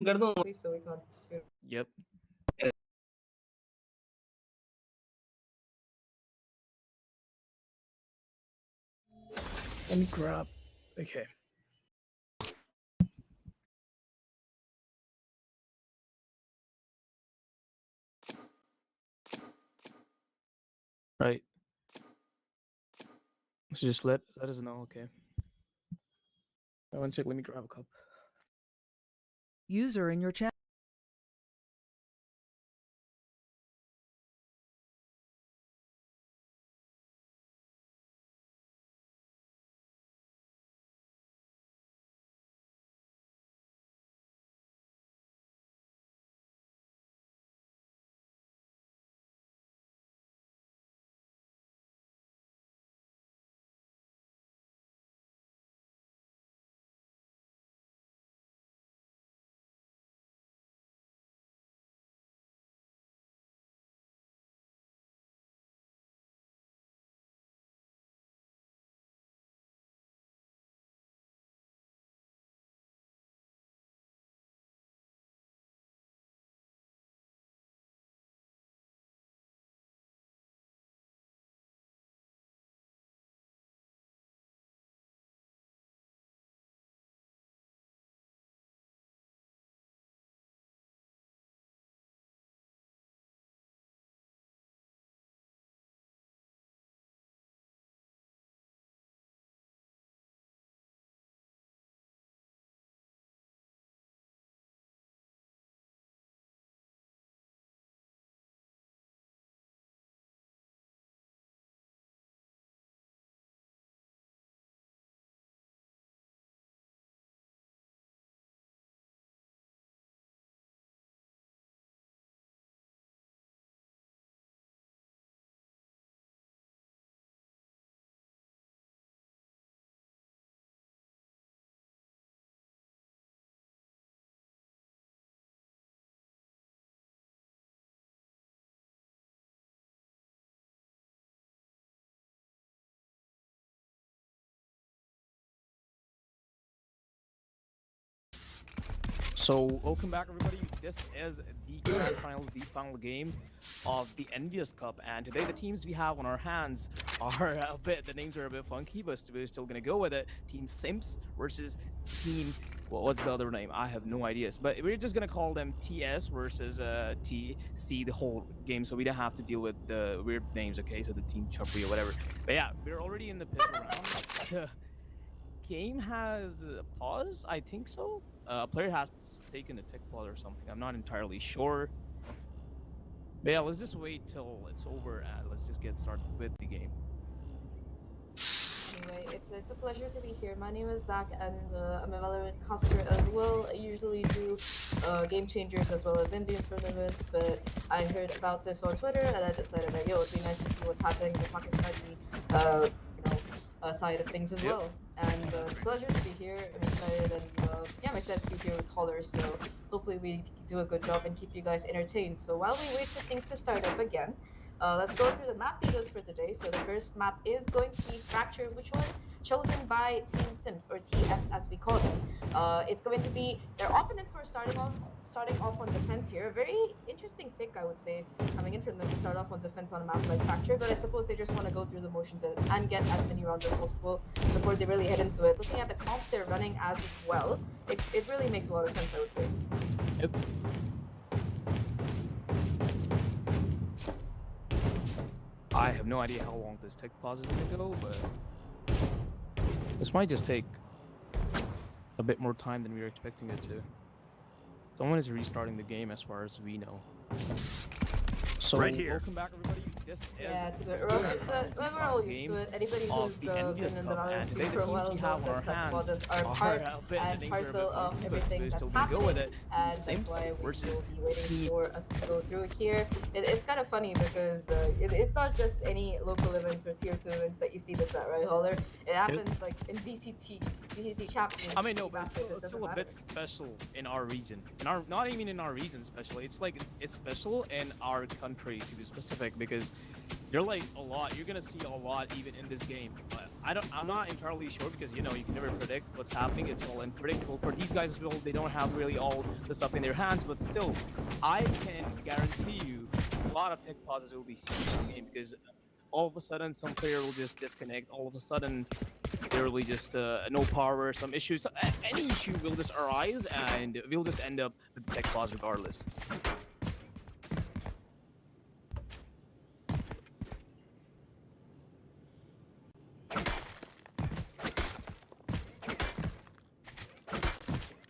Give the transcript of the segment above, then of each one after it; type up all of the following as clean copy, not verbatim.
कर दूं So we can't. Yep. Let me grab. Okay. Right. So just let us know. Okay. One sec. Let me grab a cup. User in your chat. So welcome back, everybody. This is the grand finals, the final game of the Envious Cup, and today the teams we have on our hands are a bit. The names are a bit funky, but we're still gonna go with it. Team Simps versus Team. Well, what's the other name? I have no ideas, but we're just gonna call them TS versus TC the whole game, so we don't have to deal with the weird names. Okay, so the Team Chubby or whatever. But yeah, we're already in the pistol round. Game has paused, I think so. A player has taken a tech pause or something. I'm not entirely sure. But yeah, let's just wait till it's over and let's just get started with the game. Anyway, it's a pleasure to be here. My name is Zach, and I'm a Valorant caster as well. I usually do game changers as well as Indian tournaments, but I heard about this on Twitter, and I decided that it'd be nice to see what's happening in the Pakistani, side of things as well. And it's a pleasure to be here. I'm excited, and yeah, I'm excited to be here with Hollers. So hopefully we do a good job and keep you guys entertained. So while we wait for things to start up again. Let's go through the map videos for today. So the first map is going to be Fracture, which was chosen by Team Sims, or TS as we call it. It's going to be their opponents who are starting off on defense here. A very interesting pick, I would say, coming in from them to start off on defense on a map like Fracture, but I suppose they just want to go through the motions and get as many rounds as possible before they really head into it. Looking at the comp they're running as well, it really makes a lot of sense, I would say. Yep. I have no idea how long this tech pause is gonna go, but this might just take a bit more time than we were expecting it to. Someone is restarting the game as far as we know. So Right here. welcome back, everybody. This Yeah, is to the we're all used to it. Anybody who's the been Envious in the Cup, Valorant and scene today for the a while teams we have know on our that tech pauses hands are part a bit, and the names are a bit parcel of funky, but everything we're that's still gonna go with happening, it. and that's Sims why we versus will be waiting Team. for us to go through here. It's kind of funny because it's not just any local events or tier 2 events that you see this at, right, Holler? It happens like in VCT champions. I mean, no, but Masters, it it's doesn't still a bit matter. special in our region. Not even in our region, especially. It's like it's special in our country to be specific because you're like a lot. You're gonna see a lot even in this game. I'm not entirely sure because you know you can never predict what's happening. It's all unpredictable for these guys as well. They don't have really all the stuff in their hands, but still, I can guarantee you a lot of tech pauses will be seen in the game because all of a sudden some player will just disconnect. All of a sudden there will be just no power, some issues. Any issue will just arise, and we'll just end up with the tech pause regardless.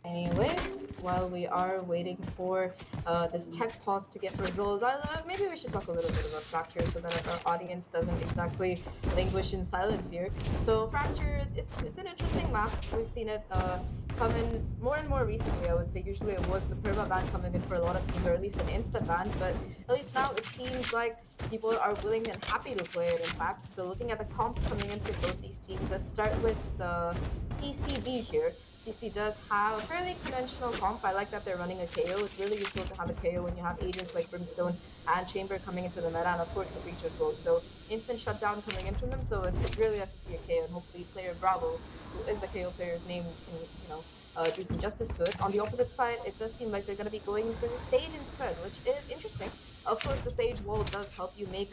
Anyways, while we are waiting for this tech pause to get resolved, maybe we should talk a little bit about Fracture so that our audience doesn't exactly languish in silence here. So Fracture, it's an interesting map. We've seen it come in more and more recently, I would say. Usually it was the perma ban coming in for a lot of teams, or at least an instant ban, but at least now it seems like people are willing and happy to play it, in fact. So looking at the comp coming in for both these teams, let's start with the TCB here. TC does have a fairly conventional comp. I like that they're running a KO. It's really useful to have a KO when you have agents like Brimstone and Chamber coming into the meta, and of course the Breach as well. So instant shutdown coming in from them, so it's really nice to see a KO, and hopefully player Bravo, who is the KO player's name, can do some justice to it. On the opposite side, it does seem like they're going to be going for the Sage instead, which is interesting. Of course, the Sage wall does help you make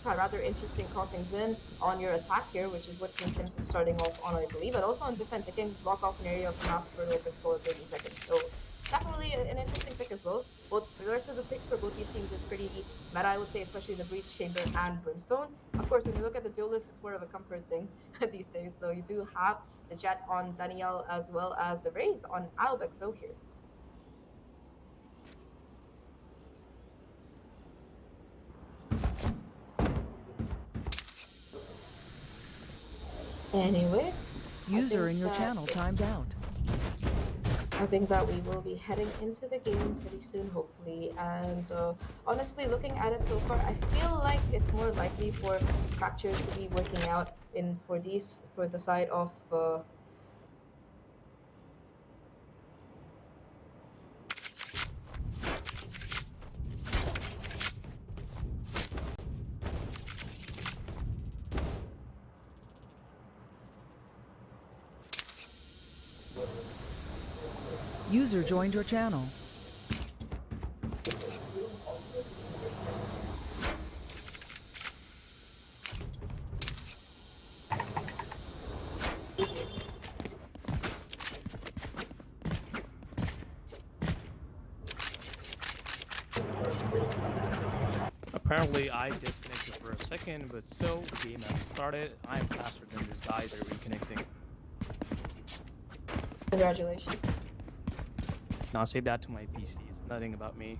rather interesting crossings in on your attack here, which is what Team Tim's starting off on, I believe, but also on defense. It can block off an area of the map for like a solid 30 seconds. So definitely an interesting pick as well. Both the rest of the picks for both these teams is pretty meta, I would say, especially the Breach, Chamber, and Brimstone. Of course, when you look at the duel list, it's more of a comfort thing these days. So you do have the Jet on Danielle as well as the Raze on Albexo here. Anyways, user in your channel timed out. I think that we will be heading into the game pretty soon, hopefully. And honestly, looking at it so far, I feel like it's more likely for Fracture to be working out for the side of User joined your channel. Apparently, I disconnected for a second, but still, the game hasn't started. I'm faster than this guy. They're reconnecting. Congratulations. Now say that to my PC. It's nothing about me.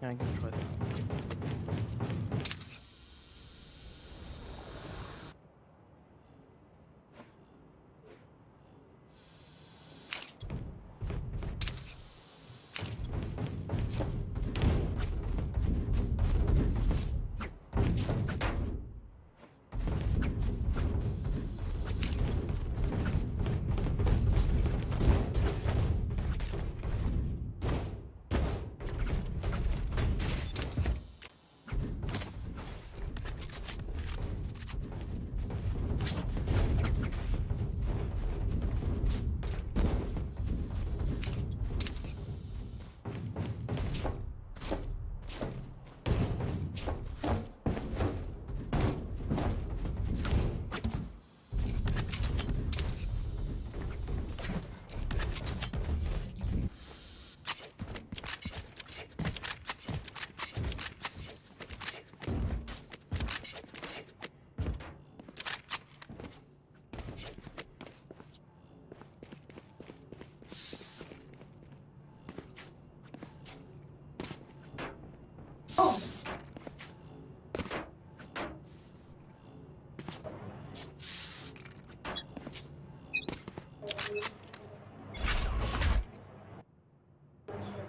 Yeah, I can try that.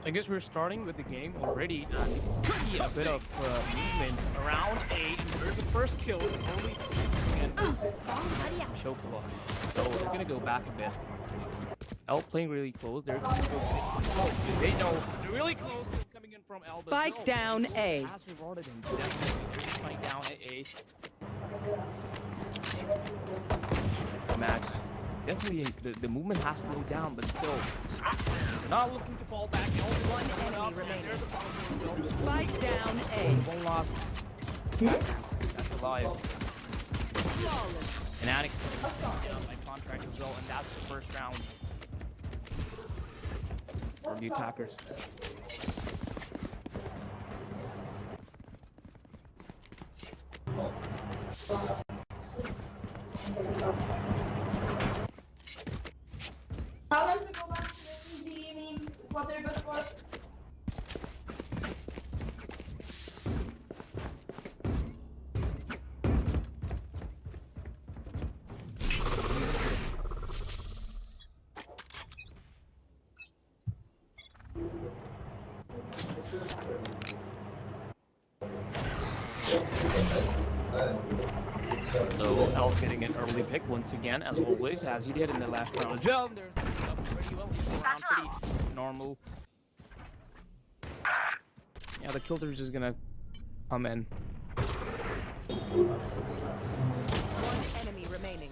I guess we're starting with the game already, and you can see a bit of movement around A. And there's the first kill early and Chocobo. So they're gonna go back a bit. L playing really close. They're gonna go close. They know they're really close. Coming in from L. Spike down A. Has rewarded him. Definitely. They're just playing down at A. Max. Definitely, the movement has slowed down, but still, they're not looking to fall back. One enemy remaining. Spike down A. One lost. That's alive. And Alex my contract as well, and that's the first round for the attackers. Tell them to go back to the memes. It's what they're good for. So Elf getting an early pick once again, as always, as he did in the last round as well. They're up pretty well. He's around pretty normal. Yeah, the killer's just gonna come in. One enemy remaining.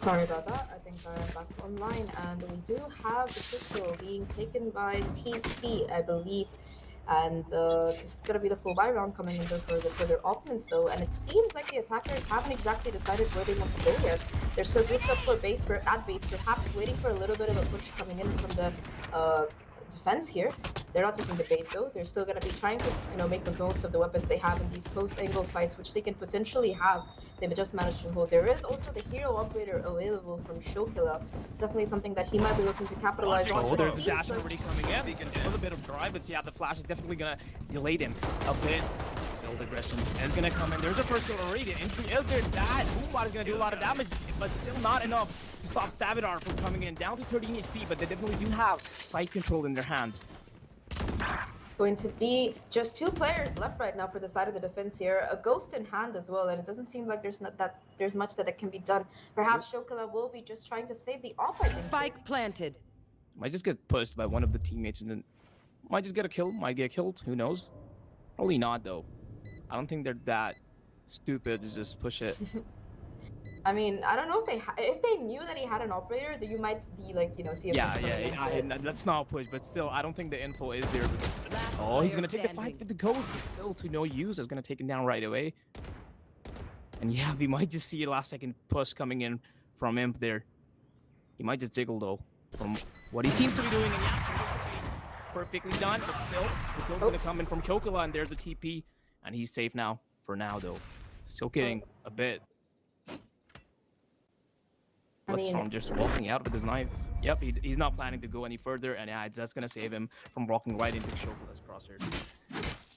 Sorry about that. I think I'm back online, and we do have the pistol being taken by TC, I believe. And this is gonna be the full buy round coming in for their opponents, though. And it seems like the attackers haven't exactly decided where they want to go yet. They're still grouped up for base, perhaps waiting for a little bit of a push coming in from the defense here. They're not taking the bait though. They're still gonna be trying to, make the most of the weapons they have in these close angle fights, which they can potentially have. They've just managed to hold. There is also the hero operator available from Shokila. It's definitely something that he might be looking to capitalize on. Oh, there's the dash already coming in. He can do a bit of drive, but yeah, the flash is definitely gonna delay him a bit. Still, the aggression is gonna come in. There's a first kill already. The entry is there. That Boombat is gonna do a lot of damage, but still not enough to stop Savitar from coming in. Down to 13 HP, but they definitely do have side control in their hands. Going to be just 2 players left right now for the side of the defense here. A ghost in hand as well, and it doesn't seem like there's much that can be done. Perhaps Shokila will be just trying to save the off. Spike planted. Might just get pushed by one of the teammates and then might just get a kill, might get killed, who knows? Probably not though. I don't think they're that stupid to just push it. I mean, I don't know if they knew that he had an operator, that you might be like, see if that's not a push, but still, I don't think the info is there. Oh, he's gonna take the fight with the ghost, but still to no use. Is gonna take him down right away. And yeah, we might just see a last second push coming in from Imp there. He might just jiggle though, from what he seems to be doing. And yeah, perfectly done, but still, the kill's gonna come in from Chocola, and there's the TP, and he's safe now. For now though, still getting a bit. Bloodstorm just walking out with his knife. Yep, he's not planning to go any further, and yeah, it's just gonna save him from walking right into Chocola's crosshair.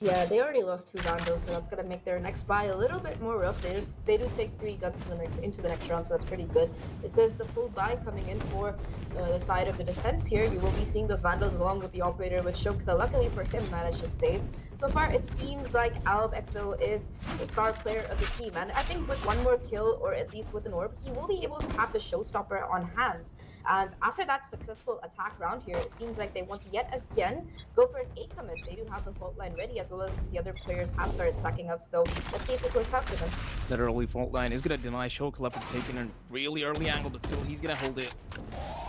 Yeah, they already lost 2 rounds, so that's gonna make their next buy a little bit more rough. They do take 3 guns into the next round, so that's pretty good. It says the full buy coming in for the side of the defense here. You will be seeing those Vandals along with the operator, with Shokila, luckily for him, managed to save. So far, it seems like Alb XO is the star player of the team, and I think with 1 more kill, or at least with an orb, he will be able to have the showstopper on hand. And after that successful attack round here, it seems like they want to yet again go for an A commit. They do have the fault line ready, as well as the other players have started stacking up. So let's see if this works out for them. That early fault line is going to deny Chocola from taking a really early angle, but still he's going to hold it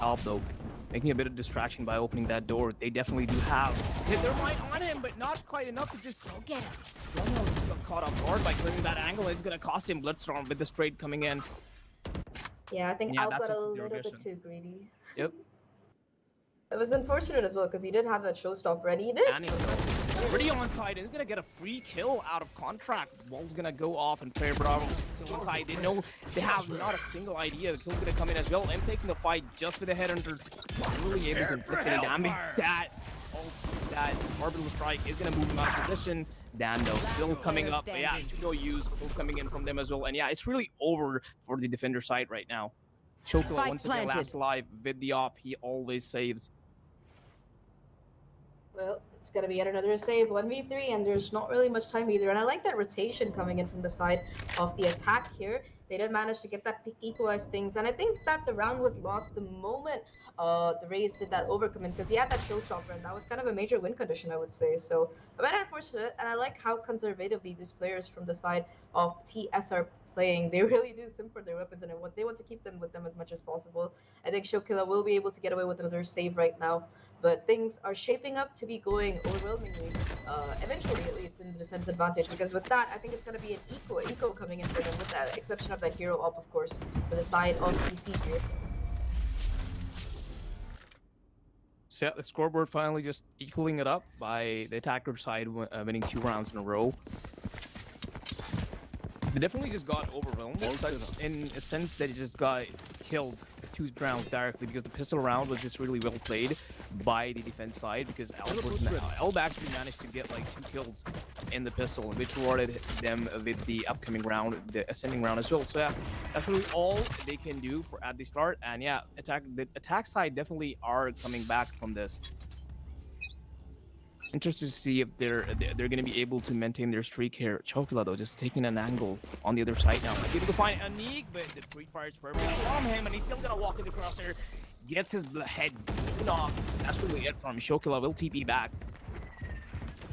up though. Making a bit of distraction by opening that door. They definitely do have hit their right on him, but not quite enough to just get him. Just got caught off guard by clearing that angle. It's going to cost him Bloodstorm with the straight coming in. Yeah, I think Alb got a little bit too greedy. Yep. It was unfortunate as well, because he did have that showstopper, and he did. already on side and is gonna get a free kill out of contract. Wall's gonna go off and player Bravo still on side. They know they have not a single idea. The kill's gonna come in as well. And taking the fight just for the headhunter. Really able to inflict any damage. That orbital strike is gonna move him out of position. Dando still coming up. But yeah, no use. Still coming in from them as well. And yeah, it's really over for the defender side right now. Shokila once again last alive with the op. He always saves. Well, it's gonna be yet another save, 1v3, and there's not really much time either. And I like that rotation coming in from the side of the attack here. They did manage to get that pick, equalize things, and I think that the round was lost the moment the Rays did that overcommit, because he had that showstopper, and that was kind of a major win condition, I would say. So a bit unfortunate, and I like how conservatively these players from the side of TS are playing. They really do sim for their weapons, and what they want to keep them with them as much as possible. I think Shokila will be able to get away with another save right now, but things are shaping up to be going overwhelmingly, eventually at least, in the defense advantage, because with that, I think it's going to be an eco coming in for them, with the exception of that hero up, of course, for the side of TC here. So yeah, the scoreboard finally just equaling it up by the attacker side winning 2 rounds in a row. They definitely just got overwhelmed in a sense that it just got killed 2 rounds directly, because the pistol round was just really well played by the defense side, because Elb actually managed to get like 2 kills in the pistol, which rewarded them with the upcoming round, the ascending round as well. So yeah, that's really all they can do for at the start. And yeah, the attack side definitely are coming back from this. Interested to see if they're going to be able to maintain their streak here. Chokila though, just taking an angle on the other side now. Able to find Anik, but the pre-fire is perfect from him, and he's still gonna walk in the crosshair. Gets his head blown off. That's really it from Chokila. Will TP back.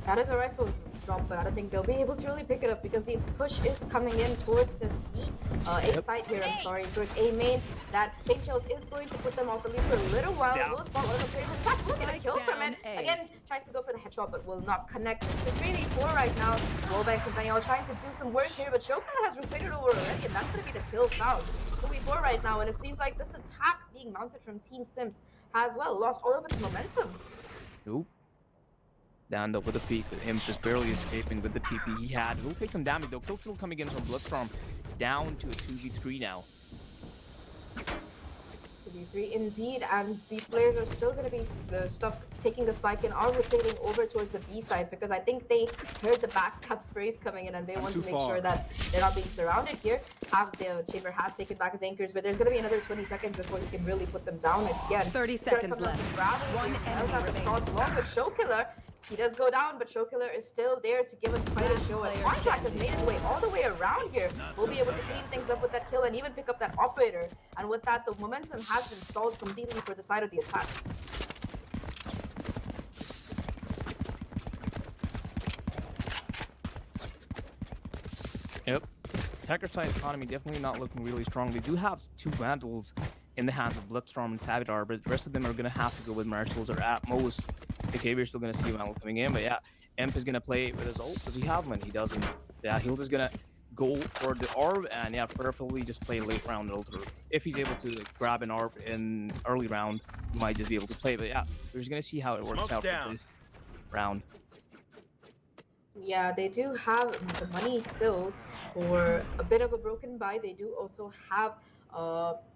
That is a rifle drop, but I don't think they'll be able to really pick it up, because the push is coming in towards the A side here, I'm sorry, towards A main. That Fake Shells is going to put them off at least for a little while. Will spot one of the players in fact, will get a kill from it. Again, tries to go for the headshot, but will not connect. It's 3v4 right now. Wallbank and Daniel trying to do some work here, but Shokan has rotated over already, and that's going to be the kill sound. 2v4 right now, and it seems like this attack being mounted from Team Sims has, well, lost all of its momentum. Nope. Down with the peak, with him just barely escaping with the TP he had. He'll take some damage though. Kill still coming in from Bloodstorm, down to a 2v3 now. 2v3 indeed, and these players are still going to be stuck taking the spike and are rotating over towards the B side, because I think they heard the backstab sprays coming in and they want to make sure that they're not being surrounded here. The Chamber has taken back his anchors, but there's going to be another 20 seconds before he can really put them down again. 30 seconds left. One enemy remains. Along with Showkiller. He does go down, but Showkiller is still there to give us quite a show. And Contract has made his way all the way around here. We'll be able to clean things up with that kill and even pick up that operator. And with that, the momentum has been stalled completely for the side of the attack. Yep. Attacker side economy definitely not looking really strong. They do have 2 Vandals in the hands of Bloodstorm and Savitar, but the rest of them are going to have to go with Marshals, or at most okay, we're still gonna see Vandal coming in, but yeah, Imp is gonna play with his ult. Does he have one? He doesn't. Yeah, he'll just gonna go for the orb, and yeah, preferably just play late round ult. If he's able to grab an orb in early round, he might just be able to play. But yeah, we're just gonna see how it works out for this round. Yeah, they do have the money still for a bit of a broken buy. They do also have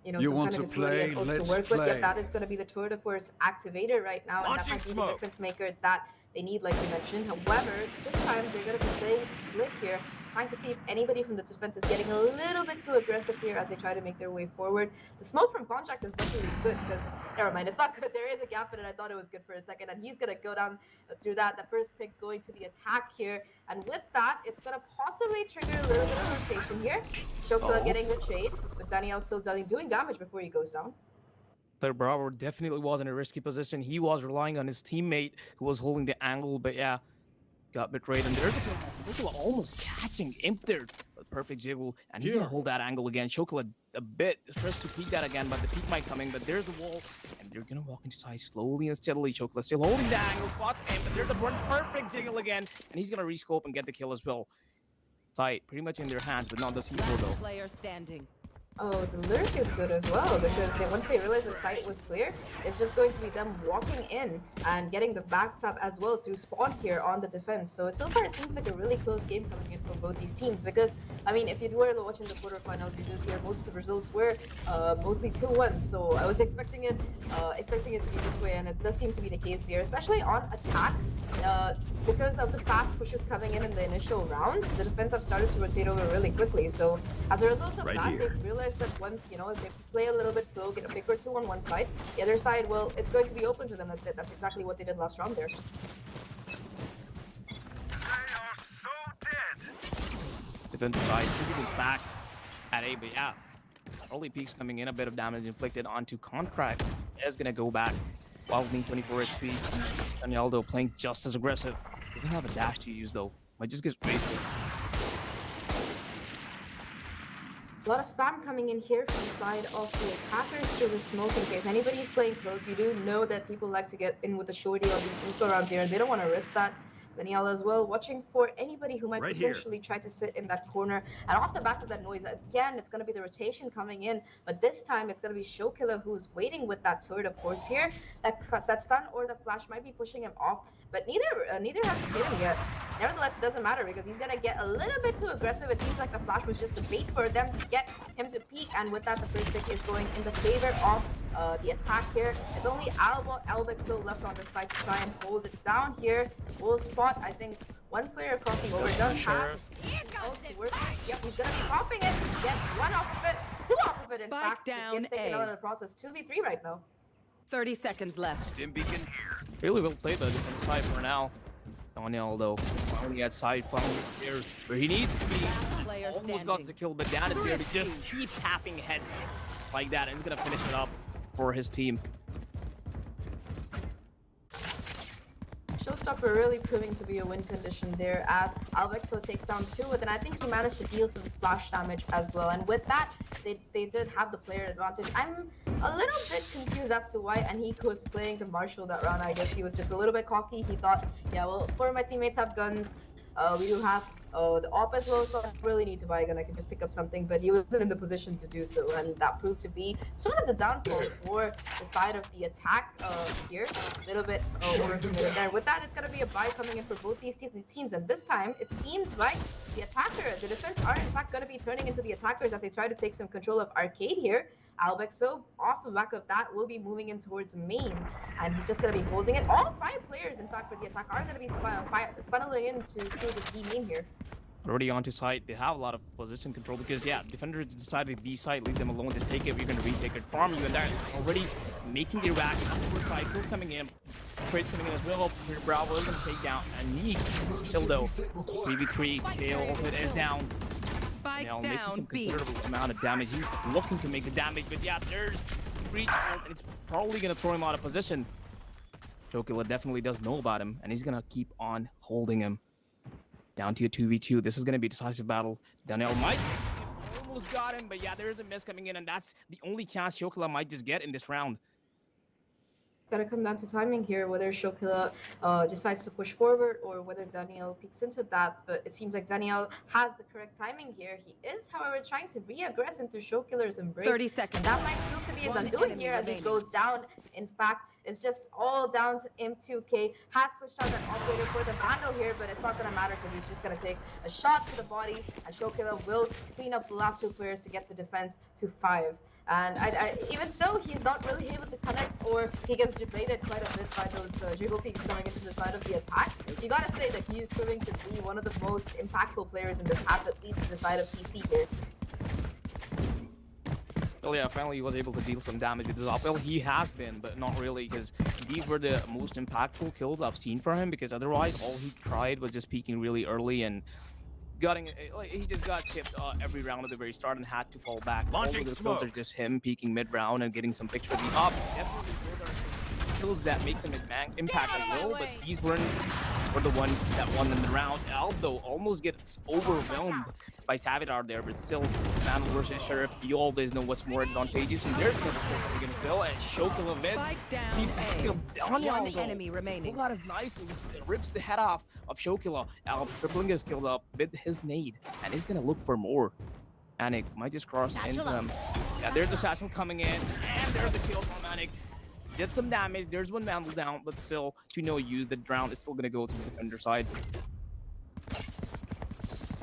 you know, some kind of utility and also work with. Yep, that is going to be the tour de force activator right now, and that might be the difference maker that they need, like you mentioned. However, this time they're going to be playing split here, trying to see if anybody from the defense is getting a little bit too aggressive here as they try to make their way forward. The smoke from Contract is definitely good, because, never mind, it's not good. There is a gap in it. I thought it was good for a second, and he's going to go down through that. The first pick going to the attack here, and with that, it's going to possibly trigger a little bit of rotation here. Shokila getting the trade, but Daniel still doing damage before he goes down. Player Bravo definitely was in a risky position. He was relying on his teammate who was holding the angle, but yeah, got betrayed. And there's Shokila almost catching Imp there. Perfect jiggle, and he's gonna hold that angle again. Shokila a bit stressed to peek that again, but the peek might coming. But there's the wall, and they're gonna walk inside slowly and steadily. Shokila still holding the angle, spots Imp, but there's the one perfect jiggle again, and he's gonna rescope and get the kill as well. Sight pretty much in their hands, but not the C4 though. Player standing. Oh, the lurk is good as well because once they realize the site was clear, it's just going to be them walking in and getting the backstab as well through spawn here on the defense. So far it seems like a really close game coming in for both these teams because, I mean, if you were watching the quarterfinals, you just hear most of the results were mostly 2-1. So I was expecting it to be this way, and it does seem to be the case here, especially on attack. Because of the fast pushes coming in the initial rounds, the defense have started to rotate over really quickly. So as a result of that, they've realized that once, you know, if they play a little bit slow, get a pick or two on one side, the other side, well, it's going to be open to them. That's it. That's exactly what they did last round there. Defensive side, is back at A, but yeah, early peaks coming in, a bit of damage inflicted onto Contract is gonna go back. Wildling 24 HP, Danieldo playing just as aggressive. Doesn't have a dash to use though. Might just get wasted. A lot of spam coming in here from the side of the attackers to the smoke. In case anybody's playing close, you do know that people like to get in with a shorty on these info rounds here, and they don't want to risk that. Daniela as well, watching for anybody who might potentially try to sit in that corner. And off the back of that noise, again, it's going to be the rotation coming in, but this time it's going to be Showkiller who's waiting with that turret, of course, here. That stun or the flash might be pushing him off, but neither has hit him yet. Nevertheless, it doesn't matter because he's going to get a little bit too aggressive. It seems like the flash was just a bait for them to get him to peek, and with that, the first pick is going in the favor of the attack here. It's only Albeck still left on the side to try and hold it down here. We'll spot, I think, one player crossing over. Does have to work. Yep, he's gonna be popping it. Gets one off of it, two off of it. In fact, down gets taken out of the process. 2v3 right now. 30 seconds left. Really well played by the defense side for now. Daniel though, finally at side, finally here where he needs to be. Almost got the kill, but down is here to just keep tapping heads like that, and he's gonna finish it up for his team. Showstopper really proving to be a win condition there as Alvexo takes down two, and then I think he managed to deal some splash damage as well. And with that, they did have the player advantage. I'm a little bit confused as to why Anhik was playing the Marshall that round. I guess he was just a little bit cocky. He thought, yeah, well, four of my teammates have guns. We do have the op as well, so I don't really need to buy a gun. I can just pick up something, but he wasn't in the position to do so, and that proved to be sort of the downfall for the side of the attack here. A little bit overcommitted there. With that, it's going to be a buy coming in for both these teams, and this time it seems like the defense are in fact going to be turning into the attackers as they try to take some control of Arcade here. Albexo, off the back of that, will be moving in towards main, and he's just going to be holding it. All 5 players, in fact, for the attack are going to be funneling into through the B main here. Already onto site, they have a lot of position control because, yeah, defenders decided B side, leave them alone, just take it, we're going to retake it, farm you, and they're already making their back. Upward side, kills coming in, trades coming in as well. Bravo is going to take down Anhik. Still though, 3v3, Kale is down. Spike Now making some down B. considerable amount of damage. He's looking to make the damage, but yeah, there's breach ult, and it's probably gonna throw him out of position. Chokila definitely does know about him, and he's gonna keep on holding him. Down to a 2v2. This is gonna be a decisive battle. Daniel might almost got him, but yeah, there's a miss coming in, and that's the only chance Chokila might just get in this round. Gotta come down to timing here, whether Shokila decides to push forward or whether Daniel peeks into that. But it seems like Daniel has the correct timing here. He is, however, trying to re-aggress into Shokila's embrace. 30 seconds. That might prove to be his undoing here as he goes down. In fact, it's just all down to M2K. Has switched out that operator for the Vandal here, but it's not gonna matter because he's just gonna take a shot to the body, and Shokila will clean up the last 2 players to get the defense to 5. And even though he's not really able to connect, or he gets debated quite a bit by those jiggle peaks going into the side of the attack, you gotta say that he is proving to be one of the most impactful players in this half, at least to the side of TC here. Well, yeah, finally he was able to deal some damage with his op. Well, he has been, but not really, because these were the most impactful kills I've seen for him, because otherwise all he tried was just peeking really early and he just got chipped every round at the very start and had to fall back. All of the kills are just him peeking mid-round and getting some picks for the op. Definitely those are kills that makes him impact as well, but these were the ones that won in the round. Aldo almost gets overwhelmed by Savitar there, but still, Vandal versus Sheriff, you always know what's more advantageous, and there's another kill that we're gonna fill, and Shokila mid. Spike down A. One enemy remaining. That is nice, and just rips the head off of Shokila. Tripling is killed up with his nade, and he's gonna look for more. Manic might just cross into him. Yeah, there's the satchel coming in, and there's the kill from Manic. Did some damage. There's one vandal down, but still to no use. The drown is still gonna go to the defender side.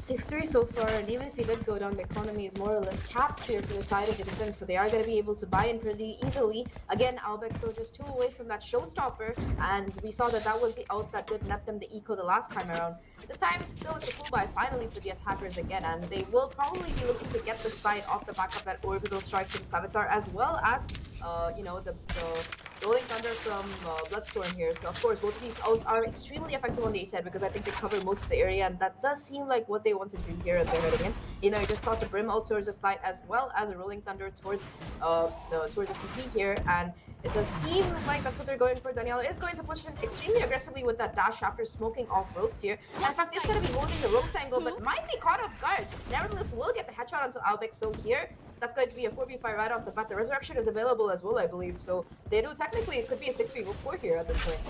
6-3 so far, and even if he did go down, the economy is more or less capped here for the side of the defense, so they are going to be able to buy in pretty easily. Again, Albeck still just 2 away from that showstopper, and we saw that that was the ult that did net them the eco the last time around. This time, still it's a full buy finally for the attackers again, and they will probably be looking to get the side off the back of that orbital strike from Savitar, as well as, you know, the Rolling Thunder from Bloodstorm here. So of course, both of these ults are extremely effective on the A side because I think they cover most of the area, and that does seem like what they want to do here as they're heading in. You know, you just toss a Brim ult towards the side as well as a Rolling Thunder towards the CT here, and it does seem like that's what they're going for. Daniel is going to push in extremely aggressively with that dash after smoking off ropes here. And in fact, he's going to be holding the ropes angle, but might be caught off guard. Nevertheless, will get the headshot onto Albeck. So here, that's going to be a 4v5 right off the bat. The resurrection is available as well, I believe. So they do technically, it could be a 6v4 here at this point.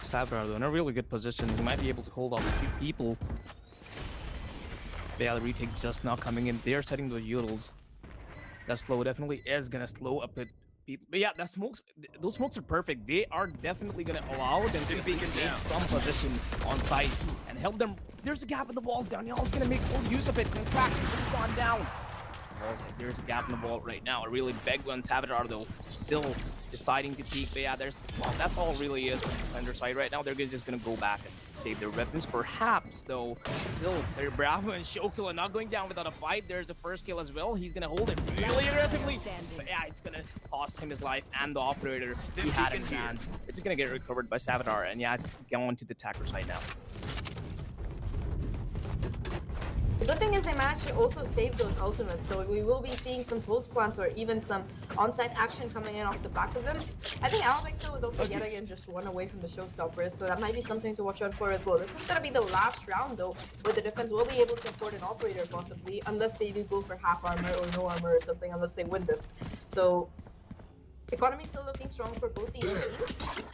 Savitar in a really good position. He might be able to hold off a few people. Yeah, the retake just not coming in. They're setting the Yodels. That slow definitely is gonna slow up it. But yeah, that smokes. Those smokes are perfect. They are definitely gonna allow them to gain some position on site and help them. There's a gap in the wall. Daniel's gonna make full use of it. Contract. He's gone down. Okay, there's a gap in the wall right now. A really big one. Savitar though still deciding to peek. But yeah, well, that's all really is from the defender side right now. They're just gonna go back and save their weapons. Perhaps though, still they're Bravo and Shokila not going down without a fight. There's a first kill as well. He's gonna hold it really aggressively. But yeah, it's gonna cost him his life and the operator he had in hand. It's gonna get recovered by Savitar, and yeah, it's going to the attacker side now. The good thing is they managed to also save those ultimates, so we will be seeing some pulse plant or even some on-site action coming in off the back of them. I think Albeck still was also yet again just 1 away from the showstoppers, so that might be something to watch out for as well. This is going to be the last round though, where the defense will be able to afford an operator possibly, unless they do go for half armor or no armor or something, unless they win this. So economy still looking strong for both these teams,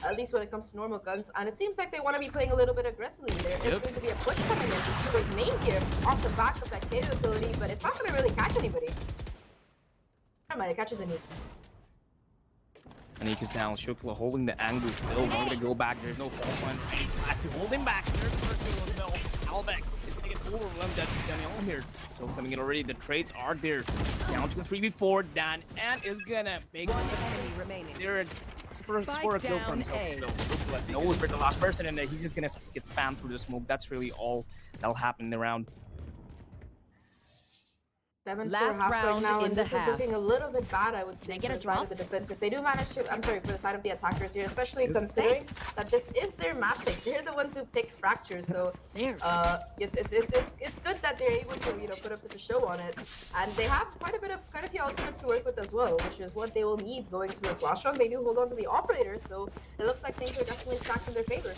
at least when it comes to normal guns, and it seems like they want to be playing a little bit aggressively. There is going to be a push coming in towards main here off the back of that K utility, but it's not going to really catch anybody. Never mind, it catches a nuke. Anik is down. Shokila holding the angle still. Not gonna go back. There's no fault one. Have to hold him back. There's the first kill as well. Albeck is gonna get overwhelmed at Daniel here. Still coming in already. The trades are there. Down to a 3v4. Dan and is gonna make One enemy remaining. there score a kill for himself. So knows for the last person, and he's just gonna get spammed through the smoke. That's really all that'll happen in the round. 7-4 Last half round right now, in and the this half. is looking a little bit bad, I would say, Can I get for a the side drop? of the defense. If they do manage to, I'm sorry, for the side of the attackers here, especially considering that this is their map pick. They're the ones who picked Fracture, so it's good that they're able to, you know, put up such a show on it. And they have quite a few ultimates to work with as well, which is what they will need going to this last round. They do hold on to the operator, so it looks like things are definitely stacked in their favor.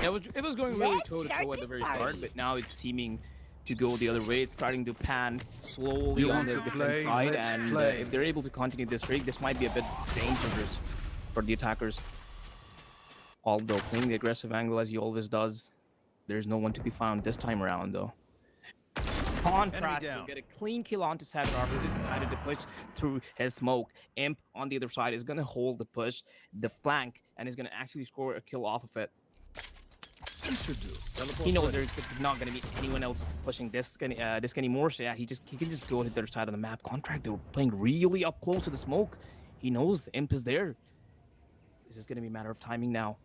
Yeah, it was going really toe-to-toe at the very start, but now it's seeming to go the other way. It's starting to pan slowly on the defense side, and if they're able to continue this streak, this might be a bit dangerous for the attackers. Although playing the aggressive angle as he always does, there's no one to be found this time around though. Contrast to get a clean kill onto Savitar, who just decided to push through his smoke. Imp on the other side is gonna hold the push, the flank, and is gonna actually score a kill off of it. He knows there's not going to be anyone else pushing this anymore, so yeah, he can just go to the other side of the map. Contract, they were playing really up close to the smoke. He knows the Imp is there. It's just going to be a matter of timing now.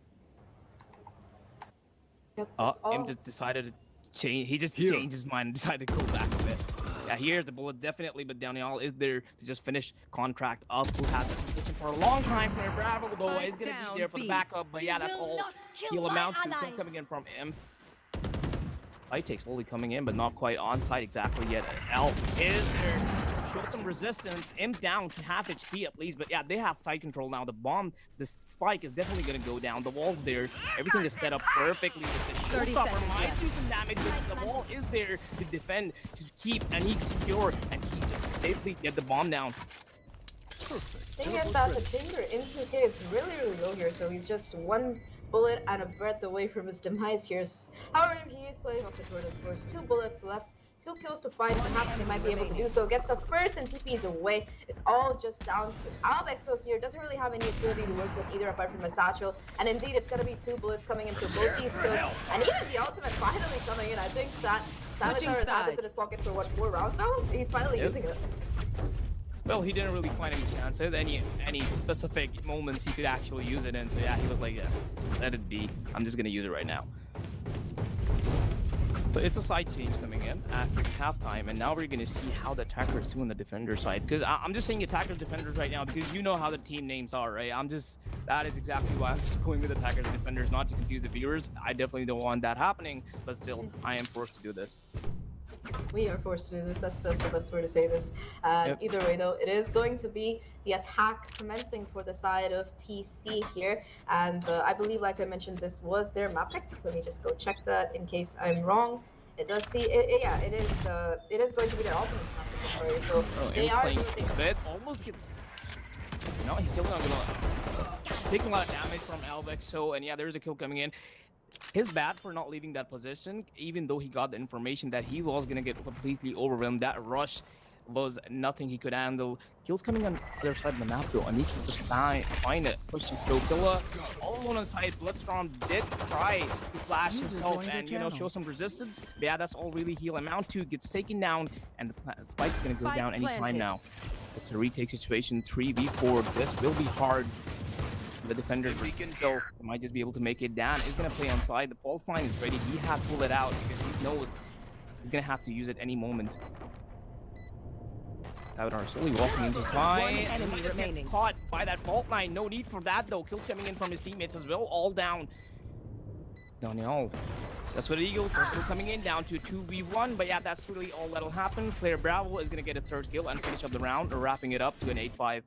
Yep, Imp just decided to change. He just changed his mind and decided to go back a bit. Yeah, here's the bullet definitely, but Daniel is there to just finish Contract up, who has been position for a long time. Player Bravo though is going to be there for the backup, but yeah, that's all he'll amount to. Still coming in from Imp. Fight take slowly coming in, but not quite on site exactly yet. Elf is there. Show some resistance. Imp down to half HP at least, but yeah, they have side control now. The bomb, the spike is definitely going to go down. The wall's there. Everything is set up perfectly. With the showstopper might do some damage, but the wall is there to defend, to keep Anik secure, and safely get the bomb down. The thing is that the chamber in 2K is really low here, so he's just one bullet and a breath away from his demise here. However, he is playing off the board, of course. 2 bullets left, 2 kills to find. Perhaps he might be able to do so. Gets the first and TPs away. It's all just down to Albex. So here doesn't really have any utility to work with either apart from a satchel. And indeed, it's going to be 2 bullets coming into both these kills. And even the ultimate finally coming in. I think that Savitar has had this in his pocket for what, 4 rounds now? He's finally using it. Well, he didn't really find any chances, any specific moments he could actually use it in. So yeah, he was like, yeah, let it be. I'm just gonna use it right now. So it's a side change coming in after halftime, and now we're gonna see how the attackers do on the defender side. Because I'm just saying attackers defenders right now because you know how the team names are, right? That is exactly why I'm just going with attackers and defenders, not to confuse the viewers. I definitely don't want that happening, but still, I am forced to do this. We are forced to do this. That's the best way to say this. Yep. Either way, though, it is going to be the attack commencing for the side of TC here. And I believe, like I mentioned, this was their map pick. Let me just go check that in case I'm wrong. It does see it. Yeah, it is. It is going to be their ultimate map pick. Sorry. So they are playing doing bit almost gets. No, he's still not gonna take a lot of damage from Albex. So and yeah, there's a kill coming in. His bad for not leaving that position, even though he got the information that he was gonna get completely overwhelmed. That rush was nothing he could handle. Kills coming on the other side of the map though, and he can just find it, push it through. Killa all alone on the side. Bloodstorm did try to flash himself and show some resistance. But yeah, that's all really heal amount to. Gets taken down, and the spike's gonna go down anytime now. It's a retake situation, 3v4. This will be hard. The defender so might just be able to make it down. He's gonna play on side. The false line is ready. He has to pull it out because he knows he's gonna have to use it any moment. Savitar slowly walking into side. One enemy remaining. Caught by that fault line. No need for that though. Kills coming in from his teammates as well. All down. Daniel. That's what Eagle first kill coming in down to 2v1. But yeah, that's really all that'll happen. Player Bravo is gonna get a 3rd kill and finish up the round, wrapping it up to an 8-5.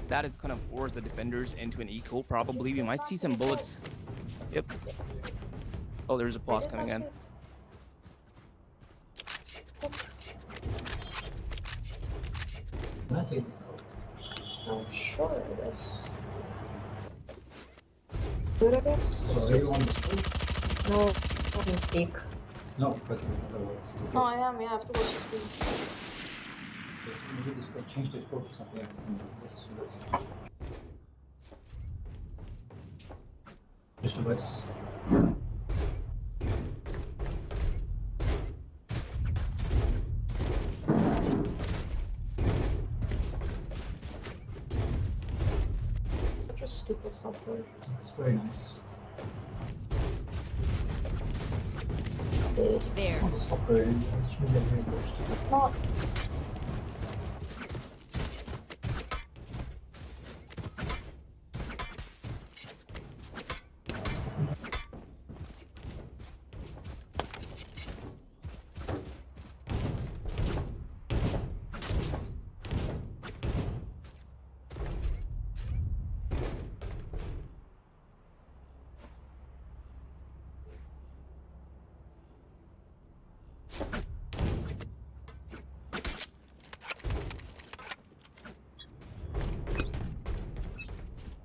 That is gonna force the defenders into an eco. Probably we might see some bullets. Yep. Oh, there's a pause coming in. Can I take this out? I'm sure it is. Good, I guess. So are you on the screen? No, I can speak. No, but otherwise. Oh, I am. Yeah, I have to watch the screen. Maybe change the scope to something else. Yes. Just a voice. Such a stupid software. It's very nice. There. Oh, the software is really reimbursed. It's not.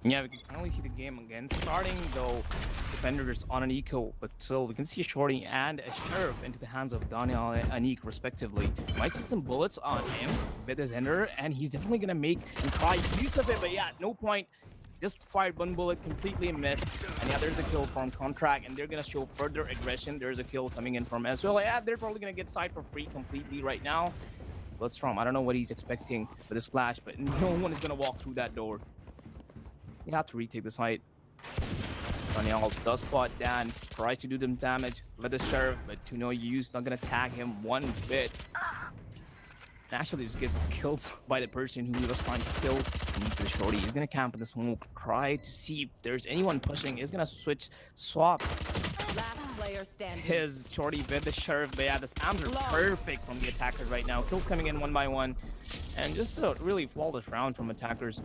Yeah, we can finally see the game again starting, though defenders on an eco, but still we can see a shorty and a sheriff into the hands of Daniel and Anik respectively. Might see some bullets on him with his ender, and he's definitely gonna make and try use of it, but yeah, no point. Just fired one bullet, completely missed. And yeah, there's a kill from Contract, and they're gonna show further aggression. There's a kill coming in from as well. Yeah, they're probably gonna get side for free completely right now. Bloodstrom, I don't know what he's expecting with this flash, but no one is gonna walk through that door. You have to retake the site. Daniel does spot Dan, tries to do them damage with the sheriff, but to no use, not gonna tag him one bit. Actually just gets killed by the person who he was trying to kill. The shorty is gonna camp in the smoke, try to see if there's anyone pushing. Is gonna swap Last player standing. his shorty with the sheriff. But yeah, the spams are perfect from the attackers right now. Kills coming in one by one, and just a really flawless round from attackers.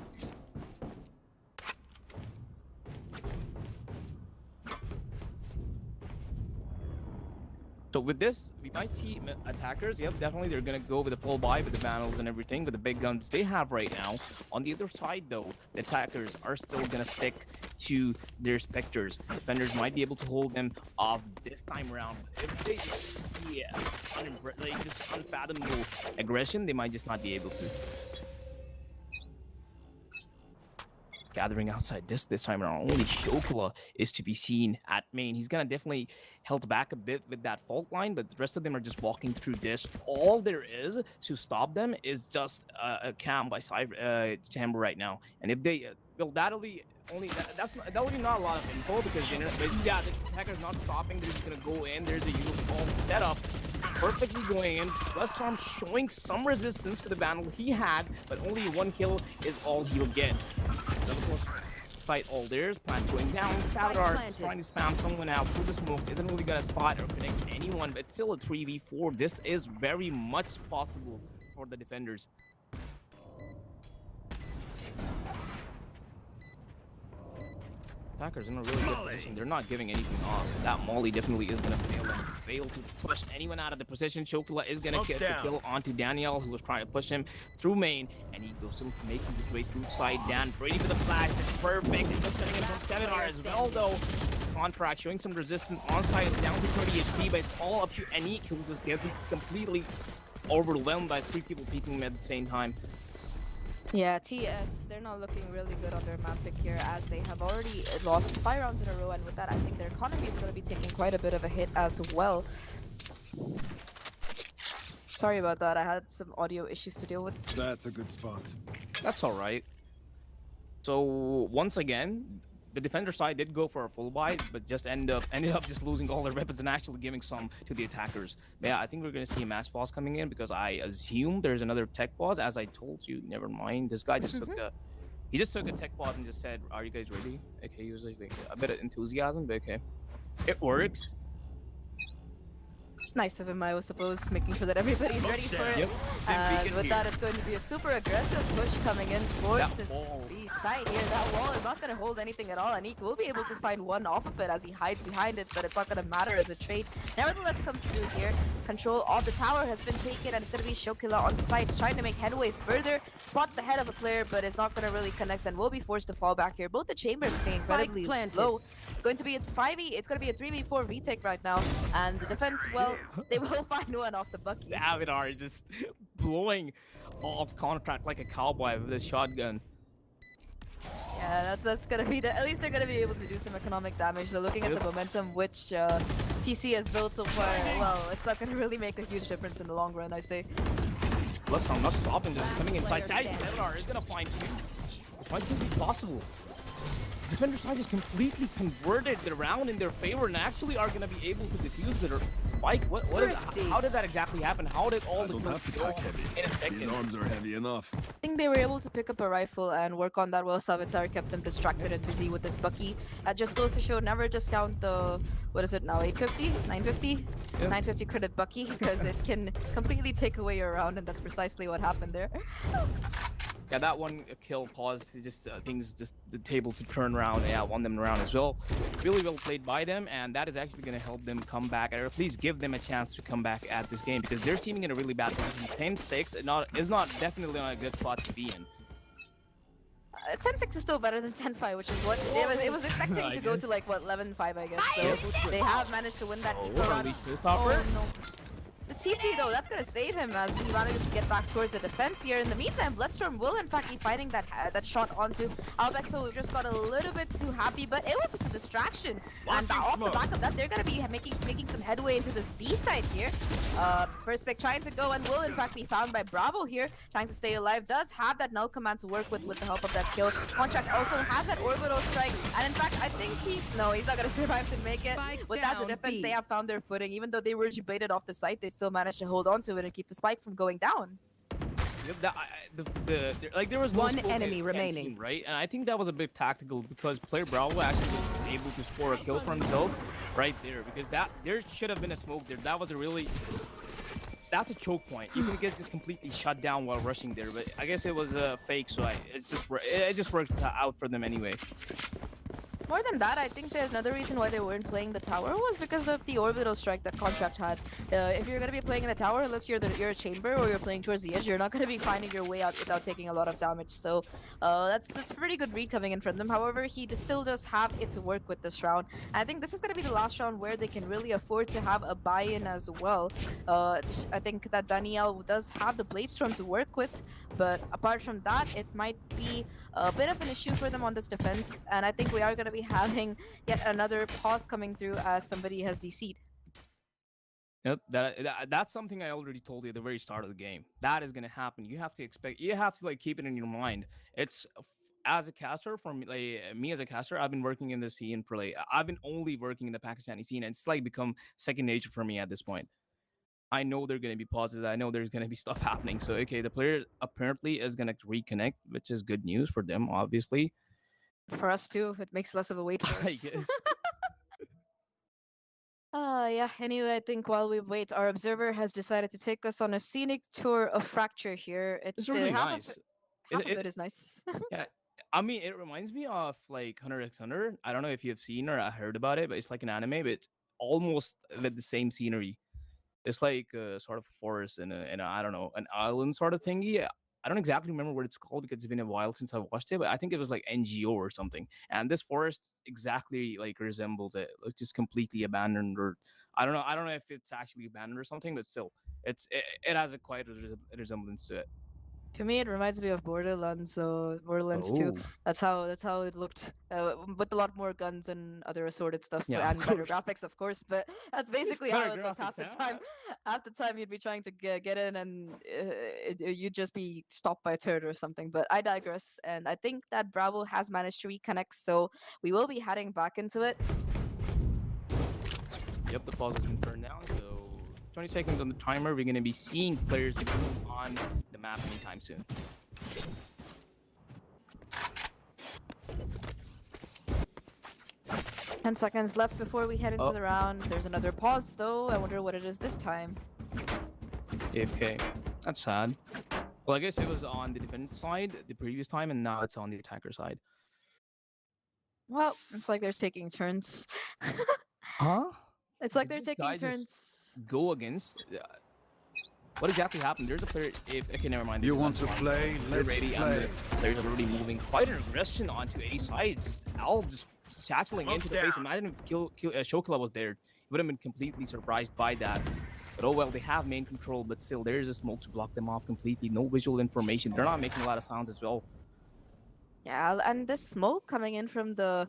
So with this, we might see attackers. Yep, definitely they're gonna go with the full buy with the vandals and everything with the big guns they have right now. On the other side, though, the attackers are still gonna stick to their specters. Defenders might be able to hold them off this time around. If they see like just unfathomable aggression, they might just not be able to. Gathering outside this time around. Only Shokula is to be seen at main. He's gonna definitely held back a bit with that fault line, but the rest of them are just walking through this. All there is to stop them is just a cam by Chamber right now. And if they, well, that'll be only that'll be not a lot of info because but yeah, the attacker's not stopping. They're just gonna go in. there's a uniform setup. Perfectly going in. Weststorm showing some resistance to the battle he had, but only one kill is all he'll get. Fight all theirs, plant going down. Salvador trying to spam someone out through the smokes, isn't really gonna spot or connect anyone, but it's still a 3v4. This is very much possible for the defenders. Attackers in a really good position. They're not giving anything off. That Molly definitely is gonna fail them. Fail to push anyone out of the position. Chokula is gonna get the kill onto Daniel, who was trying to push him through main, and he goes to making his way through side. Dan Brady with a flash. That's perfect. And just coming in from 7R as well, though. Contract showing some resistance on side, down to 30 HP, but it's all up to Anik, who just gets completely overwhelmed by 3 people peeking him at the same time. Yeah, TS, they're not looking really good on their map pick here as they have already lost 5 rounds in a row, and with that I think their economy is going to be taking quite a bit of a hit as well. Sorry about that, I had some audio issues to deal with. That's a good spot. That's all right. So once again, the defender side did go for a full buy, but just ended up just losing all their weapons and actually giving some to the attackers. But yeah, I think we're gonna see a match pause coming in because I assume there's another tech pause. As I told you, never mind. This guy just took a tech pause and just said, "Are you guys ready?" Okay, he was like a bit of enthusiasm, but okay, it works. Nice of him, I suppose, making sure that everybody's ready for it. Yep. And with that, it's going to be a super aggressive push coming in towards this B side here. That wall is not going to hold anything at all, and he will be able to find one off of it as he hides behind it, but it's not going to matter as a trade. Nevertheless, comes through here. Control of the tower has been taken, and it's going to be Shokila on site, trying to make headway further. Spots the head of a player, but is not going to really connect, and will be forced to fall back here. Both the chambers being incredibly low. It's going to be a 5v, it's going to be a 3v4 retake right now, and the defense, well, they will find one off the bucket. Salvador just blowing off contract like a cowboy with his shotgun. Yeah, that's gonna be at least they're gonna be able to do some economic damage. So looking at the momentum which TC has built so far, well, it's not gonna really make a huge difference in the long run, I say. Weststorm not stopping this, coming inside. Salvador is gonna find two. It might just be possible. Defender side just completely converted the round in their favor and actually are going to be able to defuse their spike. How did that exactly happen? How did all the groups go in a second? These arms are heavy enough. I think they were able to pick up a rifle and work on that while Savitar kept them distracted and busy with this Bucky. That just goes to show never discount the, what is it now, 850? 950? Yeah. 950 credit Bucky because it can completely take away your round, and that's precisely what happened there. Yeah, that one kill caused just things, just the tables to turn around. Yeah, won them around as well. Really well played by them, and that is actually going to help them come back, or at least give them a chance to come back at this game because they're teaming in a really bad position. 10-6 is not definitely not a good spot to be in. 10-6 is still better than 10-5, which is what it was expecting to go to, like, what, 11-5, I guess. So they have managed to win that eco round. Oh, no. The TP though, that's gonna save him as he manages to get back towards the defense here. In the meantime, Bloodstorm will in fact be fighting that shot onto Albexo, who just got a little bit too happy, but it was just a distraction. And off the back of that, they're gonna be making some headway into this B side here. First pick trying to go and will in fact be found by Bravo here, trying to stay alive. Does have that null command to work with the help of that kill. Contract also has that orbital strike, and in fact I think he's not gonna survive to make it. With that, the defense, they have found their footing. Even though they were baited off the site, they still managed to hold on to it and keep the spike from going down. There was no one enemy remaining, team, right? And I think that was a bit tactical because player Bravo actually was able to score a kill for himself right there, because there should have been a smoke there. That was a really, that's a choke point. You can get this completely shut down while rushing there, but I guess it was a fake, so it just worked out for them anyway. more than that, I think there's another reason why they weren't playing the tower was because of the orbital strike that Contract had. If you're gonna be playing in the tower, unless you're a chamber or you're playing towards the edge, you're not gonna be finding your way out without taking a lot of damage. So that's a pretty good read coming in from them. However, he still does have it to work with this round. And I think this is gonna be the last round where they can really afford to have a buy-in as well. I think that Danielle does have the Blade Storm to work with, but apart from that, it might be a bit of an issue for them on this defense. And I think we are going to be having yet another pause coming through as somebody has DC'd. Yep, that's something I already told you at the very start of the game. That is gonna happen. You have to like keep it in your mind. As a caster, from like me as a caster, I've been working in the scene for like I've been only working in the Pakistani scene, and it's like become second nature for me at this point. I know they're gonna be pauses. I know there's gonna be stuff happening. So okay, the player apparently is gonna reconnect, which is good news for them, obviously. For us too, it makes less of a wait for I us. guess. Yeah, anyway, I think while we wait, our observer has decided to take us on a scenic tour of Fracture here. It's It's really half nice. of half of it is nice. Yeah, I mean, it reminds me of like Hunter x Hunter. I don't know if you've seen or heard about it, but it's like an anime, but almost with the same scenery. It's like sort of a forest and I don't know, an island sort of thingy. I don't exactly remember what it's called because it's been a while since I watched it, but I think it was like NGO or something. And this forest exactly like resembles it. It's just completely abandoned, or I don't know if it's actually abandoned or something, but still, it has a quite a resemblance to it. To me, it reminds me of Borderlands, so Borderlands 2. Oh, That's how it looked, with a lot more guns and other assorted stuff, yeah, of and better course. graphics, of course. But that's basically how Better it looked half the graphics, time. Half the time, you'd be trying to get in, and you'd just be stopped by a turret or something. But I digress, and I think that Bravo has managed to reconnect, so we will be heading back into it. Yep, the pause has been turned down, so 20 seconds on the timer. We're going to be seeing players move on the map anytime soon. Ten seconds left before we head into Oh. the round. There's another pause, though. I wonder what it is this time. AFK. That's sad. Well, I guess it was on the defense side the previous time, and now it's on the attacker side. Well, it's like they're taking turns. Huh? It's like Did they're this taking guy just turns. go against? What exactly happened? There's a player. Okay, never mind. You there's want to another one. play? They're Let's ready, play. and the players are already moving. Quite an aggression onto A side. Just Al just chatteling into the face. Imagine if Shokila was there. He would have been completely surprised by that. But oh well, they have main control, but still, there is a smoke to block them off completely. No visual information. They're not making a lot of sounds as well. Yeah, and this smoke coming in from the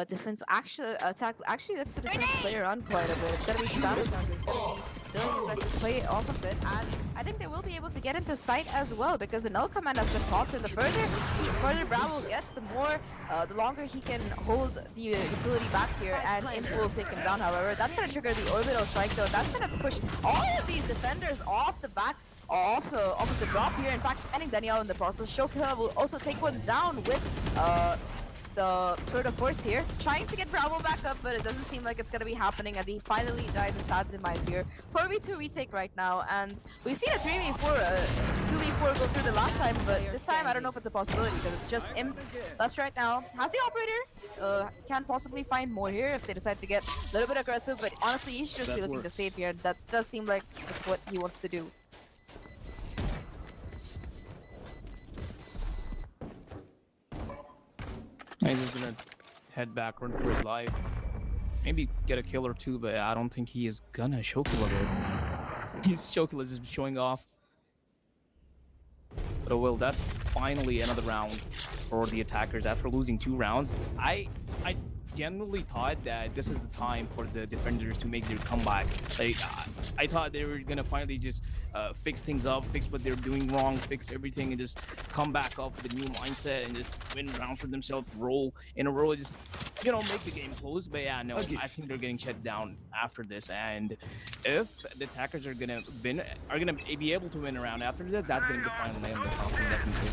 defense actually lets the defense play around quite a bit. It's gonna be Status round who's gonna be doing his best to play off of it, and I think they will be able to get into sight as well because the null command has been popped, and the further Bravo gets, the longer he can hold the utility back here, and Imp will take him down. However, that's gonna trigger the orbital strike though. That's gonna push all of these defenders off the back. Off of the drop here. In fact, ending Danielle in the process. Shokila will also take one down with the Tour de Force here, trying to get Bravo back up, but it doesn't seem like it's going to be happening as he finally dies a sad demise here. 4v2 retake right now, and we've seen a 3v4, 2v4 go through the last time, but this time I don't know if it's a possibility because it's just Imp left right now. Has the operator, can possibly find more here if they decide to get a little bit aggressive, but honestly, he should just be looking to save here. That does seem like it's what he wants to do. He's just gonna head back, run for his life. Maybe get a kill or two, but I don't think he is gonna Shokula though. Shokula's just showing off. But oh well, that's finally another round for the attackers after losing 2 rounds. I genuinely thought that this is the time for the defenders to make their comeback. Like I thought they were gonna finally just fix things up, fix what they're doing wrong, fix everything, and just come back up with a new mindset and just win rounds for themselves, roll in a row, just make the game close. But yeah, no, I think they're getting shut down after this. And if the attackers are gonna be able to win a round after this, that's gonna be the final name of the company, definitely.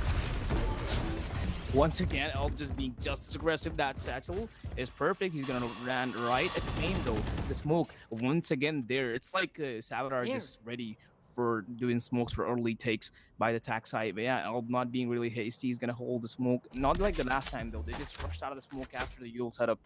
Once again, I'll just being just as aggressive. That satchel is perfect. He's gonna run right at the main though. The smoke once again there. It's like Savitar just ready for doing smokes for early takes by the attack side. But yeah, Elb not being really hasty. He's gonna hold the smoke. Not like the last time though. They just rushed out of the smoke after the Yule setup.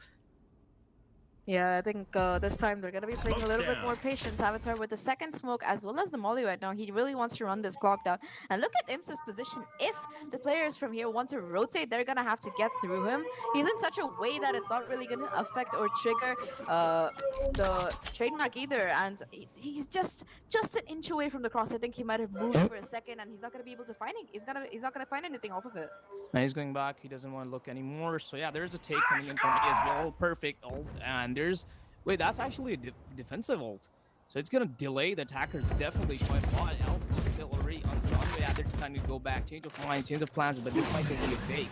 Yeah, I think this time they're gonna be playing a little bit more patience. Avatar with the second smoke as well as the molly right now. He really wants to run this clock down. And look at Imps' position. If the players from here want to rotate, they're gonna have to get through him. He's in such a way that it's not really gonna affect or trigger the trademark either. And he's just an inch away from the cross. I think he might have moved for a second, and he's not gonna be able to find it. He's not gonna find anything off of it. Now he's going back. He doesn't want to look anymore. So yeah, there's a take coming in from me as well. Perfect ult. And there's... Wait, that's actually a defensive ult. So it's going to delay the attackers definitely quite a lot. Elb was still already unstunned. But yeah, they're deciding to go back. Change of mind, change of plans. But this might just be a fake.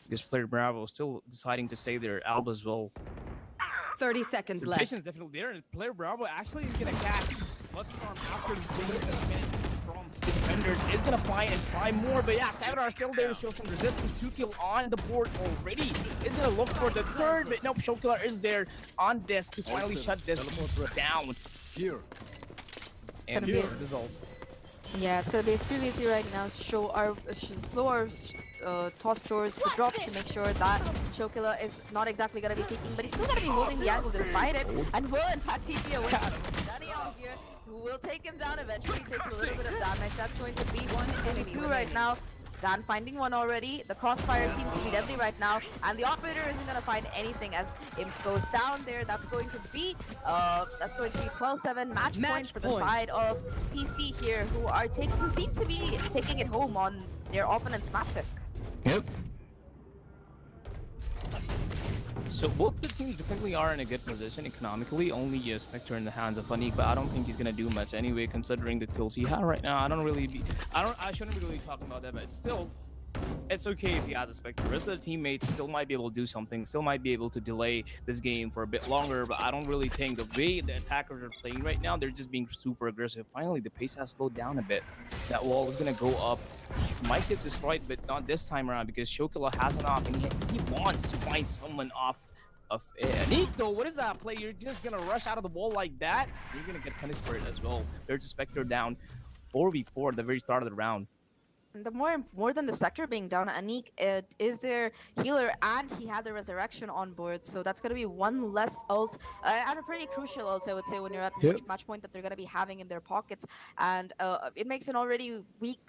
Because player Bravo is still deciding to save their Alb as well. 30 seconds The left. position is definitely there. And player Bravo actually is going to catch Bloodstorm after the from defenders is gonna fly and try more, but yeah, Savadar still there to show some resistance. 2 kill on the board already. Is gonna look for the third, but nope, Showkiller is there on this to finally shut this down. Here. And Gonna the be- result. Yeah, it's gonna be a 3v3 right now. Slow our toss towards the drop to make sure that Showkiller is not exactly gonna be peeking, but he's still gonna be holding the angle despite it, and will in fact TP away. Danny out here, who will take him down eventually, takes a little bit of damage. That's going to be 1-2 right now. Dan finding one already. The crossfire seems to be deadly right now, and the operator isn't gonna find anything as it goes down there. That's going to be 12-7 match point for the side of TC here, who seem to be taking it home on their opponent's map pick. Yep. So both the teams definitely are in a good position economically. Only a Spectre in the hands of Anik, but I don't think he's gonna do much anyway, considering the kills he had right now. I shouldn't be really talking about that, but still, it's okay if he has a Spectre. The rest of the teammates still might be able to do something, still might be able to delay this game for a bit longer, but I don't really think the way the attackers are playing right now, they're just being super aggressive. Finally, the pace has slowed down a bit. That wall is gonna go up. Might get destroyed, but not this time around because Showkiller has an off, and he wants to find someone off of Anik, though. What is that play? You're just gonna rush out of the wall like that? You're gonna get punished for it as well. There's a Spectre down 4v4 at the very start of the round. The more than the Spectre being down, Anik is their healer, and he had the resurrection on board, so that's gonna be one less ult, and a pretty crucial ult, I would say, when you're at match point that they're gonna be having in their pockets, and it makes an already weak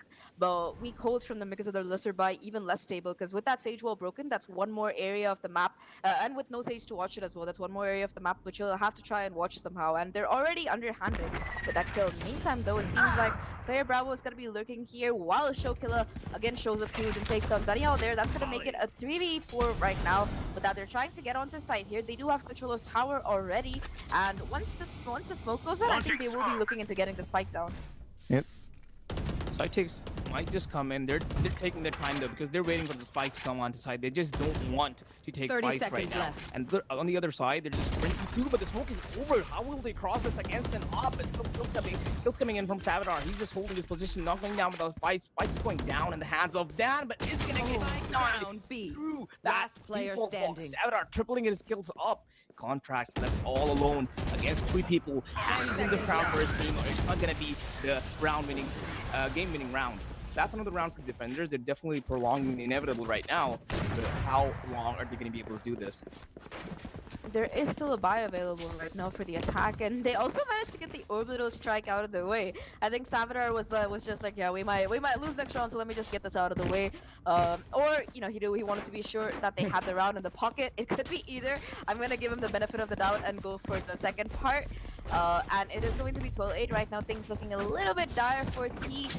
hold from them because of their lesser buy even less stable. Because with that sage wall broken, that's one more area of the map, and with no sage to watch it as well, that's one more area of the map which you'll have to try and watch somehow. And they're already underhanded with that kill. Meantime, though, it seems like player Bravo is gonna be lurking here while Showkiller again shows up huge and takes down Zaniel there. That's gonna make it a 3v4 right now, but that they're trying to get onto site here. They do have control of tower already, and once the smoke goes out, I think they will be looking into getting the spike down. Yep. Side takes might just come in. They're taking their time though because they're waiting for the spike to come onto side. They just don't want to take 30 fights right seconds now. left. And on the other side, they're just sprinting through, but the smoke is over. How will they cross this against an op? It's still coming. Kills coming in from Savadar. He's just holding his position, not going down without fights. Spike's going down in the hands of Dan, but it's gonna get Down B. through. Last player default box. standing. Savadar tripling his kills up. Contract left all alone against 3 people. In this round for his team, it's not gonna be the round-winning, game-winning round. That's another round for defenders. They're definitely prolonging the inevitable right now. But how long are they going to be able to do this? There is still a buy available right now for the attack, and they also managed to get the orbital strike out of the way. I think Savadar was just like, yeah, we might lose next round, so let me just get this out of the way. Or you know, he wanted to be sure that they had the round in the pocket. It could be either. I'm gonna give him the benefit of the doubt and go for the second part. And it is going to be 12-8 right now. Things looking a little bit dire for Team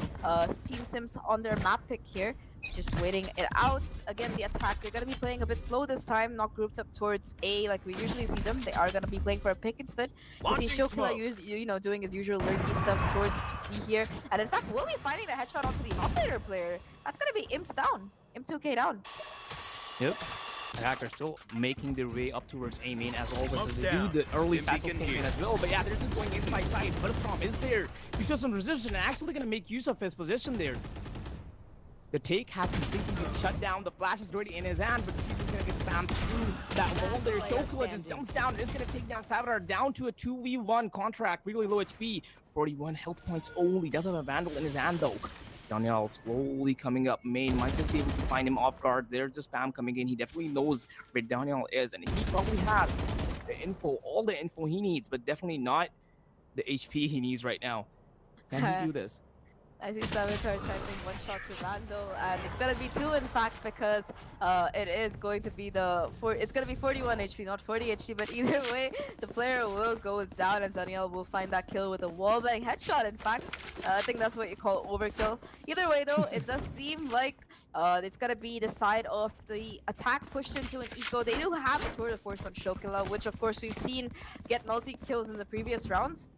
Sims on their map pick here. Just waiting it out. Again, the attack, they're going to be playing a bit slow this time, not grouped up towards A like we usually see them. They are going to be playing for a pick instead. You see Showkiller doing his usual lurky stuff towards B here. And in fact, we'll be finding the headshot onto the operator player. That's going to be Imps down. Imp2K down. Yep. Attackers still making their way up towards A main as always as they do the early satchel statement as well. But yeah, they're just going inside side. Bloodstorm is there. You show some resistance and actually going to make use of his position there. The take has completely been shut down. The flash is already in his hand, but he's just going to get spam through that wall there. Last player Shokula just standing. jumps down and is going to take down Savitar down to a 2v1 contract. Really low HP. 41 health points only. Does have a Vandal in his hand though. Daniel slowly coming up main. Might just be able to find him off guard. There's the spam coming in. He definitely knows where Daniel is. And he probably has the info, all the info he needs, but definitely not the HP he needs right now. Can he do this? I see Savitar typing one shot to Randall, and it's gonna be two in fact because it is going to be it's gonna be 41 HP, not 40 HP. But either way, the player will go down, and Daniel will find that kill with a wallbang headshot. In fact, I think that's what you call overkill. Either way, though, it does seem like it's gonna be the side of the attack pushed into an eco. They do have a tour de force on Shokila, which of course we've seen get multi kills in the previous rounds.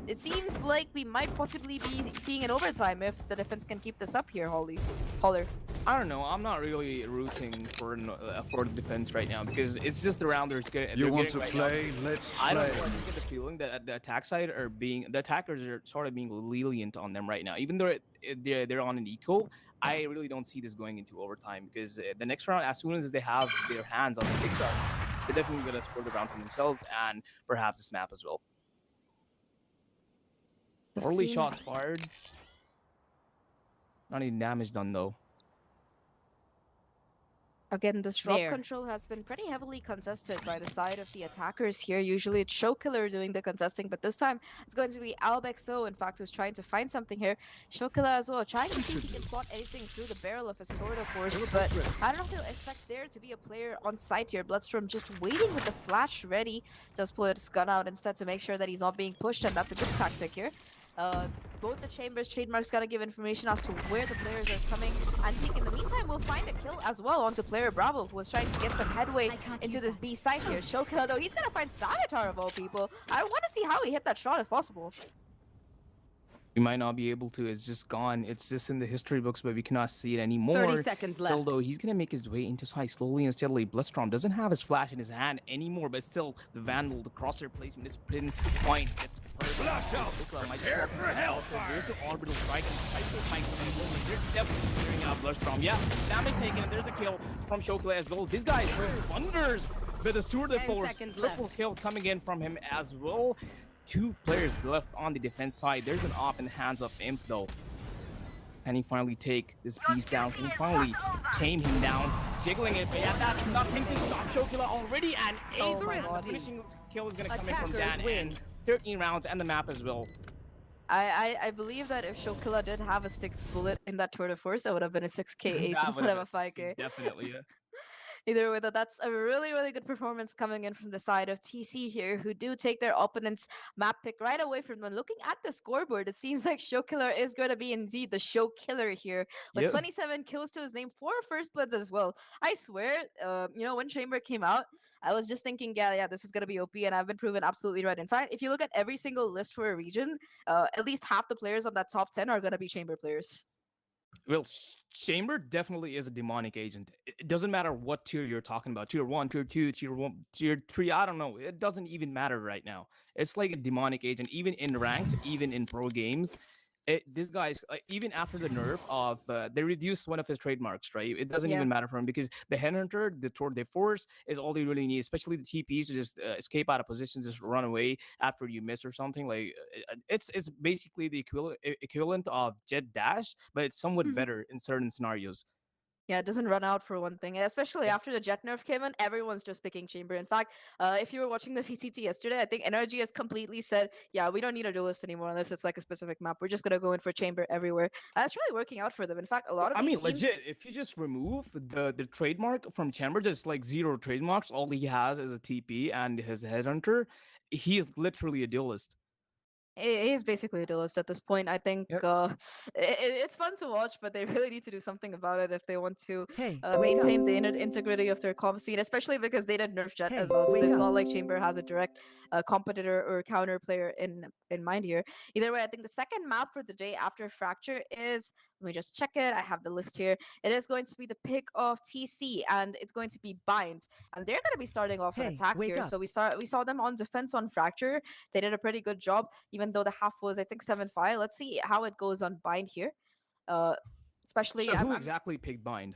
It seems like we might possibly be seeing an overtime if the defense can keep this up here, Holler. I don't know. I'm not really rooting for the defense right now because it's just the round You want to play? Let's I don't play. know. I just get the feeling that the attack side the attackers are sort of being lenient on them right now. Even though they're on an eco, I really don't see this going into overtime because the next round, as soon as they have their hands on the big round, they're definitely gonna score the round for themselves and perhaps this map as well. Early shots fired. Not any damage done though. Again, this drop There. control has been pretty heavily contested by the side of the attackers here. Usually it's Shokiller doing the contesting, but this time it's going to be Albexo, in fact, who's trying to find something here. Shokilla as well, trying to see if he can spot anything through the barrel of his tour de force, but I don't know if they'll expect there to be a player on site here. Bloodstorm just waiting with the flash ready. Just pull his gun out instead to make sure that he's not being pushed, and that's a good tactic here. Both the Chambers trademarks gotta give information as to where the players are coming. And Zeke, in the meantime, will find a kill as well onto player Bravo, who was trying to get some headway into this B site here. Shokilla, though, he's gonna find Savitar of all people. I want to see how he hit that shot if possible. We might not be able to. It's just gone. It's just in the history books, but we cannot see it anymore. 30 seconds Still, left. though, he's gonna make his way into side slowly and steadily. Bloodstorm doesn't have his flash in his hand anymore, but still, the Vandal, the crosshair placement is pin point. It's Flash out! Prepare for hellfire! There's the orbital strike and Cypher Pike coming in. They're definitely clearing out Bloodstorm. Yeah, damage taken, and there's a kill from Shokila as well. This guy is doing wonders with his tour de 10 force. seconds Triple left. kill coming in from him as well. Two players left on the defense side. There's an op in the hands of Imp though. Can he finally take this beast down? Can he finally tame him down? Jiggling it, but yeah, that's nothing to stop Shokila already. And Oh Ace my the God. finishing kill is gonna come in from Attackers Dan. win. And 13 rounds and the map as well. I believe that if Shokilla did have a 6th bullet in that tour de force, it would have been a 6k ace That instead would've of a 5k. Definitely. Yeah. Either way, though, that's a really, really good performance coming in from the side of TC here, who do take their opponent's map pick right away from them. Looking at the scoreboard, it seems like Show Killer is going to be indeed the show killer here, with Yeah. 27 kills to his name, 4 first bloods as well. I swear, when Chamber came out, I was just thinking, yeah, this is going to be OP, and I've been proven absolutely right. In fact, if you look at every single list for a region, at least half the players on that top 10 are going to be Chamber players. Well, Chamber definitely is a demonic agent. It doesn't matter what tier you're talking about. Tier 1, tier 2, tier 3, I don't know. It doesn't even matter right now. It's like a demonic agent, even in ranked, even in pro games. This guy's even after the nerf of they reduced one of his trademarks, right? It doesn't Yeah. even matter for him because the headhunter, the tour de force is all they really need, especially the TPs to just escape out of positions, just run away after you miss or something. Like it's basically the equivalent of jet dash, but it's somewhat better in certain scenarios. Yeah, it doesn't run out for one thing, especially after the jet nerf came in. Everyone's just picking Chamber. In fact, if you were watching the VCT yesterday, I think NRG has completely said, yeah, we don't need a duelist anymore unless it's like a specific map. We're just gonna go in for Chamber everywhere. That's really working out for them. In fact, a lot of I these mean, teams. legit. If you just remove the trademark from Chamber, just like 0 trademarks, all he has is a TP and his headhunter. He's literally a duelist. He's basically a duelist at this point. I think Yep. it's fun to watch, but they really need to do something about it if they want to Hey, wake up. maintain the integrity of their comp scene, especially because they did nerf Jet Hey, as well. So wake it's up. not like Chamber has a direct competitor or counter player in mind here. Either way, I think the second map for the day after Fracture is, let me just check it. I have the list here. It is going to be the pick of TC, and it's going to be Bind, and they're going to be starting off an Hey, attack wake here. up. So we saw them on defense on Fracture. They did a pretty good job, even though the half was, I think, 7-5. Let's see how it goes on Bind here. Especially, So I'm- who I'm- exactly picked Bind?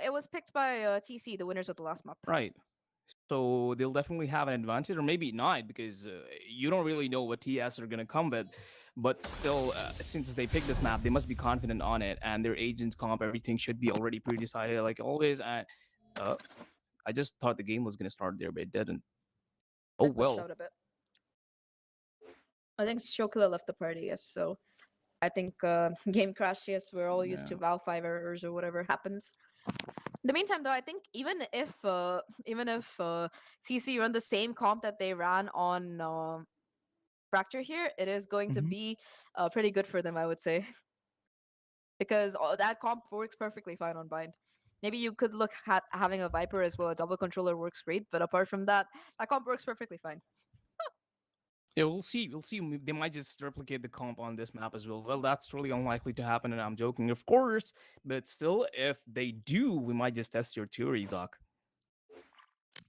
it was picked by TC, the winners of the last map. Right. So they'll definitely have an advantage, or maybe not, because you don't really know what TS are gonna come with. But still, since they picked this map, they must be confident on it, and their agents comp, everything should be already pre-decided, like always. And uh, I just thought the game was gonna start there, but it didn't. Oh I glitched well. out a bit. I think Shokula left the party, yes. So I think game crash, yes. We're all used to Yeah. Val 5 errors or whatever happens. In the meantime, though, I think even if CC run the same comp that they ran on Fracture here, it is going to Mhm. be pretty good for them, I would say, because that comp works perfectly fine on Bind. Maybe you could look at having a Viper as well. A double controller works great, but apart from that, that comp works perfectly fine. Yeah, we'll see. We'll see. They might just replicate the comp on this map as well. Well, that's really unlikely to happen, and I'm joking, of course. But still, if they do, we might just test your theory, Zach.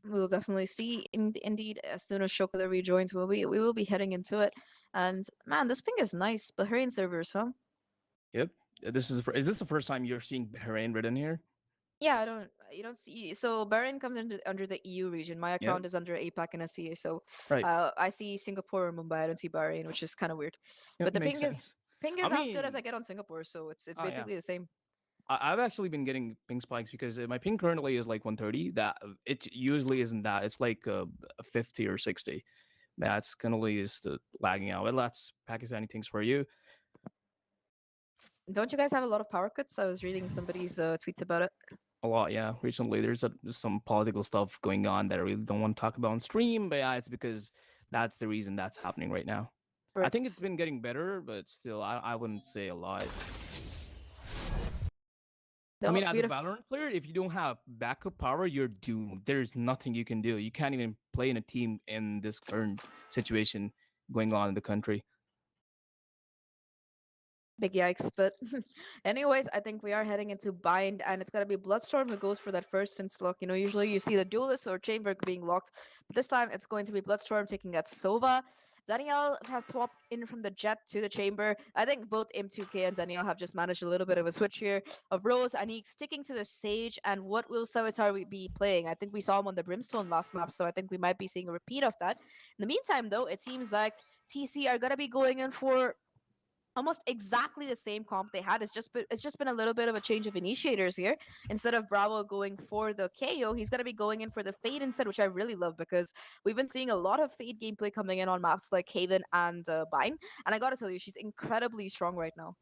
We'll definitely see. Indeed, as soon as Shokula rejoins, we will be heading into it. And man, this ping is nice. Bahrain servers, huh? Yep. Is this the first time you're seeing Bahrain written here? Yeah, I don't. You don't see. So Bahrain comes under the EU region. My Yep. account is under APAC and SCA. So Right. I see Singapore or Mumbai. I don't see Bahrain, which is kind of weird. Yep. But the Makes ping sense. is I as good as I mean, get on Singapore. So it's oh yeah. basically the same. I've actually been getting ping spikes because my ping currently is like 130. That it usually isn't that. It's like 50 or 60. That's currently is lagging out. Well, that's Pakistani things for you. Don't you guys have a lot of power cuts? I was reading somebody's tweets about it. A lot, yeah. Recently, there's some political stuff going on that I really don't want to talk about on stream, but yeah, it's because that's the reason that's happening right now. I think it's been getting better, but still, I wouldn't say a lot. I mean, as a Valorant player, if you don't have backup power, you're doomed. There's nothing you can do. You can't even play in a team in this current situation going on in the country. Big yikes. But anyways, I think we are heading into Bind, and it's gonna be Bloodstorm who goes for that first insta lock. You know, usually you see the Duelist or Chamber being locked, but this time it's going to be Bloodstorm taking at Sova. Danielle has swapped in from the Jet to the Chamber. I think both M2K and Danielle have just managed a little bit of a switch here of roles, and he's sticking to the Sage. And what will Savitar be playing? I think we saw him on the Brimstone last map, so I think we might be seeing a repeat of that. In the meantime, though, it seems like TC are gonna be going in for almost exactly the same comp they had. It's just been a little bit of a change of initiators here. Instead of Bravo going for the KO, he's gonna be going in for the Fade instead, which I really love because we've been seeing a lot of Fade gameplay coming in on maps like Haven and Bine, and I gotta tell you, she's incredibly strong right now.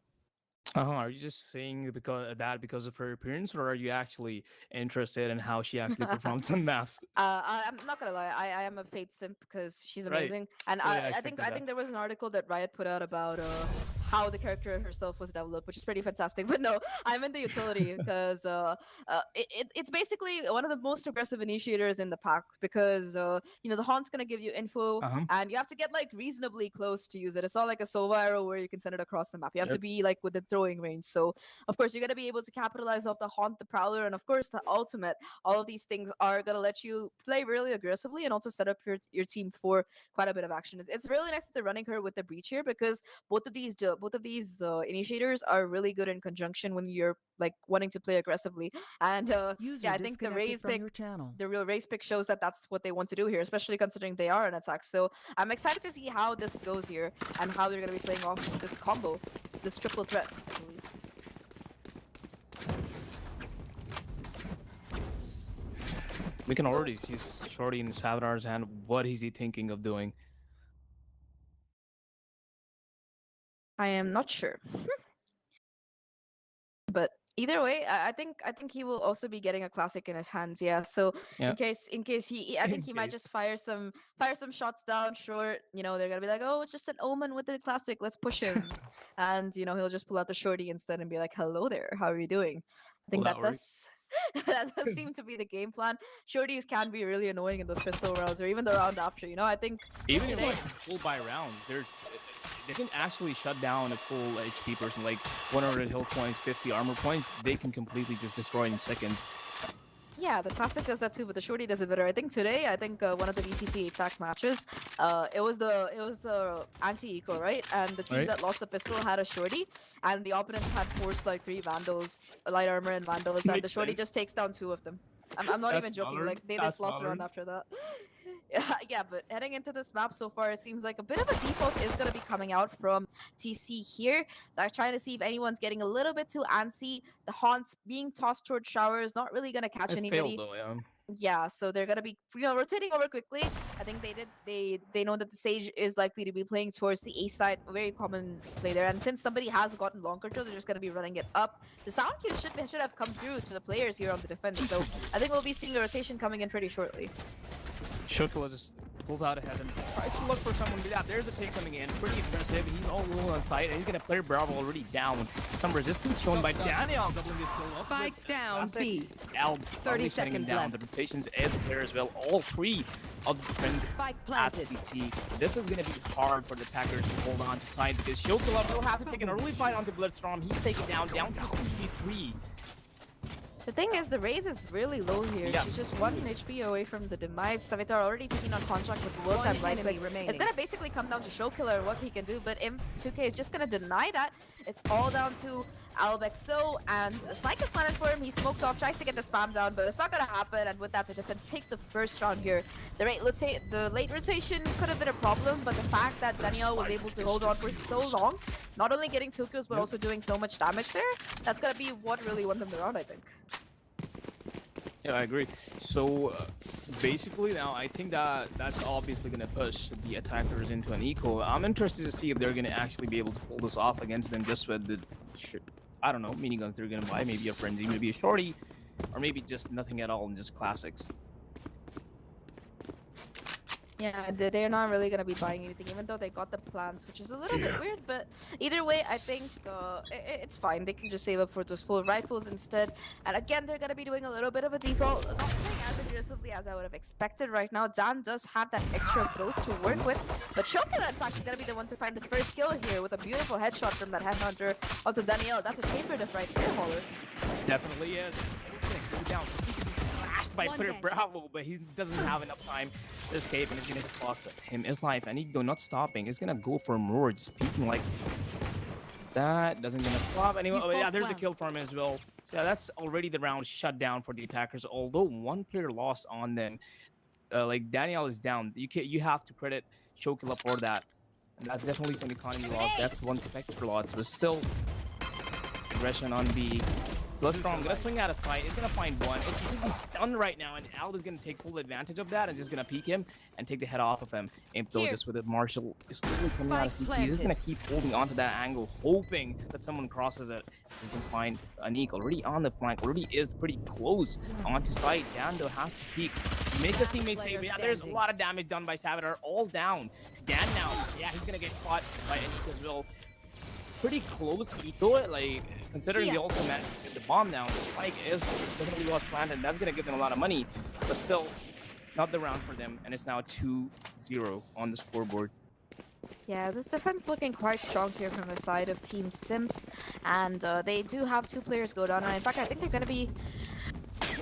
Are you just saying because of her appearance, or are you actually interested in how she actually performs on maps? I'm not gonna lie, I am a Fate simp because she's Right. amazing, and Oh, yeah, I think expected that. there was an article that Riot put out about how the character herself was developed, which is pretty fantastic. But no, I'm in the utility because it's basically one of the most aggressive initiators in the pack because you know the Haunt's gonna give you info Uh-huh. and you have to get like reasonably close to use it. It's not like a Sova arrow where you can send it across the map. You have to Yep. be like within throwing range. So of course you're gonna be able to capitalize off the Haunt, the Prowler, and of course the ultimate. All of these things are gonna let you play really aggressively and also set up your team for quite a bit of action. It's really nice that they're running her with the breach here because both of these initiators are really good in conjunction when you're like wanting to play aggressively. And User yeah, I think the disconnected raise from pick, your channel. the real race pick shows that that's what they want to do here, especially considering they are an attack. So I'm excited to see how this goes here and how they're gonna be playing off this combo, this triple threat. I believe. We can already see Shorty in Savitar's hand. What is he thinking of doing? I am not sure. But either way, I think he will also be getting a classic in his hands. Yeah. So Yeah. in case I think In he might case. just fire some shots down short. You know, they're gonna be like, oh, it's just an omen with the classic. Let's push him, and you know he'll just pull out the shorty instead and be like, hello there, how are you doing? I think Will that that work? does. That does seem to be the game plan. Shorties can be really annoying in those pistol rounds or even the round after. You know, I think Even if today. it's full by round, they can actually shut down a full HP person, like 100 health points, 50 armor points. They can completely just destroy in seconds. Yeah, the classic does that too, but the shorty does it better. I think today, one of the VCT APAC matches, it was the anti-eco, right? And the team Right. that lost the pistol had a shorty, and the opponents had forced like 3 vandals, light armor and vandals, and the Makes shorty sense. just takes down 2 of them. I'm not That's even joking. Valorant. Like they That's just lost the round Valorant. after that. Yeah, but heading into this map so far, it seems like a bit of a default is going to be coming out from TC here. They're trying to see if anyone's getting a little bit too antsy. The haunts being tossed towards shower is not really going to catch I anybody. failed though, yeah. Yeah, so they're gonna be rotating over quickly. I think they know that the stage is likely to be playing towards the A side, a very common play there. And since somebody has gotten long control, they're just gonna be running it up. The sound cue should have come through to the players here on the defense. So I think we'll be seeing a rotation coming in pretty shortly. Shokula just pulls out ahead and tries to look for someone. Yeah, there's a tank coming in. Pretty aggressive. He's all alone on site, and he's gonna play Bravo already down. Some resistance shown by Daniel doubling this kill up. Spike down B. Al 30 seconds down. left. The rotations is there as well. All 3 of the friends Spike at planted. CT. This is gonna be hard for the attackers to hold on to side because Shokula will have to take an early fight onto Bloodstorm. He's taken down to 3. The thing is, the Raze is really low here. Yeah. She's just 1 HP away from the demise. Savitar already taking on contract with the World Time right enemy click. remaining. It's gonna basically come down to Showkiller and what he can do, but M2K is just gonna deny that. It's all down to Albexo, and the spike is planted for him. He smoked off, tries to get the spam down, but it's not gonna happen. And with that, the defense take the first round here. The late rotation could have been a problem, but the fact that Daniel was able to hold on for so long, not only getting 2 kills but also doing so much damage there, that's gonna be what really won them the round, I think. Yeah, I agree. So basically now I think that that's obviously going to push the attackers into an eco. I'm interested to see if they're going to actually be able to pull this off against them just with the, I don't know, miniguns they're going to buy. Maybe a frenzy, maybe a shorty, or maybe just nothing at all and just classics. Yeah, they're not really gonna be buying anything, even though they got the plants, which is a little bit weird. But either way, I think it's fine. They can just save up for those full rifles instead. And again, they're gonna be doing a little bit of a default, not playing as aggressively as I would have expected right now. Dan does have that extra ghost to work with, but Shokila, in fact, is gonna be the one to find the first kill here with a beautiful headshot from that headhunter onto Danielle. That's a chamber diff right there, Holler. Definitely is. He's gonna go down. He can be flashed by player Bravo, but he doesn't have enough time to escape, and it's gonna cost him his life. And Ego not stopping. He's gonna go for more, just peeking like that. Doesn't gonna stop anyway. Oh, yeah, there's the kill for him as well. So yeah, that's already the round shut down for the attackers. Although 1 player lost on them, like Daniel is down. You have to credit Shokila for that. And that's definitely some economy loss. That's 1 Spectre loss, but still aggression on B. Bloodstorm gonna swing out of sight. He's gonna find one. It's completely stunned right now, and Alba's gonna take full advantage of that and just gonna peek him and take the head off of him. Imp though, just with it, Marshall is slowly coming out of CT. He's just gonna keep holding onto that angle, hoping that someone crosses it. He can find a Neek already on the flank. Already is pretty close onto sight. Dando has to peek. Make the teammate save. Yeah, there's a lot of damage done by Savitar. All down. Dan now. Yeah, he's gonna get caught by Neek as well. Pretty close eco, like considering the ultimate, the bomb now, the spike is definitely was planned, and that's gonna give them a lot of money, but still not the round for them, and it's now 2-0 on the scoreboard. Yeah, this defense looking quite strong here from the side of Team Sims, and they do have 2 players go down, and in fact I think they're gonna be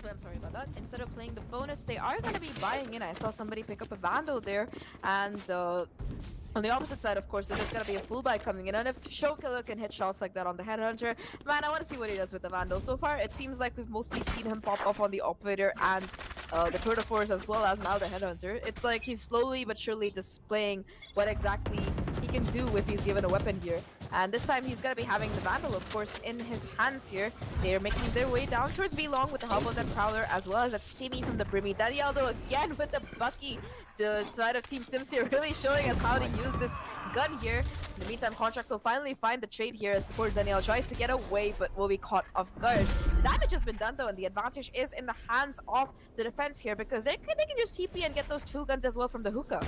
I'm sorry about that. Instead of playing the bonus, they are going to be buying in. I saw somebody pick up a Vandal there, and on the opposite side, of course, there's going to be a full buy coming in. And if Showkiller can hit shots like that on the Headhunter, man, I want to see what he does with the Vandal. So far, it seems like we've mostly seen him pop off on the Operator and the Protoforce, as well as now the Headhunter. It's like he's slowly but surely displaying what exactly he can do if he's given a weapon here. And this time, he's going to be having the Vandal, of course, in his hands here. They're making their way down towards V-Long with the help of that Prowler, as well as that Stimmy from the Brimmy. Danieldo again with the Bucky. The side of Team Sims here really showing us how to use this gun here. In the meantime, Contract will finally find the trade here as poor Daniel tries to get away, but will be caught off guard. The damage has been done though, and the advantage is in the hands of the defense here, because they can just TP and get those 2 guns as well from the hookah.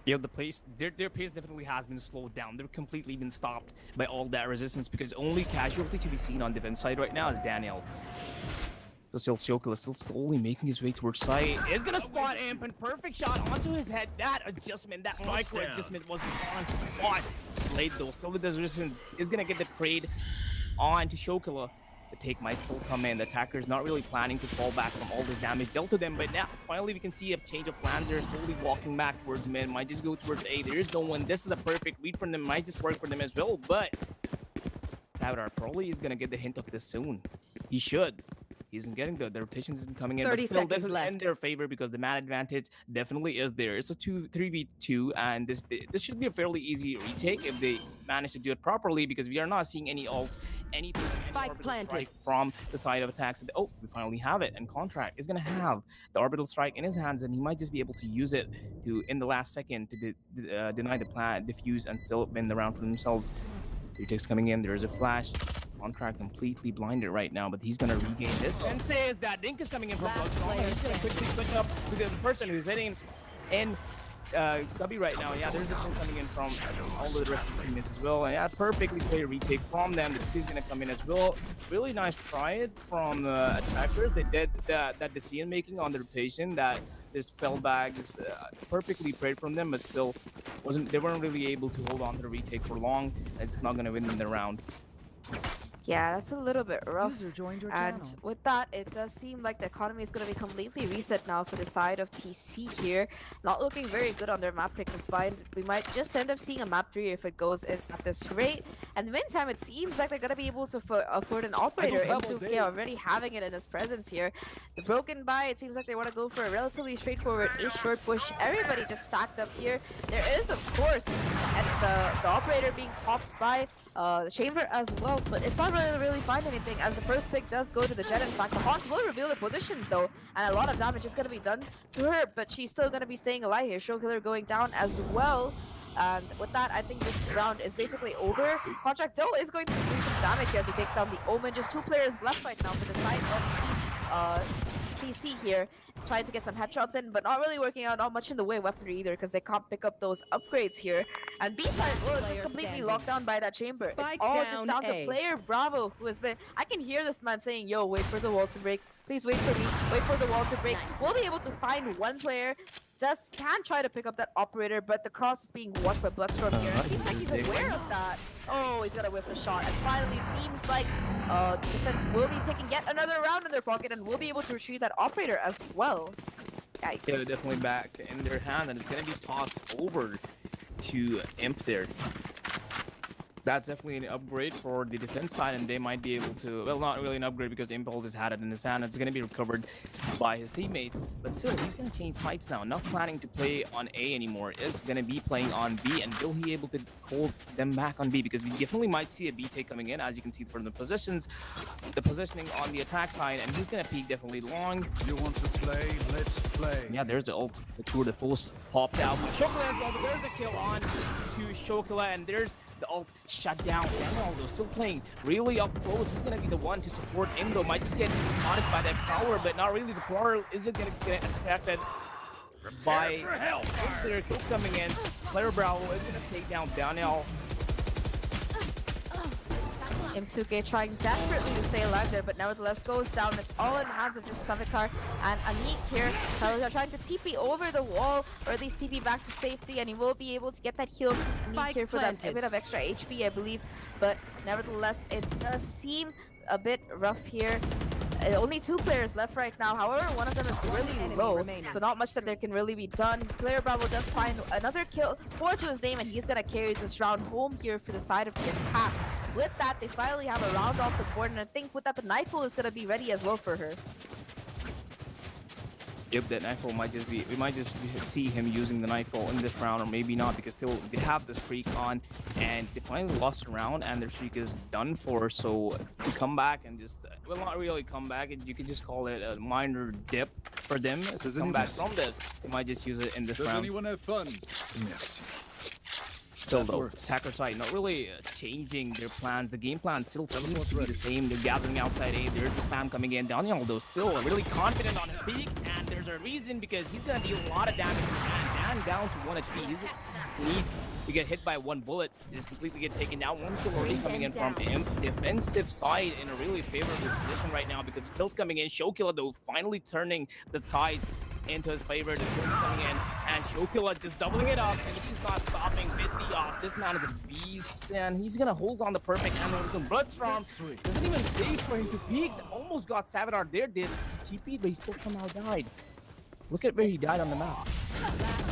Yeah, the pace, their pace definitely has been slowed down. They've completely been stopped by all that resistance, because only casualty to be seen on defense side right now is Daniel. So still Shokila still slowly making his way towards site. Is gonna spot Imp, and perfect shot onto his head. That adjustment, that micro adjustment was on spot. Late though, so the resistance is gonna get the trade on to Shokila. The take might still come in. The attacker's not really planning to fall back from all this damage dealt to them, but now finally we can see a change of plans. They're slowly walking back towards mid. Might just go towards A. There is no one. This is a perfect read from them. Might just work for them as well, but Tavadar probably is gonna get the hint of this soon. He should. He isn't getting the rotation isn't coming in, but 30 still seconds doesn't left. in their favor because the man advantage definitely is there. It's a 3v2, and this should be a fairly easy retake if they manage to do it properly, because we are not seeing any ults, anything, any Spike orbital planted. strike from the side of attacks. Oh, we finally have it, and Contract is gonna have the orbital strike in his hands, and he might just be able to use it to in the last second to deny the plan, defuse, and still win the round for themselves. Retakes coming in. There is a flash. Contract completely blinded right now, but he's gonna regain this. And says that Dink is coming in from Last Bloodstone. player He's gonna quickly switch up to the person who's hitting in Gubby right now. Yeah, there's a kill coming in from all the rest of the teammates as well. And yeah, perfectly played retake from them. The is gonna come in as well. Really nice try from the attackers. They did that decision making on the rotation that just fell back. Just perfectly played from them, but still they weren't really able to hold on to the retake for long. It's not gonna win them the round. Yeah, that's a little bit rough. User joined your And channel. with that, it does seem like the economy is going to be completely reset now for the side of TC here. Not looking very good on their map pick and find. We might just end up seeing a map 3 if it goes in at this rate. And in the meantime, it seems like they're going to be able to afford an operator into already having it in his presence here. The broken by, it seems like they want to go for a relatively straightforward a short push. Everybody just stacked up here. There is, of course, and the operator being popped by the chamber as well, but it's not really find anything as the first pick does go to the Jet. In fact, the Haunt will reveal the position though, and a lot of damage is going to be done to her, but she's still going to be staying alive here. Show Killer going down as well. And with that, I think this round is basically over. Contract though is going to do some damage here as he takes down the Omen. Just 2 players left right now for the side of TC here, trying to get some headshots in, but not really working out not much in the way of weaponry either, because they can't pick up those upgrades here. And B-side as well is just completely standing. locked down by that chamber. Spike It's all just down down to A. player Bravo, who has been, I can hear this man saying, yo, wait for the wall to break, please wait for me, wait for the wall to break. Nice. We'll be able to find one player, just can try to pick up that operator, but the cross is being watched by Bloodstorm here. It seems like he's aware of that. Oh, he's gonna whip the shot, and finally it seems like the defense will be taking yet another round in their pocket and will be able to retrieve that operator as well. Yikes. Yeah, they're definitely back in their hand, and it's gonna be tossed over to Imp there. That's definitely an upgrade for the defense side, and they might be able to, well, not really an upgrade because Imp always had it in his hand. It's going to be recovered by his teammates, but still, he's going to change sides now. Not planning to play on A anymore. Is going to be playing on B, and will he able to hold them back on B? Because we definitely might see a B take coming in, as you can see from the positions, the positioning on the attack side, and he's going to peek definitely long. You want to play? Let's play. Yeah, there's the ult. The tour de force popped out. Shokula as well, but there's a kill on to Shokula, and there's the ult shut down. Ronaldo still playing really up close. He's gonna be the one to support Indo. Might just get spotted by that power, but not really. The power isn't gonna get affected by their kill coming in. Player Bravo is gonna take down Daniel. M2K trying desperately to stay alive there, but nevertheless goes down. It's all in the hands of just Savitar and Anik here. Trying to TP over the wall, or at least TP back to safety, and he will be able to get that heal from Anik here for that a bit of extra HP, I believe. But nevertheless, it does seem a bit rough here. Only 2 players left right now. However, one of them is really low, so not much that there can really be done. Player Bravo does find another kill, 4 to his name, and he's gonna carry this round home here for the side of the attack. With that, they finally have a round off the board, and I think with that, the Nightfall is gonna be ready as well for her. Yep, that Nightfall might just be, we might just see him using the Nightfall in this round, or maybe not, because still they have the streak on, and they finally lost a round, and their streak is done for. So to come back and just, well, not really come back, you could just call it a minor dip for them to come back from this. They might just use it in this Does round. anyone have funds? Merci. Still though, attacker side not really changing their plans. The game plan still seems to be the same. They're gathering outside A. There's the spam coming in. Daniel though still really confident on his peak, and there's a reason, because he's gonna deal a lot of damage and down to 1 HP. He's need to get hit by 1 bullet. Just completely get taken down. 1 kill already coming in from him. Defensive side in a really favorable position right now, because kills coming in. Show Killer though finally turning the tides. into his favor. The kill coming in, and Shokila just doubling it up, and he's not stopping. 50 off. This man is a beast, and he's gonna hold on the perfect angle with Bloodstorm. Doesn't even wait for him to peek. Almost got Savitar there, did TP, but he still somehow died. Look at where he died on the map.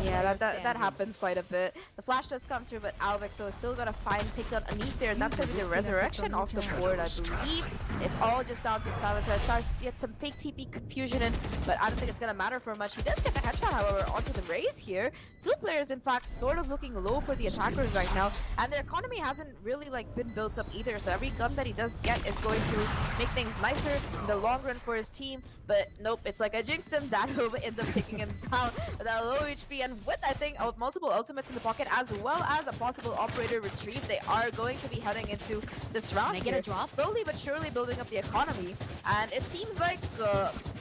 Yeah, that happens quite a bit. The flash does come through, but Alvexo is still gonna find takedown underneath there, and that's gonna be the resurrection off the board, I believe. It's all just down to Savitar. Tries to get some fake TP confusion in, but I don't think it's gonna matter for much. He does get the headshot, however, onto the Raze here. Two players, in fact, sort of looking low for the attackers right now, and their economy hasn't really been built up either. So every gun that he does get is going to make things nicer in the long run for his team. But nope, it's like I jinxed him. Dado ends up taking him down with that low HP, and with I think multiple ultimates in the pocket as well as a possible operator retrieve, they are going to be heading into this round. Can I get a drop? Slowly but surely building up the economy, and it seems like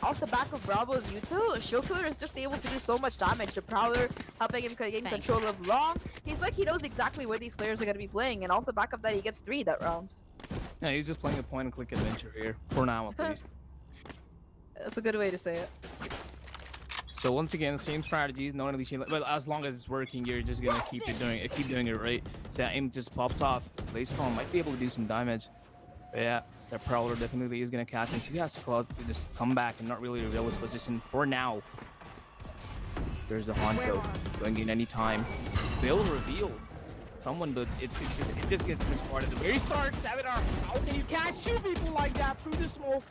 off the back of Bravo's util, Showkiller is just able to do so much damage. The Prowler helping him gain control of Long. He's like he knows exactly where these players are going to be playing, and off the back of that, he gets 3 that round. Yeah, he's just playing a point-and-click adventure here for now, at least. That's a good way to say it. So once again, same strategies, not only but as long as it's working, you're just gonna keep doing it right. So yeah, aim just pops off. Blaze-Storm might be able to do some damage. But yeah, the Prowler definitely is gonna catch him. So he has to just come back and not really reveal his position for now. There's a Honko going in any time. They'll reveal. Someone, but it just gets destroyed at the very start. Savitar, how can you catch 2 people like that through the smoke?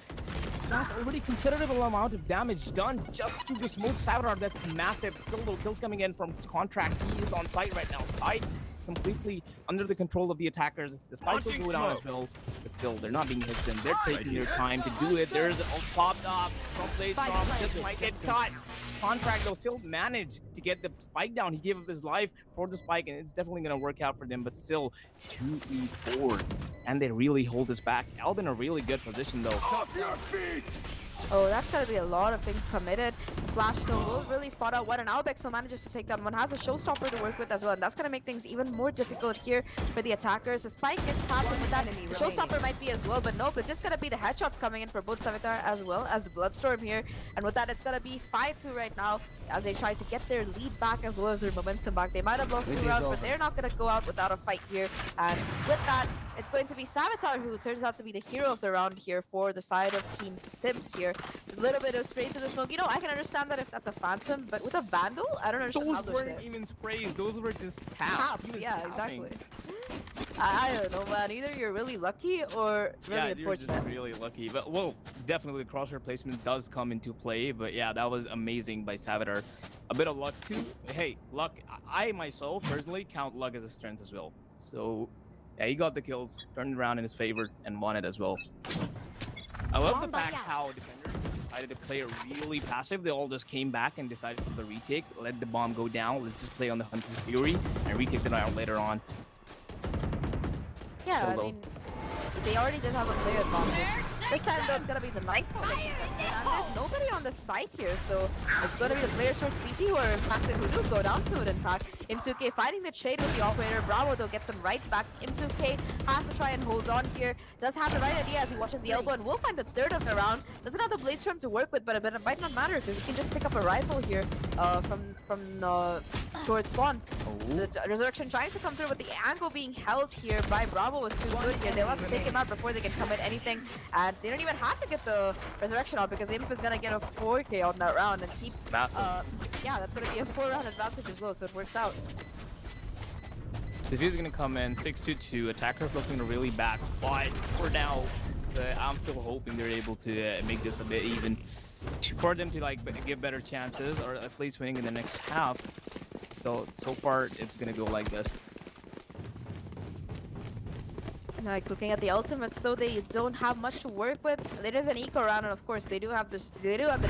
That's already considerable amount of damage done just through the smoke. Savitar, that's massive. Still no kills coming in from his contract. He is on site right now. Site completely under the control of the attackers. The spike will go down as well, but still, they're not being hit. They're taking their time to do it. There's a popped off from Blaze-Storm. Just might get caught. Contract though still managed to get the spike down. He gave up his life for the spike, and it's definitely going to work out for them, but still 2v4, and they really hold this back. Alb in a really good position though. Off your feet! Oh, that's gonna be a lot of things committed. Flash though will really spot out what an Albexo manages to take down. One has a showstopper to work with as well, and that's gonna make things even more difficult here for the attackers. The spike is tapped, and with that, the showstopper might be as well, but nope, it's just gonna be the headshots coming in for both Savitar as well as the Bloodstorm here. And with that, it's gonna be 5-2 right now as they try to get their lead back as well as their momentum back. They might have lost 2 rounds, but they're not gonna go out without a fight here. And with that, it's going to be Savitar who turns out to be the hero of the round here for the side of Team Sims here. A little bit of spray through the smoke. You know, I can understand that if that's a Phantom, but with a Vandal, I don't understand how Those those weren't even sprays. Those were just taps. He was yeah, tapping. exactly. I don't know, man. Either you're really lucky or really Yeah, unfortunate. you're just really lucky. But well, definitely the crosshair placement does come into play. But yeah, that was amazing by Savitar. A bit of luck too. Hey, luck. I myself personally count luck as a strength as well. So yeah, he got the kills, turned around in his favor, and won it as well. I love the fact how defenders decided to play really passive. They all just came back and decided for the retake, let the bomb go down. Let's just play on the Hunter's Fury and retake it out later on. Yeah, Solo. I mean, they already did have a player advantage. This time though, it's gonna be the Nightfall that's contested, and there's nobody on the site here, so it's gonna be the players short CT who are impacted, who do go down to it. In fact, M2K fighting the trade with the operator. Bravo though gets them right back. M2K has to try and hold on here. Does have the right idea as he watches the elbow, and will find the third of the round. Doesn't have the blade storm to work with, but it might not matter because he can just pick up a rifle here from towards spawn. The resurrection trying to come through, but the angle being held here by Bravo was too good here. They want to take him out before they can commit anything, and they don't even have to get the resurrection out because Imp is gonna get a 4K on that round and keep. Yeah, that's gonna be a 4-round advantage as well, so it works out. If he's gonna come in 6-2-2, attacker looking in a really bad spot for now. I'm still hoping they're able to make this a bit even for them to like give better chances or at least winning in the next half. So far it's gonna go like this. Like looking at the ultimates though, they don't have much to work with. There is an eco round, and of course they do have this. They do have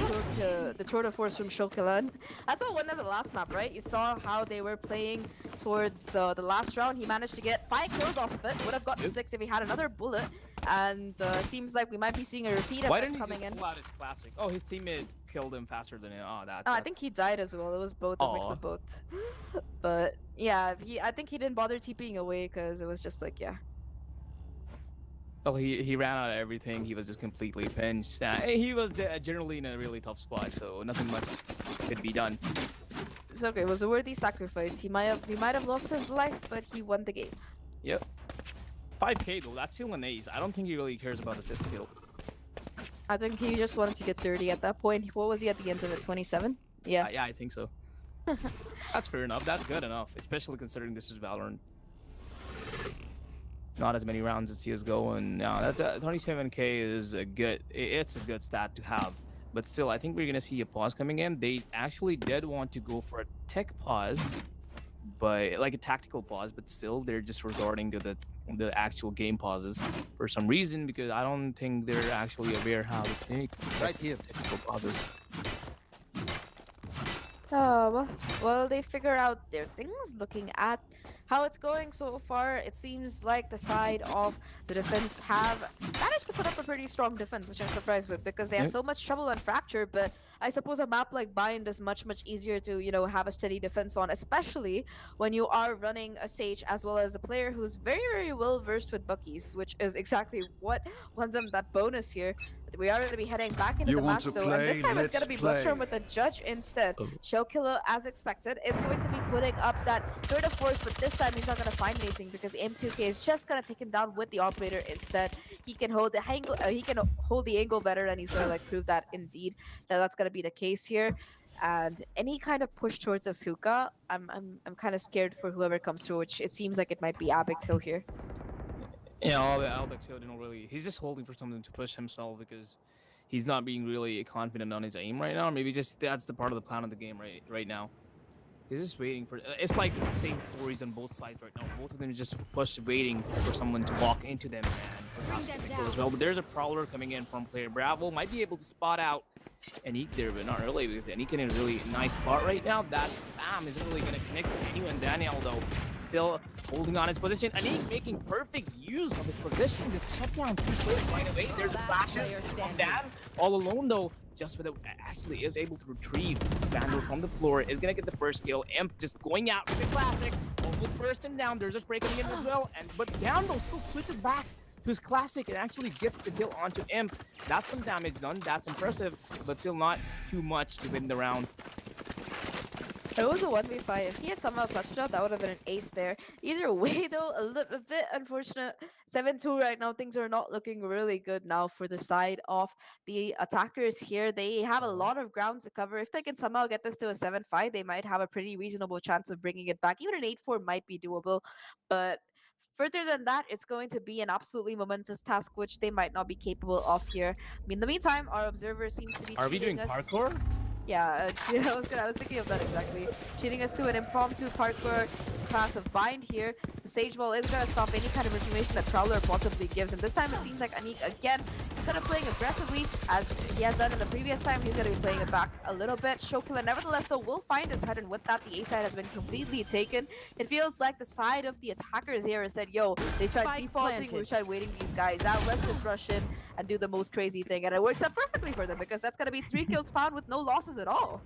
the tour de force from Shokilan. That's what won them the last map, right? You saw how they were playing towards the last round. He managed to get 5 kills off of it. Would have gotten 6 if he had another bullet. And it seems like we might be seeing a repeat of it coming in. Why didn't he pull out his classic? Oh, his teammate killed him faster than him. Oh, that's. I think he died as well. It was both, a mix of both. But yeah, I think he didn't bother TPing away because it was just like, yeah. Well, he ran out of everything. He was just completely pinched. He was generally in a really tough spot, so nothing much could be done. It's okay. It was a worthy sacrifice. He might have lost his life, but he won the game. Yep. 5K though, that's still an ace. I don't think he really cares about the 6th kill. I think he just wanted to get 30 at that point. What was he at the end of it? 27? Yeah. Yeah, I think so. That's fair enough. That's good enough, especially considering this is Valorant. Not as many rounds as CS:GO, and that 27K is a good. It's a good stat to have. But still, I think we're gonna see a pause coming in. They actually did want to go for a tech pause, but like a tactical pause. But still, they're just resorting to the actual game pauses for some reason, because I don't think they're actually aware how to take Right here. technical pauses. Oh, well, they figure out their things. Looking at how it's going so far, it seems like the side of the defense have managed to put up a pretty strong defense, which I'm surprised with, because they had Yep. so much trouble on Fracture. But I suppose a map like Bind is much easier to, have a steady defense on, especially when you are running a Sage as well as a player who's very well versed with Buckies, which is exactly what won them that bonus here. We are going to be heading back into You the want match, to though, and this play? time it's going to Let's be Bloodstorm play. with the judge instead. Oh. Showkiller, as expected, is going to be putting up that third of force, but this time he's not going to find anything because M2K is just going to take him down with the operator instead. He can hold the angle, hold the angle better, and he's going to prove that indeed that's going to be the case here. And any kind of push towards Asuka, I'm kind of scared for whoever comes through, which it seems like it might be Abixo here. Yeah, Albert didn't really. He's just holding for something to push himself because he's not being really confident on his aim right now. Maybe just that's the part of the plan of the game right now. He's just waiting for. It's like the same stories on both sides right now. Both of them just pushed, waiting for someone to walk into them and perhaps get the kill as well. But there's a prowler coming in from player Bravo. Might be able to spot out Anik there, but not really, because Anik in a really nice spot right now. That spam isn't really gonna connect to anyone. Daniel though still holding on his position. Anik making perfect use of his position. Just shut down 2 players right away. There's a flashes from Dan all alone though. Just with it, actually is able to retrieve Vandal from the floor, is gonna get the first kill. Imp just going out with the classic, almost burst him down. There's just breaking in as well, but Vandal still switches back to his classic and actually gets the kill onto Imp. That's some damage done. That's impressive, but still not too much to win the round. It was a 1v5. If he had somehow clutched it out, that would have been an ace there. Either way, though, a bit unfortunate. 7-2 right now. Things are not looking really good now for the side of the attackers here. They have a lot of ground to cover. If they can somehow get this to a 7-5, they might have a pretty reasonable chance of bringing it back. Even an 8-4 might be doable, but further than that, it's going to be an absolutely momentous task, which they might not be capable of here. I mean, in the meantime, our observer seems to be Are we doing treating us... parkour? Yeah, I was thinking of that exactly. Cheating us to an impromptu parkour class of bind here. The Sage Ball is going to stop any kind of information that Prowler possibly gives. And this time it seems like Anik, again, instead of playing aggressively, as he has done in the previous time, he's going to be playing it back a little bit. Showkiller, nevertheless, though, will find his head. And with that, the A side has been completely taken. It feels like the side of the attackers here has said, yo, they tried Spike defaulting, planted. we tried waiting these guys out. Let's just rush in and do the most crazy thing. And it works out perfectly for them, because that's going to be 3 kills found with no losses at all.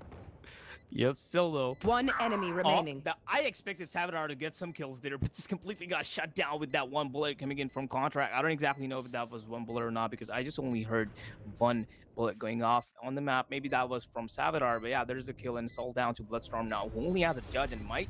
Yep, still though. One enemy remaining. I expected Savadar to get some kills there, but just completely got shut down with that one bullet coming in from contract. I don't exactly know if that was one bullet or not, because I just only heard one bullet going off on the map. Maybe that was from Savadar, but yeah, there's a kill, and it's all down to Bloodstorm now, who only has a judge and might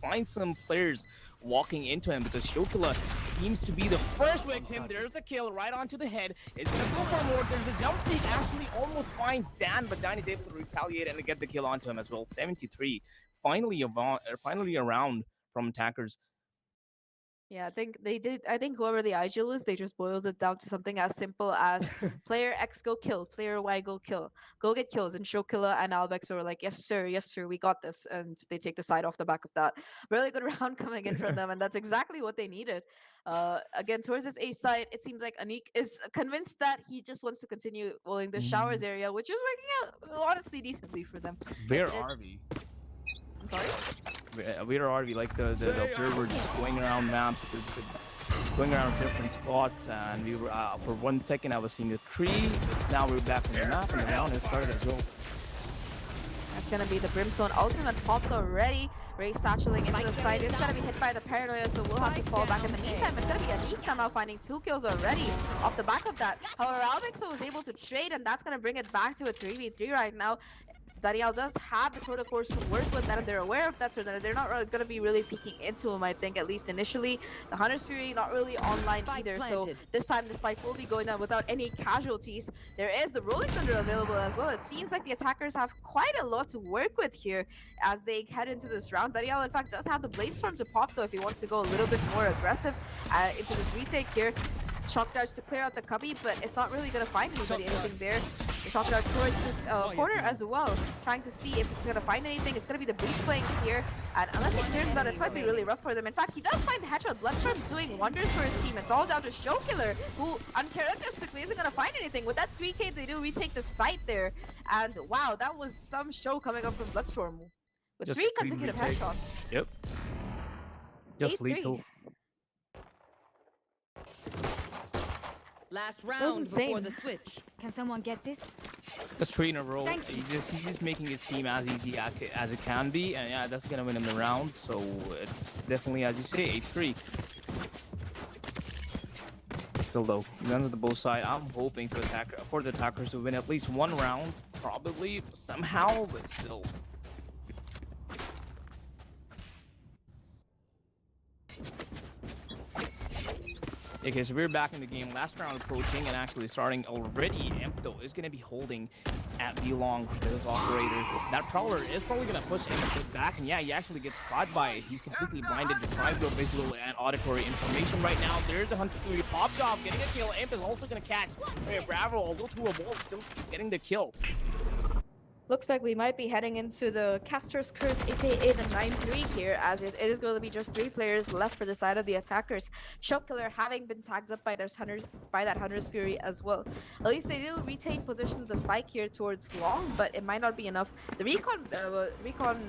find some players walking into him, because Shokila seems to be the first victim. There's a kill right onto the head. It's gonna go for more. There's a jump peek, actually almost finds Dan, but Dan is able to retaliate and get the kill onto him as well. 73, finally a round from attackers. Yeah, I think they did. I think whoever the IGL is, they just boiled it down to something as simple as player X go kill, player Y go kill, go get kills. And Shokilla and Albex were like, yes sir, we got this. And they take the side off the back of that. Really good round coming in from them, and that's exactly what they needed. Again, towards this A side, it seems like Anik is convinced that he just wants to continue rolling the showers area, which is working out honestly decently for them. Where It's- are we? I'm sorry? Where are we? Like the observer just going around maps, going around different spots, and we were for 1 second I was seeing a tree, but now we're back on the map, and the round has started as well. That's gonna be the Brimstone ultimate popped already. Ray satcheling into the side. It's gonna be hit by the paranoia, so we'll have to fall back. In the meantime, it's gonna be Anik somehow finding 2 kills already off the back of that. However, Alvexo was able to trade, and that's gonna bring it back to a 3v3 right now. Daniel does have the total force to work with that, and they're aware of that, so they're not going to be really peeking into him, I think, at least initially. The Hunter's Fury not really online either, so this time the spike will be going down without any casualties. There is the Rolling Thunder available as well. It seems like the attackers have quite a lot to work with here as they head into this round. Daniel, in fact, does have the Blaze Storm to pop, though, if he wants to go a little bit more aggressive into this retake here. Shock darts to clear out the cubby, but it's not really going to find anything there. The shock dart towards this corner as well, trying to see if it's going to find anything. It's going to be the breach playing here, and unless he clears that, it's going to be really rough for them. In fact, he does find the headshot. Bloodstorm doing wonders for his team. It's all down to Showkiller, who uncharacteristically isn't going to find anything. With that 3k, they do retake the site there, and wow, that was some show coming up from Bloodstorm with Just 3 a clean consecutive retake. headshots. Yep. Just 8-3. lethal. Last was round before insane. the switch. Can someone get this? Just 3 in a row. Thank you. He's just making it seem as easy as it can be, and yeah, that's gonna win him the round. So it's definitely, as you say, 8-3. Still though, none of the both side. I'm hoping to attack for the attackers to win at least one round, probably somehow, but still. Okay, so we're back in the game. Last round approaching and actually starting already. Imp though is gonna be holding at the long for this operator. That Prowler is probably gonna push Imp a bit back, and yeah, he actually gets caught by it. He's completely blinded to visual, visual, and auditory information right now. There's a Hunter Fury popped off, getting a kill. Imp is also gonna catch Bravo, although through a wall, still getting the kill. Looks like we might be heading into the Caster's Curse, aka the 9-3 here, as it is going to be just 3 players left for the side of the attackers. Showkiller having been tagged up by that Hunter's Fury as well. At least they do retain position of the spike here towards long, but it might not be enough. The recon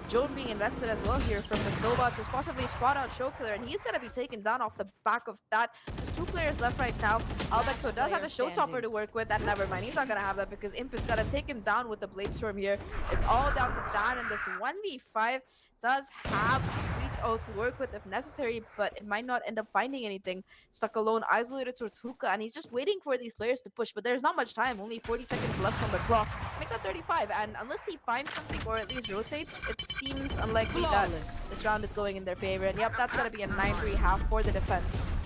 drone being invested as well here from the Sova to possibly spot out Showkiller, and he's going to be taken down off the back of that. Just 2 players left right now. Albexo does have a showstopper to work with, and never mind, he's not going to have that because Imp is going to take him down with the Blade Storm here. It's all down to Dan, and this 1v5 does have reach ult to work with if necessary, but it might not end up finding anything. Stuck alone, isolated towards Hookah, and he's just waiting for these players to push, but there's not much time, only 40 seconds left on the clock. Make that 35, and unless he finds something or at least rotates, it seems unlikely that this round is going in their favor. And yep, that's gonna be a 9-3 half for the defense.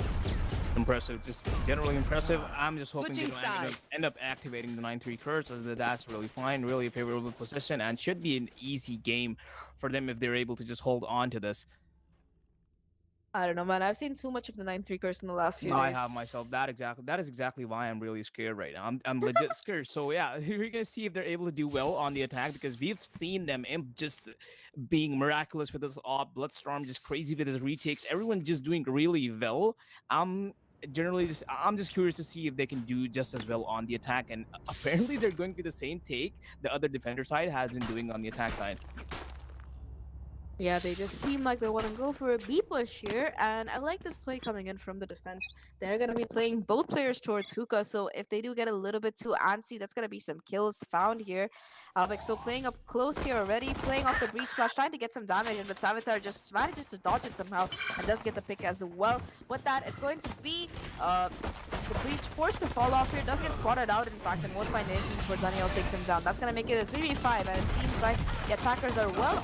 Impressive, just generally impressive. I'm just hoping Switching they don't sides. end up activating the 9-3 curse, so that's really fine, really a favorable position, and should be an easy game for them if they're able to just hold on to this. I don't know, man. I've seen too much of the 9-3 curse in the last few days. I have myself. That is exactly why I'm really scared right now. I'm legit scared. So yeah, we're gonna see if they're able to do well on the attack, because we've seen them Imp just being miraculous with this Bloodstorm, just crazy with his retakes. Everyone just doing really well. I'm just curious to see if they can do just as well on the attack, and apparently they're going to the same take the other defender side has been doing on the attack side. Yeah, they just seem like they want to go for a B push here, and I like this play coming in from the defense. They're going to be playing both players towards Hookah, so if they do get a little bit too antsy, that's going to be some kills found here. So playing up close here already, playing off the breach flash, trying to get some damage, and the Savitar just manages to dodge it somehow, and does get the pick as well. With that, it's going to be the breach forced to fall off here, does get spotted out in fact, and won't find anything before Daniel takes him down. That's going to make it a 3v5, and it seems like the attackers are well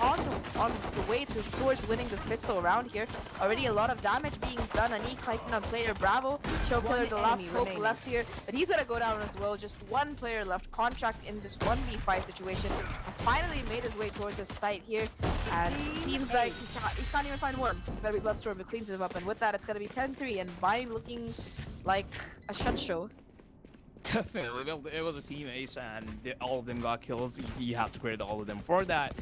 on the way towards winning this pistol round here. Already a lot of damage being done. Anik fighting on player Bravo. Showkiller, the last hope left here, but he's gonna go down as well. Just 1 player left. Contract in this 1v5 situation has finally made his way towards his site here, and it seems like he can't even find one. It's gonna be Bloodstorm who cleans him up, and with that, it's gonna be 10-3, and Vine looking like a shut show. Definitely, it was a team ace, and all of them got kills. You have to credit all of them for that.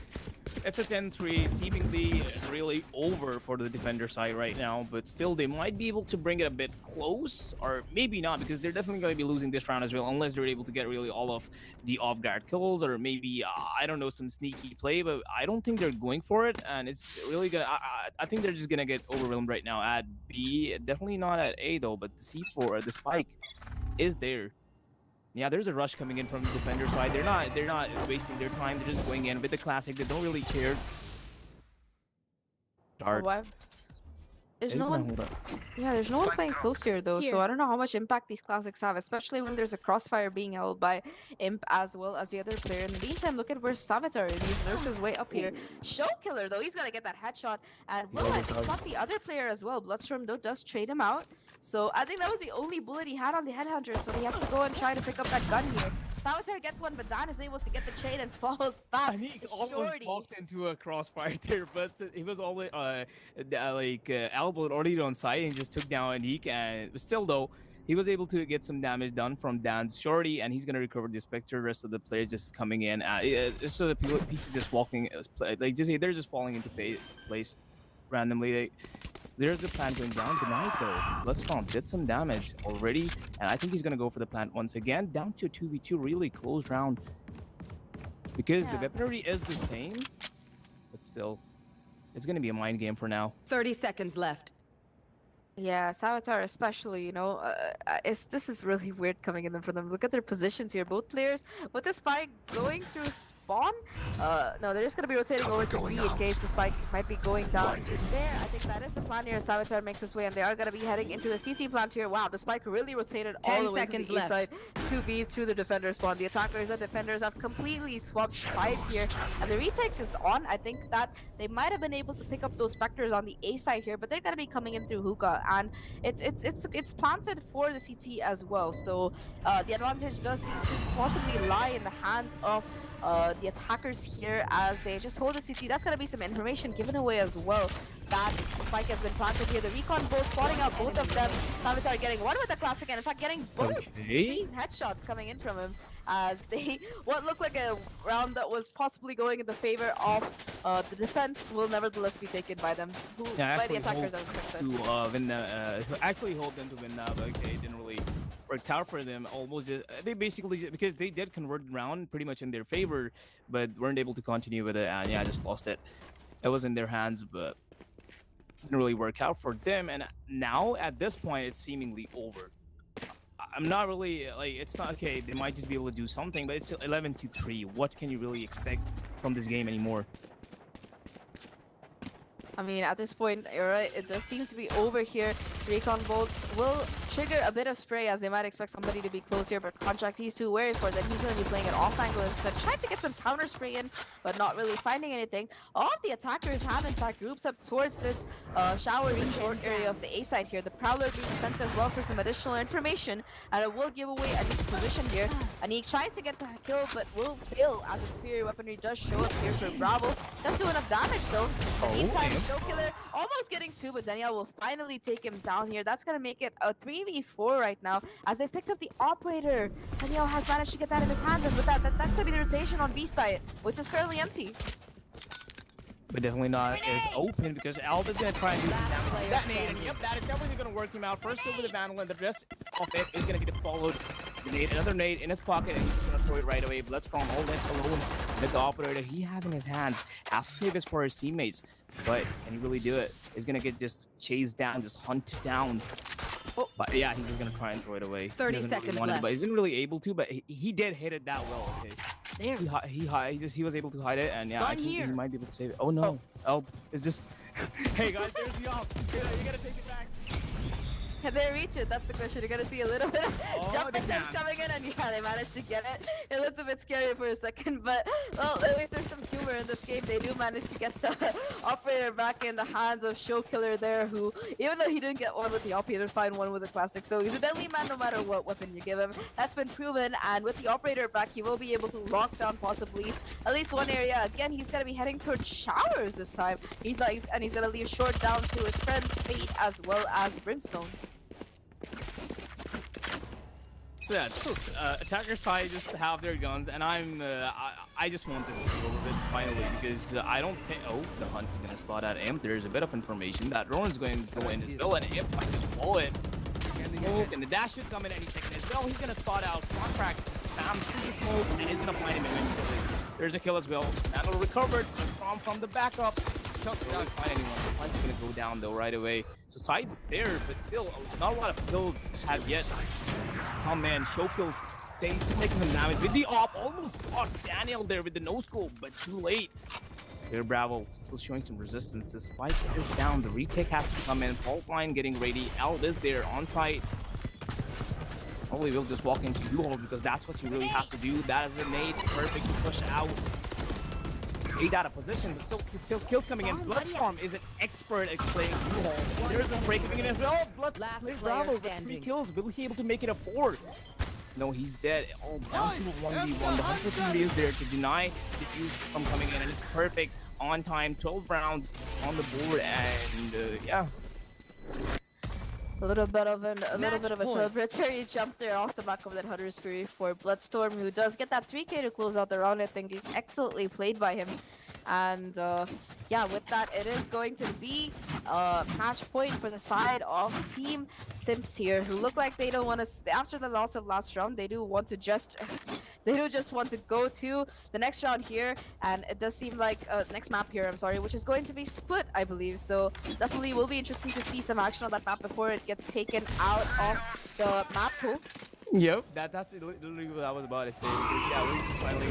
It's a 10-3, seemingly really over for the defender side right now, but still they might be able to bring it a bit close, or maybe not, because they're definitely going to be losing this round as well, unless they're able to get really all of the off-guard kills, or maybe, I don't know, some sneaky play, but I don't think they're going for it, and it's really gonna, I think they're just gonna get overwhelmed right now at B, definitely not at A though, but the C4, the spike is there. Yeah, there's a rush coming in from the defender side. They're not wasting their time. They're just going in with the classic. They don't really care. Dart. Why? There's He's no gonna one. hold up. Yeah, there's no one playing close here though, so Here. I don't know how much impact these classics have, especially when there's a crossfire being held by Imp as well as the other player. In the meantime, look at where Savitar is. He's lurked his way up here. Show Killer though, he's gonna get that headshot, and Will I think spot the other player as well. Bloodstorm though does trade him out, so I think that was the only bullet he had on the headhunter, so he has to go and try to pick up that gun here. Savitar gets one, but Dan is able to get the trade and falls back. And he almost Shorty. walked into a crossfire there, but he was always elbowed already on site and just took down Anik. And still though, he was able to get some damage done from Dan's shorty, and he's gonna recover the Spectre. Rest of the players just coming in. So the pieces just walking, they're just falling into place randomly. There's the plant going down tonight though. Bloodstone did some damage already, and I think he's gonna go for the plant once again. Down to a 2v2, really close round. Because the Yeah. weaponry is the same, but still, it's gonna be a mind game for now. 30 seconds left. Yeah, Savitar especially, this is really weird coming in for them. Look at their positions here. Both players with the spike going through spawn. No, they're just gonna be rotating over to B in case the spike might be going down there. I think that is the plan here. Savitar makes his way, and they are gonna be heading into the CT plant here. Wow, the spike really rotated all 10 the way from seconds the east left. side to B to the defender spawn. The attackers and defenders have completely swapped sides here, and the retake is on. I think that they might have been able to pick up those specters on the A side here, but they're gonna be coming in through hookah, and it's planted for the CT as well. So the advantage does seem to possibly lie in the hands of the attackers here as they just hold the CT. That's gonna be some information given away as well. That spike has been planted here. The recon both spotting out both of them. Savitar getting one with the classic, and in fact getting both Okay. headshots coming in from him as they what looked like a round that was possibly going in the favor of the defense will nevertheless be taken by them, Yeah, by the actually attackers hold as expected. to win actually hold them to win that, but okay, it didn't really work out for them. Almost they basically because they did convert the round pretty much in their favor, but weren't able to continue with it, and yeah, just lost it. It was in their hands, but didn't really work out for them. And now at this point, it's seemingly over. I'm not really it's not okay. They might just be able to do something, but it's 11-3. What can you really expect from this game anymore? I mean, at this point, you're right, it does seem to be over here. Recon bolts will trigger a bit of spray as they might expect somebody to be close here, but Contract, he's too wary for that. He's going to be playing an off angle instead, trying to get some counter spray in, but not really finding anything. All of the attackers have, in fact, grouped up towards this showers and short area of the A side here. The Prowler being sent as well for some additional information, and it will give away Anik's position here. Anik trying to get the kill, but will fail as a superior weaponry does show up here for Bravo. Does do enough damage though. In the meantime, Show Killer almost getting two, but Danielle will finally take him down here. That's gonna make it a 3v4 right now as they picked up the operator. Danielle has managed to get that in his hands, and with that's gonna be the rotation on B side, which is currently empty. But definitely not as open because Alva's gonna try and do some damage. player That nade, and standing. yep, that is definitely gonna work him out. First over the Vandal, and the rest of it is gonna get followed. Nade, another nade in his pocket, and he's gonna throw it right away. Bloodstone all left alone with the operator he has in his hands. Has to save this for his teammates, but can he really do it? He's gonna get just chased down, just hunted down. Oh, but yeah, he's just gonna try and throw it away. 30 He doesn't seconds really want it, left. but isn't really able to. But he did hit it that well. Okay. There. He was able to hide it, and yeah, I Gun think he here. might be able to save it. Oh no, it's just. Hey guys, there's the op. You gotta take it back. Can they reach it? That's the question. You're gonna see a little bit of jump damn. attempts coming in, and yeah, they managed to get it. It looked a bit scary for a second, but well, at least there's some humor in this game. They do manage to get the operator back in the hands of Show Killer there, who, even though he didn't get one with the op, he did find one with the classic. So he's a deadly man no matter what weapon you give him. That's been proven, and with the operator back, he will be able to lock down possibly at least one area. Again, he's gonna be heading towards showers this time. He's gonna leave short down to his friend's Fate as well as Brimstone. So yeah, attacker side just have their guns, and I just want this to be over with finally because I don't think. Oh, the hunt's gonna spot out Imp. There's a bit of information that Rowan's going to go in as well, and Imp might just blow it. Smoke, and the dash should come in any second as well. He's gonna spot out Contract, spam through the smoke, and he's gonna find him eventually. There's a kill as well. Mandel recovered from the backup. Chuck doesn't find anyone. The hunt's gonna go down though right away. So side's there, but still not a lot of kills have yet. Oh man, Showkill taking some damage with the op. Almost caught Daniel there with the no scope, but too late. Here, Bravo still showing some resistance. The spike is down. The retake has to come in. Fault line getting ready. Al is there on site. Probably will just walk into U-Haul because that's what he really has to do. That is the nade. Perfect push out. 8 out of position, but still kills coming in. Bloodstorm is an expert at playing U-Haul. There's a break coming in as well. Last player Bravo with 3 standing. kills. Will he able to make it a 4? No, he's dead. Oh, down to 1v1. The opportunity is there to deny the use from coming in, and it's perfect on time. 12 rounds on the board, and yeah. A little bit of a point. celebratory jump there off the back of that Hunter's Fury for Bloodstorm, who does get that 3K to close out the round. I think excellently played by him. And yeah, with that, it is going to be a match point for the side of Team Simps here, who look like they don't want to. After the loss of last round, they do want to just, they do just want to go to the next round here, and it does seem like next map here. I'm sorry, which is going to be Split, I believe. So definitely will be interesting to see some action on that map before it gets taken out of the map pool. Yep, that's literally what I was about to say. Yeah, we're finally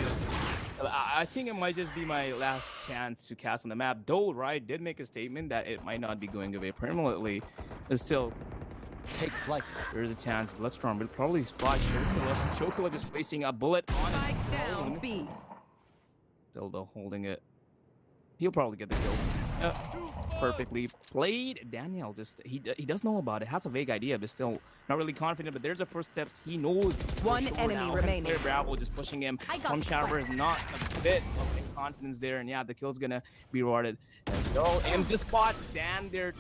I think it might just be my last chance to cast on the map. Though Riot did make a statement that it might not be going away permanently, but still, Take flight. there's a chance. Bloodstorm will probably spot Chokula. Chokula just wasting a bullet on Spike his down own. B. Still though, holding it. He'll probably get the kill. Perfectly played. Daniel just he does know about it. Has a vague idea, but still not really confident. But there's the first steps. He knows. for One sure enemy now. remaining. And Player Bravo just pushing him I got from the Shower spike. is not a bit of confidence there, and yeah, the kill's gonna be rewarded. And so, and just spots Dan there.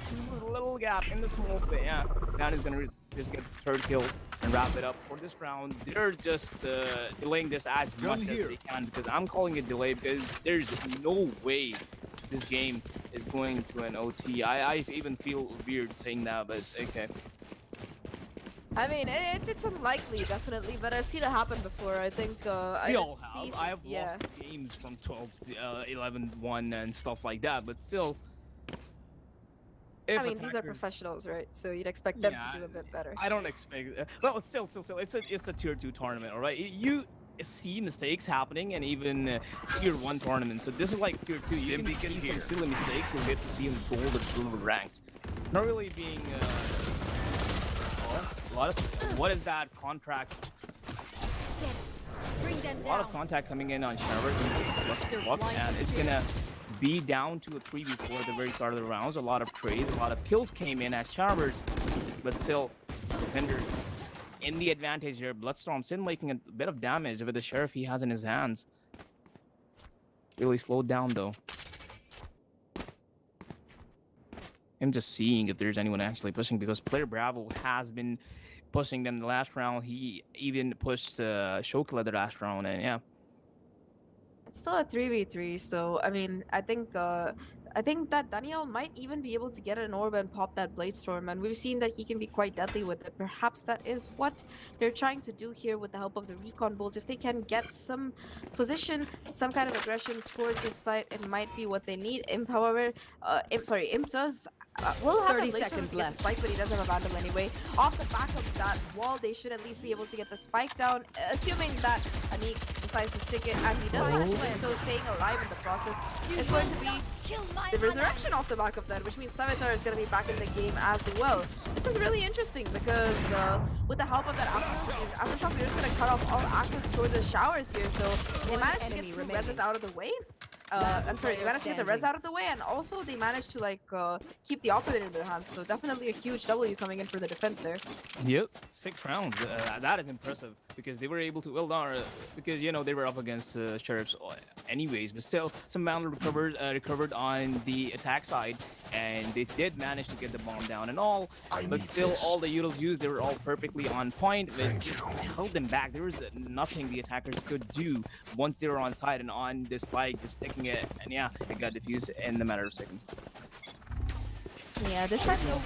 Little gap in the smoke, but yeah, Dan is gonna just get the 3rd kill and wrap it up for this round. They're just delaying this as Gun much here. as they can, because I'm calling it delay because there's no way this game is going to an OT. I even feel weird saying that, but okay. I mean, it's unlikely, definitely, but I've seen it happen before. I think I We did all see, have. I have yeah. lost games from 12, 11-1 and stuff like that, but still. If I mean, these are attackers- professionals, right? So you'd expect them Yeah, to do a bit better. I don't expect. Well, it's still, it's a tier 2 tournament, all right. You see mistakes happening, and even tier 1 tournament. So this is like tier 2. You can see some silly mistakes. You'll get to see them gold or silver ranked. Not really being. What is that contract? Bring them A lot of down. contact coming in on Shower, and it's gonna be down to a 3v4 at the very start of the rounds. A lot of trades, a lot of kills came in as Showers, but still, defenders in the advantage here. Bloodstorm still making a bit of damage with the Sheriff he has in his hands. Really slowed down though. I'm just seeing if there's anyone actually pushing, because Player Bravo has been pushing them the last round. He even pushed Shokla the last round, and yeah. It's still a 3v3, so I mean, I think that Daniel might even be able to get an orb and pop that Blade Storm, and we've seen that he can be quite deadly with it. Perhaps that is what they're trying to do here with the help of the Recon Bolt. If they can get some position, some kind of aggression towards this site, it might be what they need. Imp, however, Imp does. Will have 30 a Blade Storm seconds to get the left. spike, but he doesn't have a Vandal anyway. Off the back of that wall, they should at least be able to get the spike down, assuming that Anik decides to stick it, and he does actually, so staying alive in the process. It's going to be the resurrection off the back of that, which means Savitar is going to be back in the game as well. This is really interesting because with the help of that Aftershock, they're just going to cut off all access towards the Showers here, so they managed to get enemy two remaining. reses out of the way. I'm sorry, they player managed to get the res standing. out of the way, and also they managed to like keep the operator in their hands. So definitely a huge W coming in for the defense there. Yep, 6 rounds. That is impressive, because they were able to, well, not because you know they were up against Sheriffs anyways, but still some Vandal recovered on the attack side, and they did manage to get the bomb down and all. But still, all the utils used, they were all perfectly on point. It just held them back. There was nothing the attackers could do once they were on side and on this spike, just taking it, and yeah, it got defused in a matter of seconds. Yeah, this time he'll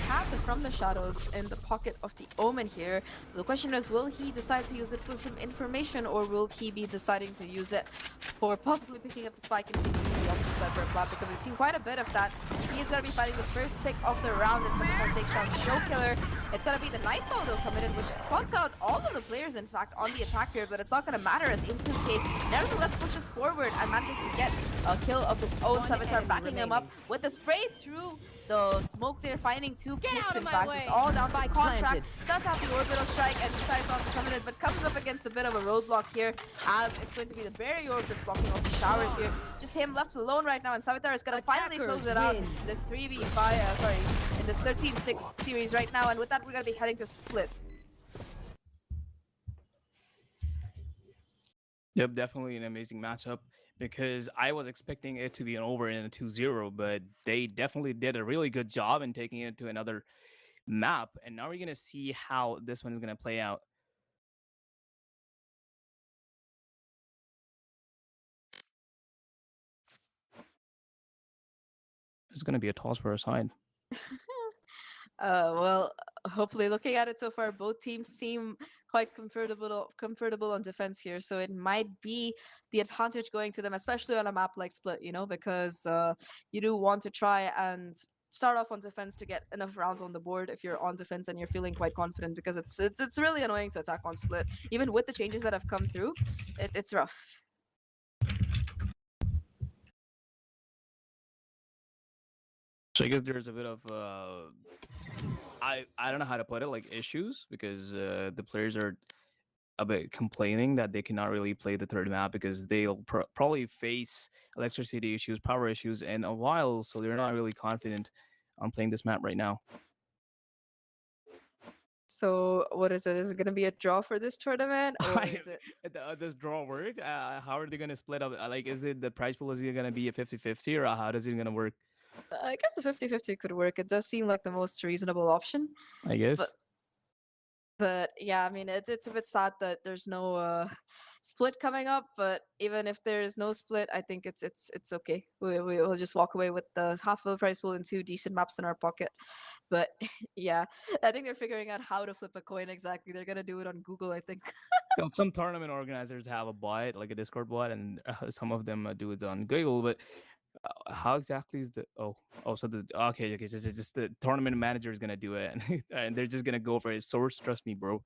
have the From the Shadows in the pocket of the Omen here. The question is, will he decide to use it for some information, or will he be deciding to use it for possibly picking up the spike and taking the opposite side for Vlad because we've seen quite a bit of that. He is going to be fighting the first pick of the round as Savitar takes down Show Killer. It's going to be the Nightfall though coming in, which fogs out all of the players in fact on the attack here, but it's not going to matter as M2K nevertheless pushes forward and manages to get a kill of his own. Savitar backing him up with the spray through the smoke there, finding two picks in fact. It's all down to contract. Does have the orbital strike and decides not to come in, but comes up against a bit of a roadblock here as it's going to be the Barrier Orb that's blocking off the showers here. Just him left alone right now, and Savitar is going to finally close it out in this 3v5, in this 13-6 series right now, and with that we're going to be heading to split. Yep, definitely an amazing matchup because I was expecting it to be an over in a 2-0, but they definitely did a really good job in taking it to another map, and now we're going to see how this one is going to play out. It's going to be a toss for a side. Well, hopefully, looking at it so far, both teams seem quite comfortable on defense here. So it might be the advantage going to them, especially on a map like Split, you know, because you do want to try and start off on defense to get enough rounds on the board if you're on defense and you're feeling quite confident, because it's really annoying to attack on Split. Even with the changes that have come through, it's rough. So I guess there's a bit of I don't know how to put it, like issues, because the players are a bit complaining that they cannot really play the third map because they'll probably face electricity issues, power issues in a while, so they're not really confident on playing this map right now. So what is it? Is it going to be a draw for this tournament, or is it? Does draw work? How are they going to split up? Like, is it the prize pool is going to be a 50-50, or how does it going to work? I guess the 50-50 could work. It does seem like the most reasonable option. I guess. But yeah, I mean, it's a bit sad that there's no split coming up. But even if there is no split, I think it's okay. We'll just walk away with the half of the prize pool and 2 decent maps in our pocket. But yeah, I think they're figuring out how to flip a coin exactly. They're gonna do it on Google, I think. Some tournament organizers have a bot, like a Discord bot, and some of them do it on Google. But how exactly is the so the okay it's just the tournament manager is gonna do it, and they're just gonna go for his source. Trust me, bro.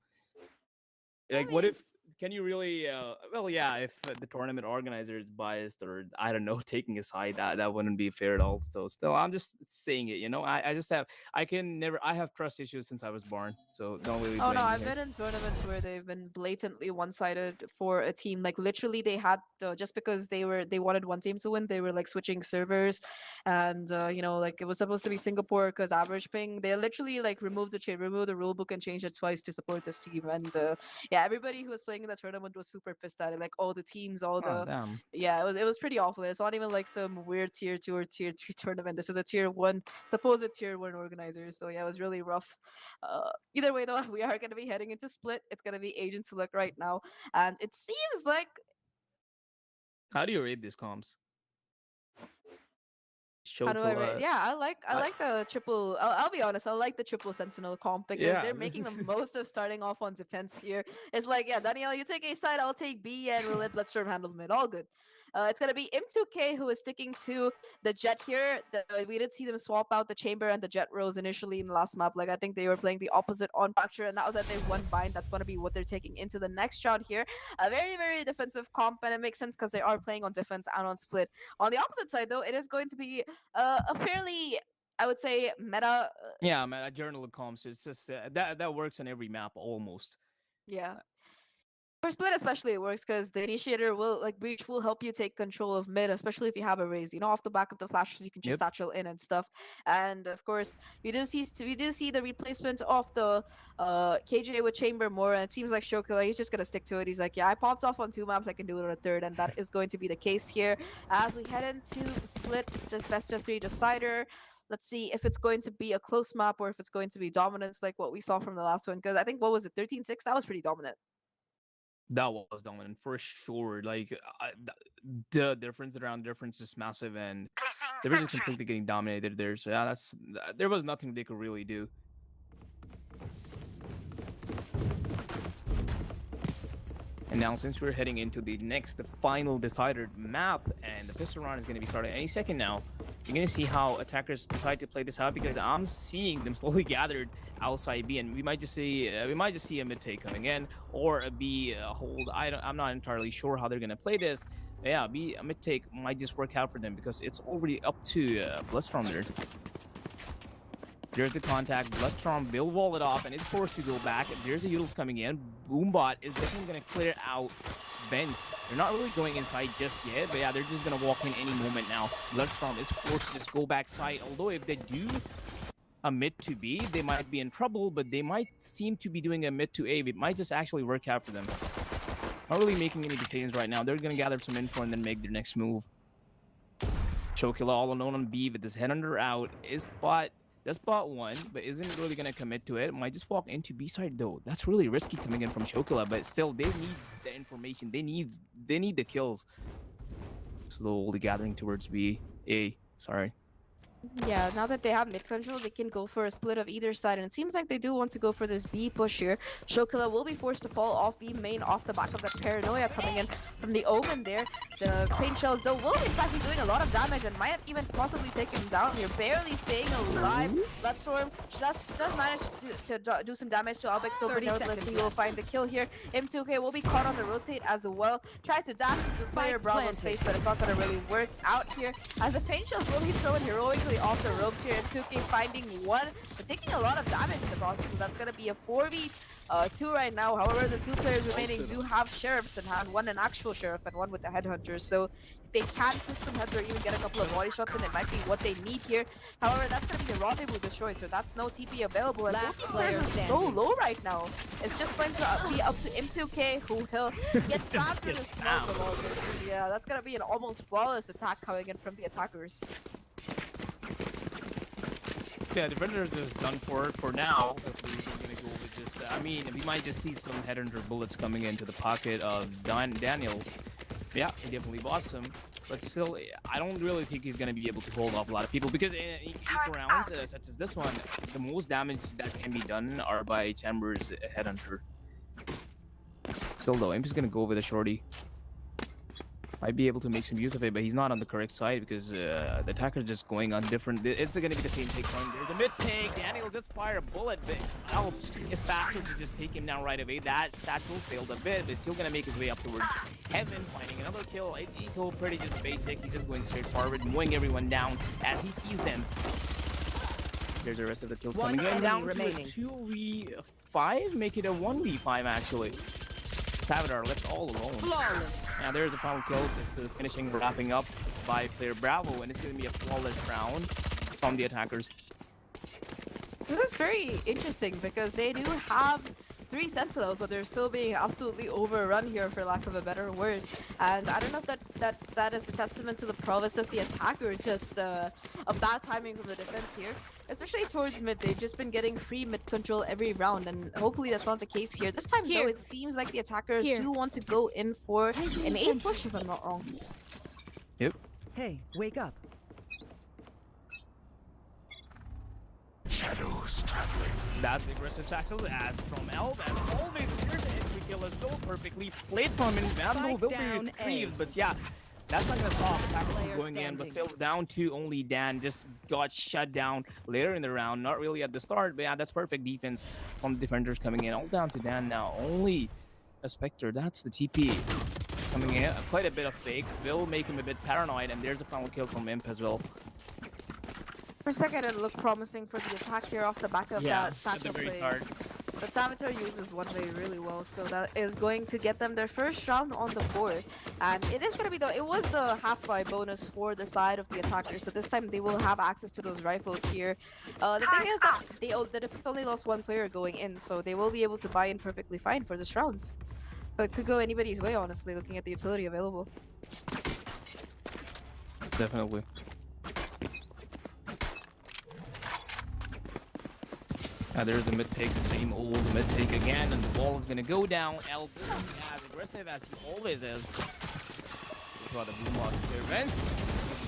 Like, what if can you really well, yeah, if the tournament organizer is biased, or I don't know, taking a side, that wouldn't be fair at all. So still, I'm just saying it, you know. I just have I have trust issues since I was born, so don't really blame Oh no, me I've here. been in tournaments where they've been blatantly one-sided for a team. Like literally, they had just because they wanted one team to win, they were like switching servers, and you know, like it was supposed to be Singapore because average ping. They literally like removed the rule book and changed it twice to support this team. And yeah, everybody who was playing in that tournament was super pissed at it. Like all the teams, all Oh, the damn. yeah, it was pretty awful. It's not even like some weird tier 2 or tier 3 tournament. This was a tier 1, supposed tier 1 organizer. So yeah, it was really rough. Either way though, we are going to be heading into split. It's going to be agent select right now, and it seems like How do you rate these comps? how do I rate? Yeah, I like the triple. I'll be honest, I like the triple sentinel comp because Yeah. they're making the most of starting off on defense here. It's like, yeah, Danielle, you take A side, I'll take B, and we'll let Bloodstorm handle mid. All good. It's gonna be M2K who is sticking to the Jet here. We did see them swap out the Chamber and the Jet roles initially in the last map. Like I think they were playing the opposite on Fracture, and now that they won Bind, that's gonna be what they're taking into the next round here. A very, very defensive comp, and it makes sense because they are playing on defense and on split. On the opposite side, though, it is going to be a fairly, I would say, meta. Yeah, man, a journal of comps. It's just that works on every map almost. Yeah. For split especially, it works because the initiator will, like, breach will help you take control of mid, especially if you have a raise. You know, off the back of the flashes, you can just satchel in and stuff. And of course, we do see the replacement of the KJ with Chamber more, and it seems like Shokila, he's just gonna stick to it. He's like, yeah, I popped off on 2 maps, I can do it on a 3rd, and that is going to be the case here as we head into split, this best of 3 decider. Let's see if it's going to be a close map or if it's going to be dominance like what we saw from the last one. Because I think, what was it, 13-6? That was pretty dominant. That was dominant for sure. Like the difference is massive, and they were just completely getting dominated there. So yeah, there was nothing they could really do. And now, since we're heading into the next, the final decider map, and the pistol round is going to be starting any second now, you're going to see how attackers decide to play this out, because I'm seeing them slowly gathered outside B, and we might just see a mid take coming in, or a B hold. I'm not entirely sure how they're going to play this. But yeah, B a mid take might just work out for them, because it's already up to Bloodstrom there. There's the contact. Bloodstrom will wall it off, and it's forced to go back. There's the Utils coming in. Boombot is definitely going to clear out vents. They're not really going inside just yet, but yeah, they're just going to walk in any moment now. Bloodstrom is forced to just go back side, although if they do a mid to B, they might be in trouble, but they might seem to be doing a mid to A. It might just actually work out for them. Not really making any decisions right now. They're going to gather some info and then make their next move. Chokila all alone on B with his headhunter out. Does spot one, but isn't really gonna commit to it. Might just walk into B side though. That's really risky coming in from Chokila, but still they need the information. They need the kills. Slowly gathering towards B. A. Sorry. Yeah, now that they have mid control, they can go for a split of either side, and it seems like they do want to go for this B push here. Shokila will be forced to fall off B main off the back of that paranoia coming in from the Omen there. The paint shells though will in fact be doing a lot of damage and might even possibly take him down here, barely staying alive. Bloodstorm does manage to do some damage to Albexo, but nevertheless he will find the kill here. M2K will be caught on the rotate as well. Tries to dash into player Bravo's face, but it's not going to really work out here, as the paint shells will be thrown heroically off the ropes here. M2K finding one, but taking a lot of damage in the process, so that's going to be a 4v2 right now. However, the two players remaining do have sheriffs, and have one an actual sheriff and one with the headhunter, so if they can push some heads or even get a couple of body shots in, it might be what they need here. However, that's going to be the rendezvous destroyed, so that's no TP available, and both these players are so low right now. It's just going to be up to M2K, who will get spammed through the smoke of all this. Yeah, that's going to be an almost flawless attack coming in from the attackers. Yeah, defenders is done for now. Hopefully we're gonna go with just. I mean, we might just see some headhunter bullets coming into the pocket of Daniels. Yeah, he definitely bought some, but still, I don't really think he's gonna be able to hold off a lot of people, because in equal rounds such as this one, the most damage that can be done are by Chamber's headhunter. Still though, I'm just gonna go with a shorty. Might be able to make some use of it, but he's not on the correct side, because the attacker's just going on different. It's going to be the same take on. There's a mid take. Daniel just fire a bullet, but Al is faster to just take him down right away. That satchel failed a bit, but still going to make his way up towards Heaven, finding another kill. It's eco, pretty just basic. He's just going straight forward, mowing everyone down as he sees them. There's the rest of the kills coming in. Down remaining. To a 2v5, make it a 1v5 actually. Savadar left all alone. Flawless. Now there's the final kill, just the finishing, wrapping up by player Bravo, and it's going to be a flawless round from the attackers. This is very interesting, because they do have 3 Sentinels, but they're still being absolutely overrun here, for lack of a better word. And I don't know if that is a testament to the prowess of the attacker, just a bad timing from the defense here. Especially towards mid, they've just been getting free mid control every round, and hopefully that's not the case here. This time though, it seems like the attackers do want to go in for an A push, if I'm not wrong. Yep. Hey, wake up. Shadows traveling. That's aggressive satchels as from Elb, as always here's the entry kill as though perfectly played from him. Vandal will be retrieved, but yeah, that's not gonna stop attackers from going in, but still down to only Dan. Just got shut down later in the round, not really at the start, but yeah, that's perfect defense from the defenders coming in. All down to Dan now, only a Spectre. That's the TP coming in. Quite a bit of fake will make him a bit paranoid, and there's the final kill from Imp as well. For a second, it looked promising for the attack here off the back of that satchel play. But Savitar uses one way really well, so that is going to get them their first round on the board. And it is going to be it was the half-buy bonus for the side of the attacker, so this time they will have access to those rifles here. The thing is that the defense only lost 1 player going in, so they will be able to buy in perfectly fine for this round. But it could go anybody's way, honestly, looking at the utility available. Definitely. There's a mid take, the same old mid take again, and the ball is gonna go down. El as aggressive as he always is. Got the boom off the events.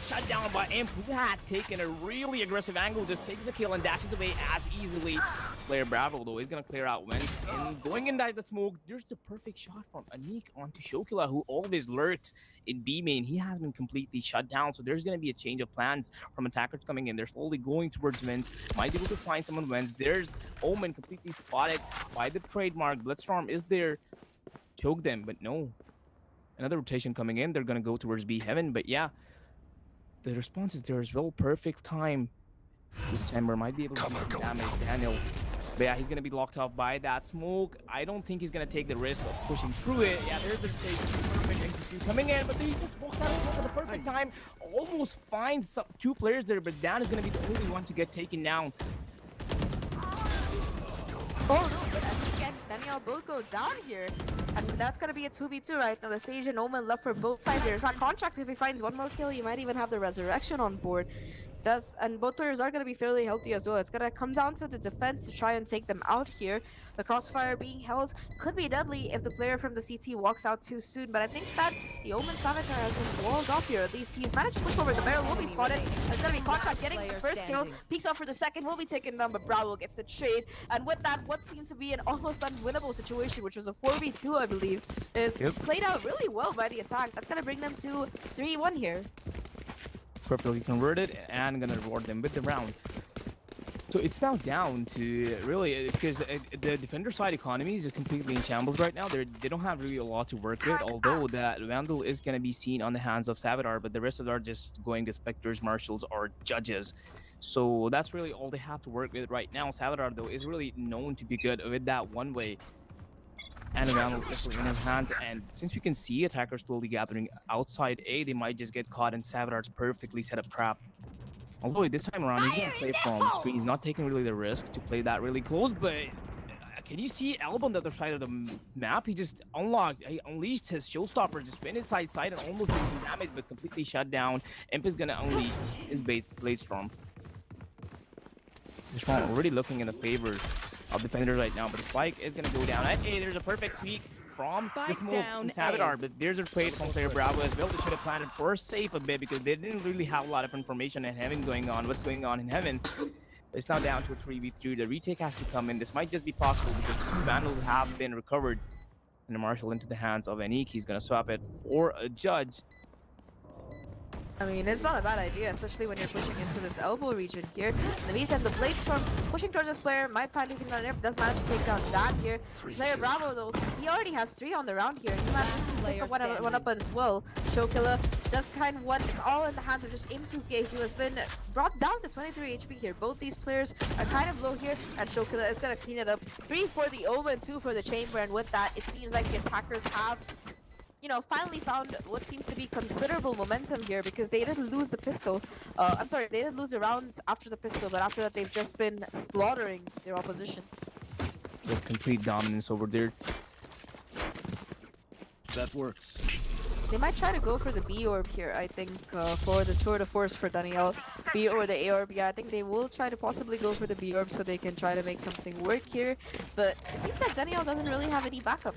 shut down by Imp, who had taken a really aggressive angle, just takes the kill and dashes away as easily. Player Bravo, though, is going to clear out Wentz. And going inside the smoke, there's the perfect shot from Anik onto Shokila, who always lurks in B main. He has been completely shut down, so there's going to be a change of plans from attackers coming in. They're slowly going towards Wentz. Might be able to find someone Wentz. There's Omen completely spotted by the trademark. Bloodstorm is there. Choke them, but no. Another rotation coming in. They're going to go towards B Heaven, but yeah. The response is there as well. Perfect time. This Chamber might be able to do some damage. Daniel. But yeah, he's going to be locked off by that smoke. I don't think he's going to take the risk of pushing through it. Yeah, there's the perfect execute coming in, but he just walks out of smoke at the perfect time. Almost finds some, two players there, but Dan is going to be the only one to get taken down. Oh no, but Anik and Daniel both go down here. And that's gonna be a 2v2 right now. The Sage and Omen left for both sides here. In fact, Contract, if he finds one more kill, you might even have the Resurrection on board. And both players are gonna be fairly healthy as well. It's gonna come down to the defense to try and take them out here. The crossfire being held could be deadly if the player from the CT walks out too soon, but I think that the Omen Savitar has been walled off here. At least he's managed to push forward. The barrel will be spotted. It's gonna be Contract getting the first kill. Peeks out for the second, will be taken down, but Bravo gets the trade. And with that, what seemed to be an almost unwinnable situation, which was a 4v2, I believe, is played out really well by the attack. That's gonna bring them to 3-1 here. Perfectly converted and gonna reward them with the round. So it's now down to really because the defender side economy is just completely in shambles right now. They don't have really a lot to work with, although that Vandal is gonna be seen on the hands of Savitar, but the rest of them are just going to Spectres, Marshals, or Judges. So that's really all they have to work with right now. Savitar, though, is really known to be good with that one way. And Vandal especially in his hand, and since we can see attackers slowly gathering outside A, they might just get caught in Savitar's perfectly set up trap. Although this time around, he's gonna play from screen. He's not taking really the risk to play that really close, but can you see Elb on the other side of the map? He just unleashed his showstopper, just went inside side and almost did some damage, but completely shut down. Imp is gonna unleash his Blade Storm. This one already looking in the favor of defenders right now, but the spike is gonna go down. Hey, there's a perfect peek from this move from Savitar, but there's a trade from player Bravo as well. They should have planted first safe a bit because they didn't really have a lot of information in Heaven going on. What's going on in Heaven? It's now down to a 3v3. The retake has to come in. This might just be possible because two Vandals have been recovered. And the Marshal into the hands of Anik. He's gonna swap it for a Judge. I mean, it's not a bad idea, especially when you're pushing into this elbow region here. In the meantime, the Blade Storm pushing towards this player might find anything on it, does manage to take down Dan here. Player Bravo, though, he already has 3 on the round here. He manages to pick up one up as well. Showkiller does kind of one. It's all in the hands of just M2K, who has been brought down to 23 HP here. Both these players are kind of low here, and Showkiller is going to clean it up. 3 for the Omen, 2 for the Chamber, and with that, it seems like the attackers have, you know, finally found what seems to be considerable momentum here because they didn't lose the pistol. I'm sorry, they didn't lose the round after the pistol, but after that they've just been slaughtering their opposition. With complete dominance over there. That works. They might try to go for the B orb here, I think, for the tour de force for Daniel. B or the A orb, yeah, I think they will try to possibly go for the B orb so they can try to make something work here. But it seems like Daniel doesn't really have any backup.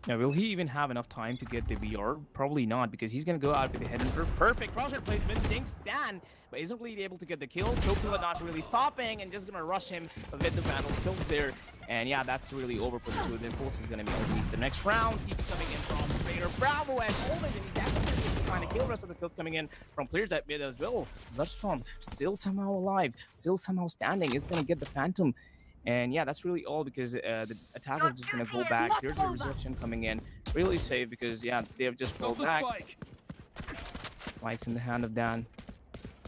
Now, will he even have enough time to get the VR? Probably not, because he's going to go out with the head for perfect crosshair placement. Dinks Dan, but isn't really able to get the kill. Chokula not really stopping and just going to rush him with the Vandal kills there. And yeah, that's really over for the two. The Impulse is going to be unleashed the next round. He's coming in from Raider Bravo and Omen, and he's actually able to find a kill. The rest of the kills coming in from players at mid as well. Bloodstorm still somehow alive, still somehow standing. It's going to get the Phantom. And yeah, that's really all because the attacker is just gonna go back. There's a resurrection coming in. Really safe because yeah, they have just fell back. Spike's in the hand of Dan.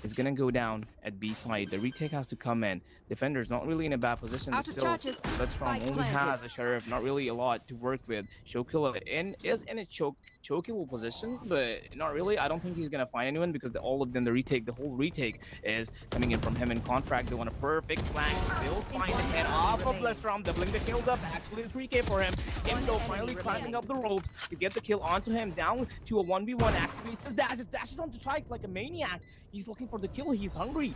It's gonna go down at B side. The retake has to come in. Defender's not really in a bad position, but still, Bloodstorm only has a Sheriff, not really a lot to work with. Showkiller is in a chokeable position, but not really. I don't think he's gonna find anyone because all of them, the whole retake is coming in from him in Contract. They want a perfect flank. They'll find his head off of Bloodstorm, doubling the kills up. Actually, 3K for him. Imdo finally climbing up the ropes to get the kill onto him, down to a 1v1. Activates his dashes onto Trike like a maniac. He's looking for the kill. He's hungry.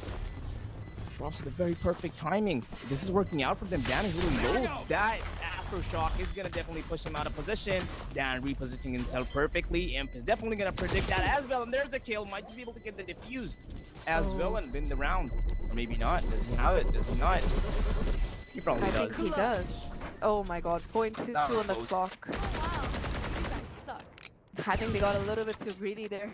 Drops the very perfect timing. This is working out for them. Dan is really low. That first shock is gonna definitely push him out of position. Dan repositioning himself perfectly. Imp is definitely gonna predict that as well. And there's the kill. Might just be able to get the defuse as well and win the round. Or maybe not. Does he have it? Does he not? He probably I does. think he does. Oh my god, 0.22 on the close. clock. You guys suck. I think they got a little bit too greedy there.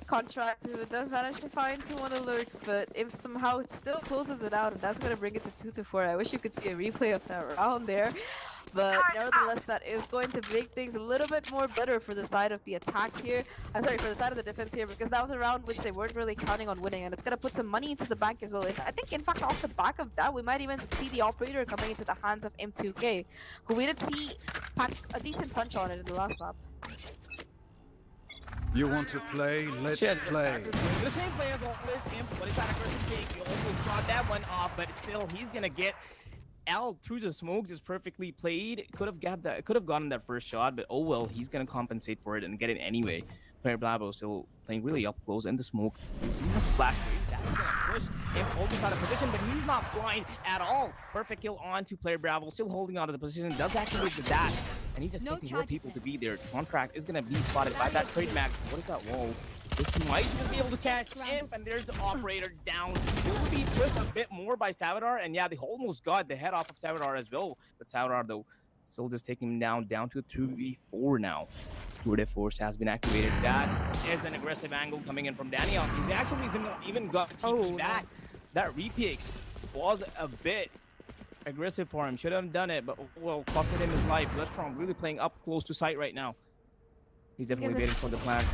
Contract who does manage to find 2 on alert, but if somehow it still closes it out, and that's gonna bring it to 2-4. I wish you could see a replay of that round there. But nevertheless, that is going to make things a little bit more better for the side of the attack here. I'm sorry, for the side of the defense here, because that was a round which they weren't really counting on winning, and it's going to put some money into the bank as well. And I think, in fact, off the back of that, we might even see the operator coming into the hands of M2K, who we did see pack a decent punch on it in the last lap. You want to play? Let's Shit, play. The same play as always. Imp, but he's trying to take. He almost got that one off, but still, he's going to get out through the smokes. Is perfectly played. Could have gotten that first shot, but oh well, he's gonna compensate for it and get it anyway. Player Blabo still playing really up close in the smoke. That's a flash. That's gonna push him almost out of position, but he's not blind at all. Perfect kill on to Player Bravo, still holding on to the position. Does activate the dash, and he's expecting more people to be there. Contract is gonna be spotted by that trade mag. What is that wall? This might just be able to catch Imp, and there's the operator down. It will be pushed a bit more by Savadar, and yeah, they almost got the head off of Savadar as well. But Savadar, though, still just taking him down to a 2v4 now. Tour de Force has been activated. That is an aggressive angle coming in from Daniel. He's actually even got TP back. That repick was a bit aggressive for him. Should have done it, but well, costed him his life. Lestrom really playing up close to sight right now. He's definitely waiting for the plan.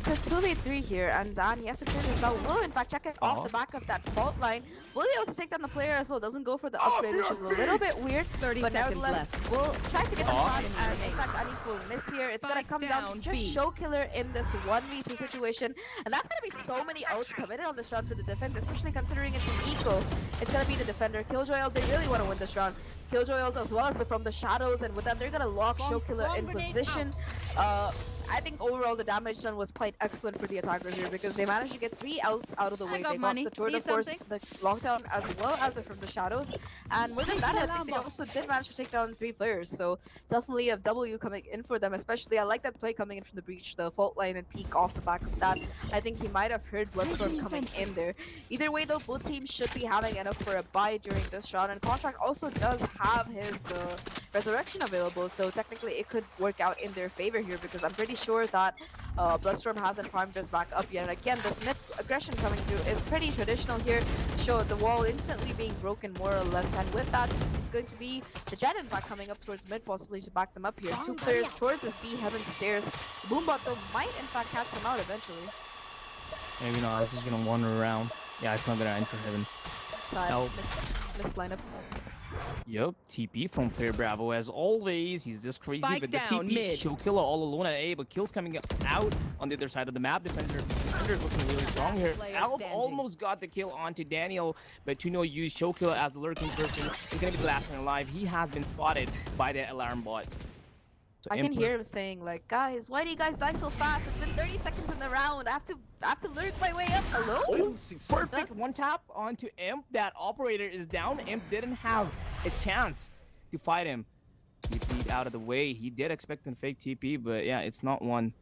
It's a 2v3 here, and Dan, he has to clear this out. Will, in fact, check it off the back of that fault line. Will be able to take down the player as well. Doesn't go for the upgrade, which is a little bit weird. 30 but seconds nevertheless, left. Will try to get the flash, and in fact, Annie will miss here. It's gonna come down to just show killer in this 1v2 situation, and that's gonna be so many ults committed on this round for the defense, especially considering it's an eco. It's gonna be the defender. Killjoy, they really want to win this round. Killjoy ults as well as from the shadows, and with them, they're gonna lock show killer in position. I think overall the damage done was quite excellent for the attackers here because they managed to get 3 outs out of the way. They got the Tour de Force, the lockdown, as well as the from the shadows. And more than that, I think they also did manage to take down 3 players. So definitely a W coming in for them, especially I like that play coming in from the breach, the fault line and peak off the back of that. I think he might have heard Bloodstorm coming in there. Either way though, both teams should be having enough for a buy during this round, and Contract also does have his Resurrection available, so technically it could work out in their favor here because I'm pretty sure that Bloodstorm hasn't farmed us back up yet. And again, this mid aggression coming through is pretty traditional here. Show the wall instantly being broken more or less, and with that, it's going to be the Jet in fact coming up towards mid, possibly to back them up here. 2 players towards this B heaven stairs. Boombot though might in fact catch them out eventually. Maybe not. This is gonna wander around. Yeah, it's not gonna enter heaven. Side, missed lineup. Yup, TP from Player Bravo as always. He's just crazy Spike with the down, TP. mid. Show killer all alone at A, but kills coming out on the other side of the map. Defender's looking really strong here. Alb almost got the kill onto Daniel, but to no use. Show killer as the lurking person is gonna be the last one alive. He has been spotted by the alarm bot. So I can hear him saying like, guys, why do you guys die so fast? It's been 30 seconds in the round. I have to lurk my way up alone. Oh, perfect one tap onto Imp. That operator is down. Imp didn't have a chance to fight him. TP out of the way. He did expect a fake TP, but yeah, it's not one.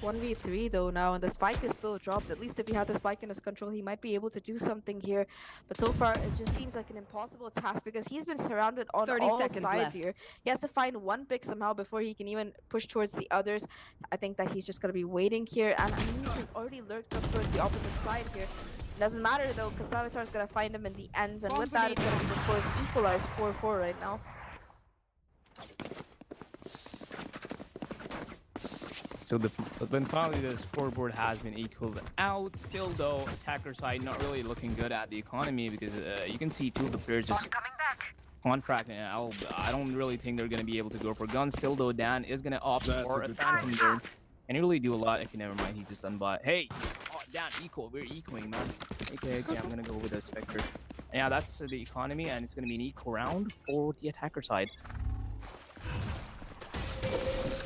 1v3 though now, and the spike is still dropped. At least if he had the spike in his control, he might be able to do something here. But so far, it just seems like an impossible task because he's been surrounded on 30 all seconds sides left. here. He has to find one pick somehow before he can even push towards the others. I think that he's just going to be waiting here, and Anuk has already lurked up towards the opposite side here. Doesn't matter though, because Savitar is going to find him in the end, and with that, it's going to be the scores equalized 4-4 right now. So then finally the scoreboard has been equaled out. Still though, attacker side not really looking good at the economy because you can see 2 of the players just Contract and Alb. I don't really think they're gonna be able to go for guns. Still though, Dan is gonna opt for a phantom there. And he really do a lot. Okay, never mind. He just unbought. Hey, oh, Dan, equal. We're equaling, man. Okay, I'm gonna go with the Spectre. And yeah, that's the economy, and it's gonna be an equal round for the attacker side.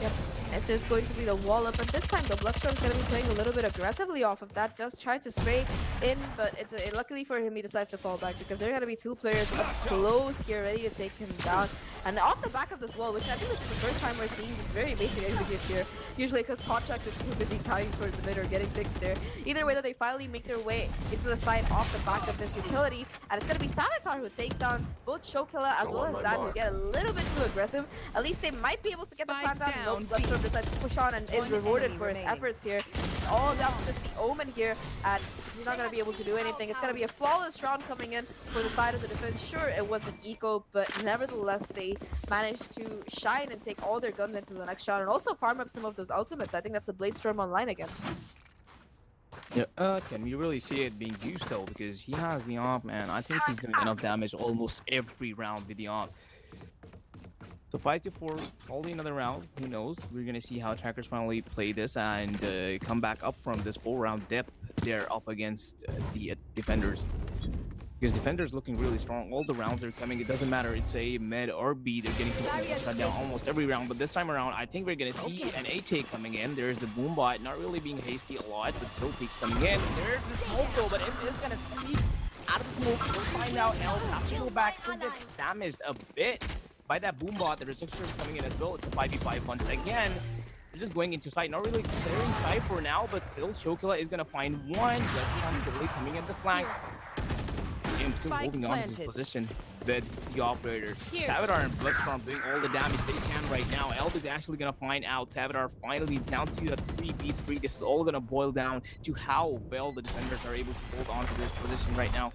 Yep, Next is going to be the wall up, and this time the Bloodstorm's going to be playing a little bit aggressively off of that. Just try to spray in, but luckily for him, he decides to fall back because there are going to be two players up close here ready to take him down. And off the back of this wall, which I think this is the first time we're seeing this very basic execute here, usually because Contract is too busy tying towards the mid or getting fixed there. Either way, that they finally make their way into the side off the back of this utility, and it's going to be Savitar who takes down both Showkiller as well as Dan, who get a little bit too aggressive. At least they might be able to get the plant down. No, Bloodstorm decides to push on and is rewarded for his efforts here. All that's just the Omen here, and he's not going to be able to do anything. It's going to be a flawless round coming in for the side of the defense. Sure, it was an eco, but nevertheless, they managed to shine and take all their guns into the next round and also farm up some of those ultimates. I think that's a Bladestorm online again. Yeah, can we really see it being used though? Because he has the AWP, man. I think he's doing enough damage almost every round with the AWP. So 5-4, only another round. Who knows? We're gonna see how attackers finally play this and come back up from this 4-round dip. They're up against the defenders. Because defenders looking really strong. All the rounds are coming. It doesn't matter. It's a mid or B. They're getting shut down almost every round. But this time around, I think we're gonna see an A-take coming in. There's the boom bot, not really being hasty a lot, but still peaks coming in. There's the smoke though, but it is gonna sneak out of the smoke. We'll find out. El has to go back. Still gets damaged a bit by that boom bot. The restrictions coming in as well. It's a 5v5 once again. They're just going into sight, not really clearing sight for now, but still Showkiller is gonna find one. Bloodstone slowly coming in the flank. And still holding on to his position with the operator. Savitar and Bloodstorm doing all the damage they can right now. Elb is actually gonna find out. Savitar finally down to a 3v3. This is all gonna boil down to how well the defenders are able to hold on to this position right now.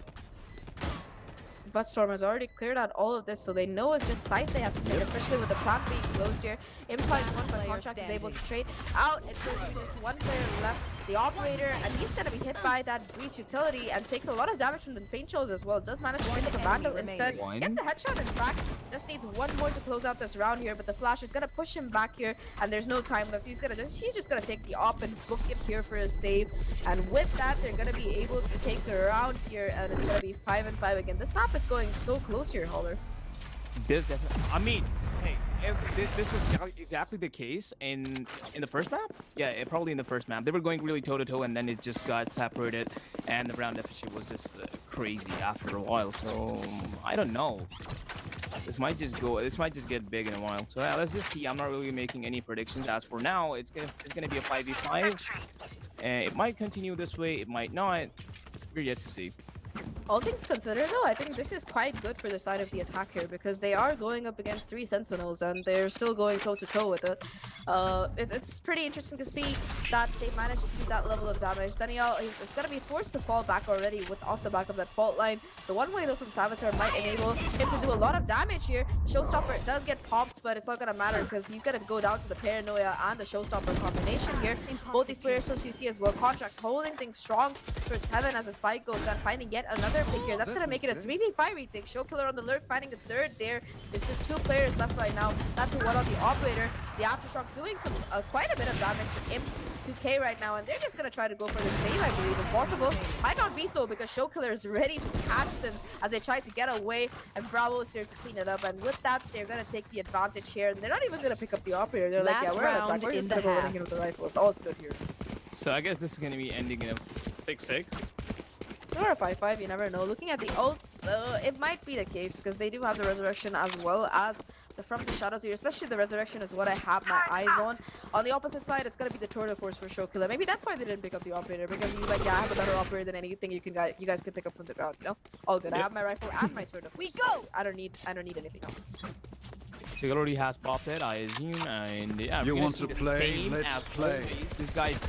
Bloodstorm has already cleared out all of this, so they know it's just sight they have to check, especially with the plant being closed here. Implies one, but Contract is able to trade out. It's going to be just one player left, the operator, and he's going to be hit by that breach utility and takes a lot of damage from the paint shows as well. Does manage to hit the commando instead. Get the headshot, in fact. Just needs one more to close out this round here, but the flash is going to push him back here, and there's no time left. He's just going to take the op and book it here for his save. And with that, they're going to be able to take the round here, and it's going to be 5-5 again. This map is going so close here, Holler. This definitely, I mean, hey, if this was exactly the case in the first map. Yeah, probably in the first map. They were going really toe-to-toe, and then it just got separated, and the round deficit was just crazy after a while. So I don't know. This might just get big in a while. So yeah, let's just see. I'm not really making any predictions. As for now, it's gonna be a 5v5. It might continue this way. It might not. We're yet to see. All things considered, though, I think this is quite good for the side of the attack here because they are going up against 3 Sentinels and they're still going toe-to-toe with it. It's pretty interesting to see that they managed to see that level of damage. Daniel is going to be forced to fall back already off the back of that fault line. The one way, though, from Savitar might enable him to do a lot of damage here. Showstopper does get popped, but it's not going to matter because he's going to go down to the Paranoia and the Showstopper combination here. Both these players from CT as well. Contracts holding things strong towards Heaven as a spike goes down, finding yet another pick here. That's going to make it a 3v5 retake. Showkiller on the lurk, finding the third there. It's just 2 players left right now. That's a one on the operator. The Aftershock doing some quite a bit of damage to Imp 2K right now, and they're just going to try to go for the save, I believe, if possible. Might not be so because Showkiller is ready to catch them as they try to get away, and Bravo is there to clean it up. And with that, they're going to take the advantage here, and they're not even going to pick up the operator. They're like, yeah, we're on attack. We're just going to go running in with the rifle. It's all good here. So I guess this is going to be ending in a 6-6. Or a 5-5, you never know. Looking at the ults, it might be the case because they do have the Resurrection as well as the From the Shadows here. Especially the Resurrection is what I have my eyes on. On the opposite side, it's going to be the Tour de Force for Showkiller. Maybe that's why they didn't pick up the operator, because he's like, yeah, I have a better operator than anything you guys can pick up from the ground, you know? All good. Yep. I have my rifle and my Tour de Force. We go! So I don't need anything else. He already has popped it, I assume, and yeah. You want to play? Let's play. These guys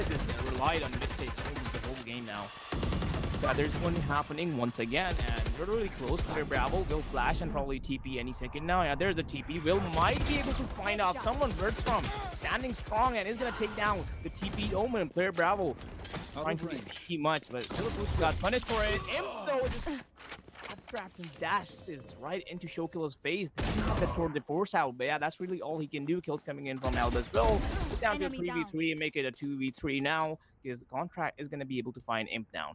just relied on mistakes the whole game now. Yeah, there's one happening once again, and we're really close. Player Bravo will flash and probably TP any second now. Yeah, there's the TP. Will might be able to find out someone burst from standing strong and is gonna take down the TP Omen. Player Bravo trying to do too much, but got punished for it. Imp though just updrafts and dashes right into Showkiller's face. The Tour de Force out, but yeah, that's really all he can do. Kills coming in from Alba as well. Put down to a 3v3 and make it a 2v3 now, because the Contract is gonna be able to find Imp down.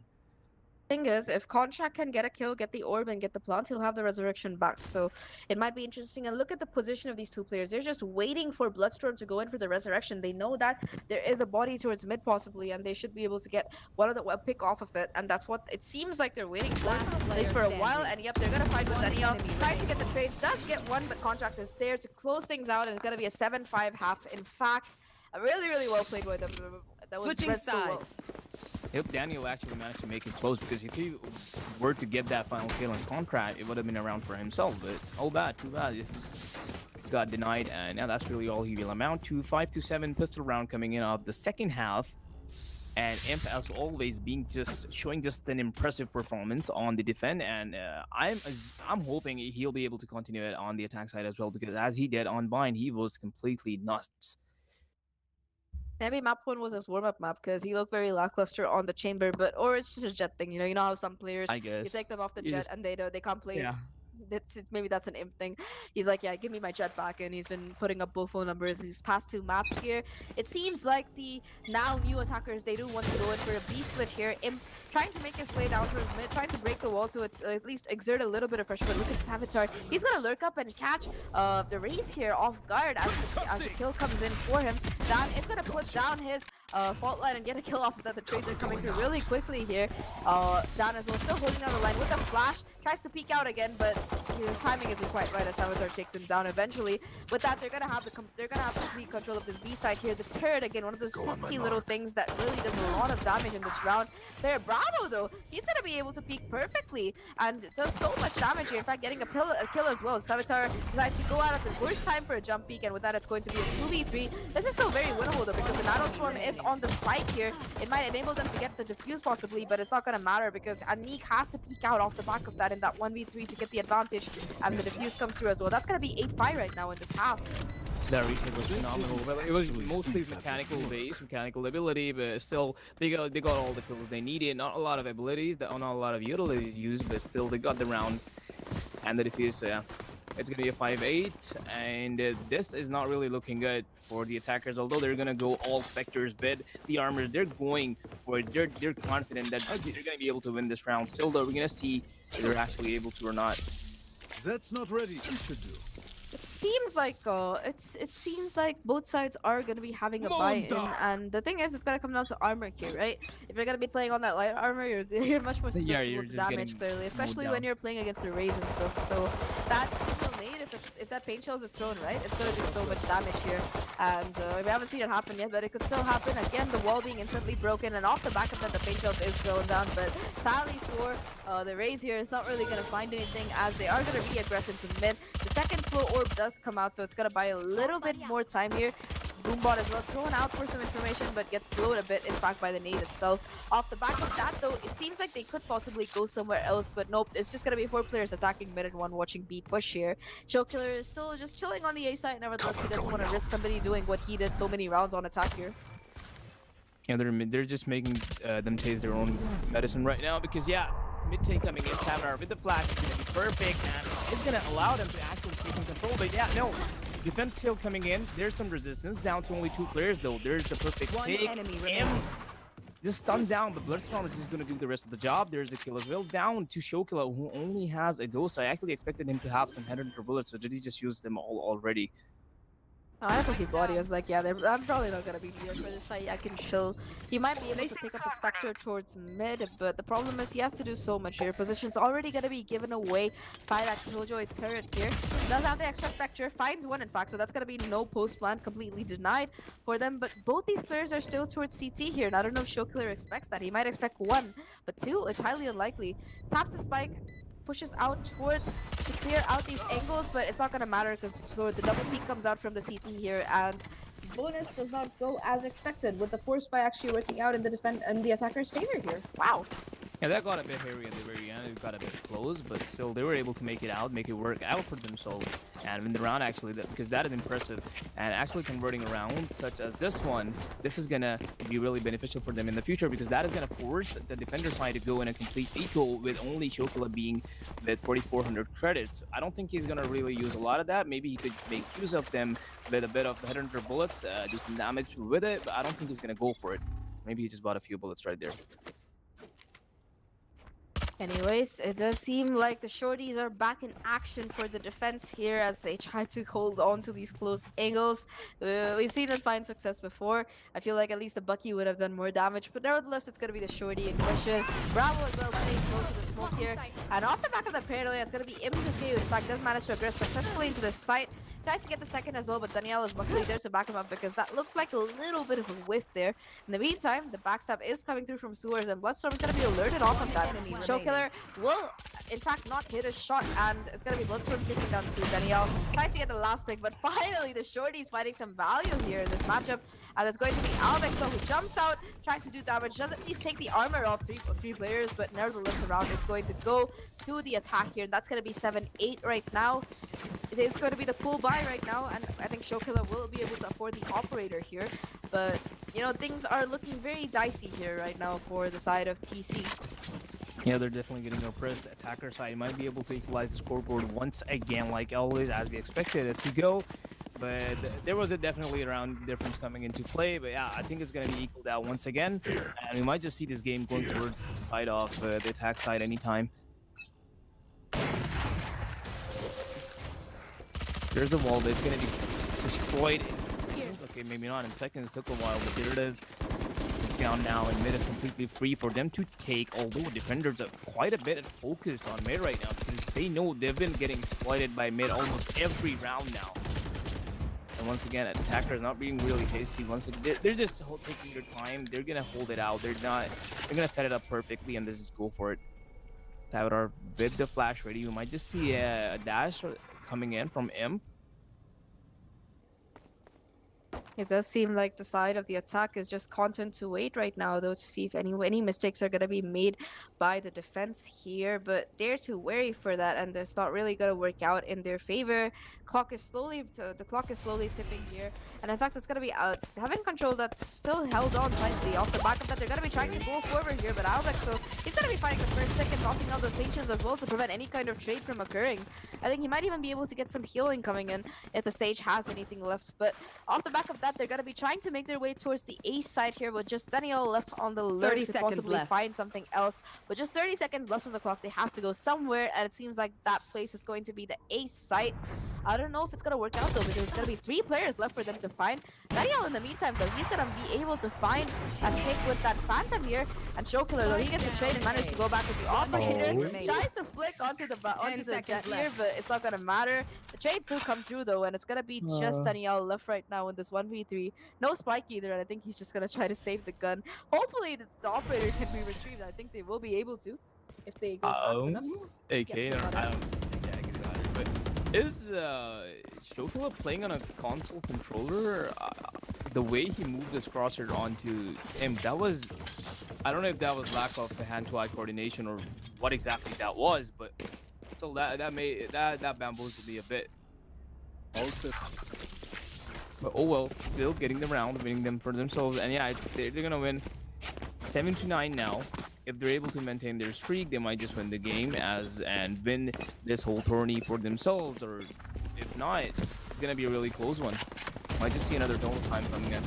Thing is, if Contract can get a kill, get the orb, and get the plant, he'll have the resurrection back. So it might be interesting. And look at the position of these two players. They're just waiting for Bloodstorm to go in for the resurrection. They know that there is a body towards mid possibly, and they should be able to get one of the pick off of it. And that's what it seems like they're waiting for. Last At player least for a while. standing. And yep, they're gonna fight with One Daniel. enemy Trying to remaining. get the trades. Does get one, but Contract is there to close things out, and it's gonna be a 7-5 half. In fact, really, really well played by them. That was Switching read so well. sides. Yep, Daniel actually managed to make it close because if he were to get that final kill on Contract, it would have been around for himself. But oh bad, too bad. It's just got denied, and now that's really all he will amount to. 5-7 pistol round coming in of the second half. And Imp, as always, showing just an impressive performance on the defend, and I'm hoping he'll be able to continue it on the attack side as well, because as he did on Bind, he was completely nuts. Maybe map one was his warm-up map because he looked very lackluster on the chamber, but or it's just a jet thing, you know how some players I guess. you take them off the You jet just- and they can't play. Yeah. Maybe that's an imp thing. He's like, yeah, give me my jet back, and he's been putting up both phone numbers these past two maps here. It seems like the now new attackers, they do want to go in for a B split here. Imp trying to make his way down towards mid, trying to break the wall to at least exert a little bit of pressure. But look at Savitar, he's gonna lurk up and catch the Raze here off guard as the kill comes in for him. Dan is gonna put down his fault line and get a kill off of that. The trades are coming through really quickly here. Dan as well still holding down the line with a flash, tries to peek out again, but his timing isn't quite right as Savitar takes him down eventually. With that, they're gonna have complete control of this B side here. The turret again, one of those pesky little things that really does a lot of damage in this round. There, Bravo though, he's gonna be able to peek perfectly and does so much damage here. In fact, getting a kill as well. Savitar decides to go out at the worst time for a jump peek, and with that, it's going to be a 2v3. This is still very winnable though because the Nano Storm is on the spike here. It might enable them to get the defuse possibly, but it's not gonna matter because Anik has to peek out off the back of that in that 1v3 to get the advantage, and the defuse comes through as well. That's gonna be 8-5 right now in this half. That retake was phenomenal. Well, it was mostly mechanical ability, but still they got all the kills they needed. Not a lot of abilities, not a lot of utilities used, but still they got the round and the defuse. So yeah, it's gonna be a 5-8, and this is not really looking good for the attackers. Although they're gonna go all Spectres, but the armors they're going for it. They're confident that they're gonna be able to win this round. Still though, we're gonna see if they're actually able to or not. That's not ready. You should do. It seems like both sides are gonna be having a buy-in, and the thing is, it's gonna come down to armor here, right? If you're gonna be playing on that light armor, you're much more Yeah, susceptible you're to just damage, getting clearly, mowed especially down. when you're playing against the Raze and stuff. So that single nade, if that paint shells is thrown right, it's gonna do so much damage here, and we haven't seen it happen yet, but it could still happen. Again, the wall being instantly broken, and off the back of that, the paint shells is thrown down. But sadly for the Raze here, it's not really gonna find anything as they are gonna re-aggress into mid. The second slow orb does come out, so it's gonna buy a little bit more time here. Boombot as well thrown out for some information, but gets slowed a bit, in fact, by the nade itself. Off the back of that, though, it seems like they could possibly go somewhere else, but nope, it's just gonna be 4 players attacking mid and 1 watching B push here. Showkiller is still just chilling on the A side, nevertheless, he doesn't want to risk somebody doing what he did so many rounds on attack here. Yeah, they're just making them taste their own medicine right now because yeah, mid take coming in, Savitar with the flash is gonna be perfect and it's gonna allow them to actually take some control. But yeah, no, defense still coming in. There's some resistance down to only 2 players though. There's the perfect One pick. enemy Him remaining. just stunned down, but Bloodstorm is just gonna do the rest of the job. There's a kill as well down to Showkiller who only has a ghost. I actually expected him to have some headhunter bullets, so did he just use them all already? I think his body was like, yeah, I'm probably not gonna be here for this fight. I can chill. He might be able to pick up a Spectre towards mid, but the problem is he has to do so much here. Position's already gonna be given away by that Killjoy turret here. Does have the extra Spectre, finds one in fact, so that's gonna be no post plant, completely denied for them. But both these players are still towards CT here, and I don't know if Showkiller expects that. He might expect 1, but 2, it's highly unlikely. Taps the spike, pushes out towards to clear out these angles, but it's not gonna matter because the double peek comes out from the CT here, and bonus does not go as expected, with the force by actually working out in the attacker's favor here. Wow. Yeah, that got a bit hairy at the very end. It got a bit close, but still they were able to make it work out for themselves and win the round actually, because that is impressive. And actually converting a round such as this one, this is gonna be really beneficial for them in the future because that is gonna force the defender side to go in a complete eco with only Shokula being with 4,400 credits. I don't think he's gonna really use a lot of that. Maybe he could make use of them with a bit of the headhunter bullets, do some damage with it, but I don't think he's gonna go for it. Maybe he just bought a few bullets right there. Anyways, it does seem like the shorties are back in action for the defense here as they try to hold on to these close angles. We've seen it find success before. I feel like at least the Bucky would have done more damage, but nevertheless, it's going to be the shorty in question. Bravo as well staying close to the smoke here. And off the back of the paranoia, it's going to be Im2K, who in fact does manage to aggress successfully into the site. Tries to get the second as well, but Danielle is luckily there to back him up because that looked like a little bit of a whiff there. In the meantime, the backstab is coming through from sewers, and Bloodstorm is going to be alerted off of that. Showkiller will, in fact, not hit a shot, and it's going to be Bloodstorm taking down to Danielle, trying to get the last pick, but finally the shorty's finding some value here in this matchup, and it's going to be Alvexo who jumps out, tries to do damage, does at least take the armor off three players, but nevertheless the round is going to go to the attack here, and that's going to be 7-8 right now. It is going to be the full buy right now, and I think Showkiller will be able to afford the operator here, but you know, things are looking very dicey here right now for the side of TC. Yeah, they're definitely getting oppressed. Attacker side might be able to equalize the scoreboard once again, like always, as we expected it to go. But there was definitely a round difference coming into play. But yeah, I think it's going to be equaled out once again. And we might just see this game going towards the side of the attack side anytime. There's the wall, but it's going to be destroyed in seconds. Okay, maybe not in seconds. Took a while, but there it is. It's down now, and mid is completely free for them to take. Although defenders are quite a bit focused on mid right now because they know they've been getting exploited by mid almost every round now. And once again, attackers not being really hasty. Once again, they're just taking their time. They're gonna hold it out. They're gonna set it up perfectly and just go for it. Tavidar with the flash ready. We might just see a dash coming in from Imp. It does seem like the side of the attack is just content to wait right now, though, to see if any mistakes are going to be made by the defense here. But they're too wary for that, and it's not really going to work out in their favor. The clock is slowly tipping here, and in fact, it's going to be having control that's still held on tightly. Off the back of that, they're going to be trying to go forward here, but Alvexo, he's going to be fighting the first pick and tossing out those nations as well to prevent any kind of trade from occurring. I think he might even be able to get some healing coming in if the stage has anything left. But off the back of that, they're going to be trying to make their way towards the A side here with just Daniel left on the lurk to possibly find something else. But just 30 seconds left on the clock. They have to go somewhere, and it seems like that place is going to be the A site. I don't know if it's going to work out, though, because it's going to be 3 players left for them to find. Daniel, in the meantime, though, he's going to be able to find a pick with that Phantom here. And Showkiller, though, he gets the trade and manages to go back with the operator. Tries to flick onto the jet here, but it's not going to matter. The trade still come through, though, and it's going to be just Daniel left right now in this 1v3. No Spike either, and I think he's just going to try to save the gun. Hopefully, the operator can be retrieved. I think they will be able to if they go fast enough. Okay, I don't think I get it either, but is Shokula playing on a console controller? The way he moved this crosshair onto him, that was, I don't know if that was lack of the hand-to-eye coordination or what exactly that was, but so that bamboozled me a bit. Also, but oh well, still getting the round, winning them for themselves, and yeah, they're gonna win 7-9 now. If they're able to maintain their streak, they might just win the game and win this whole tourney for themselves, or if not, it's gonna be a really close one. Might just see another double time coming in.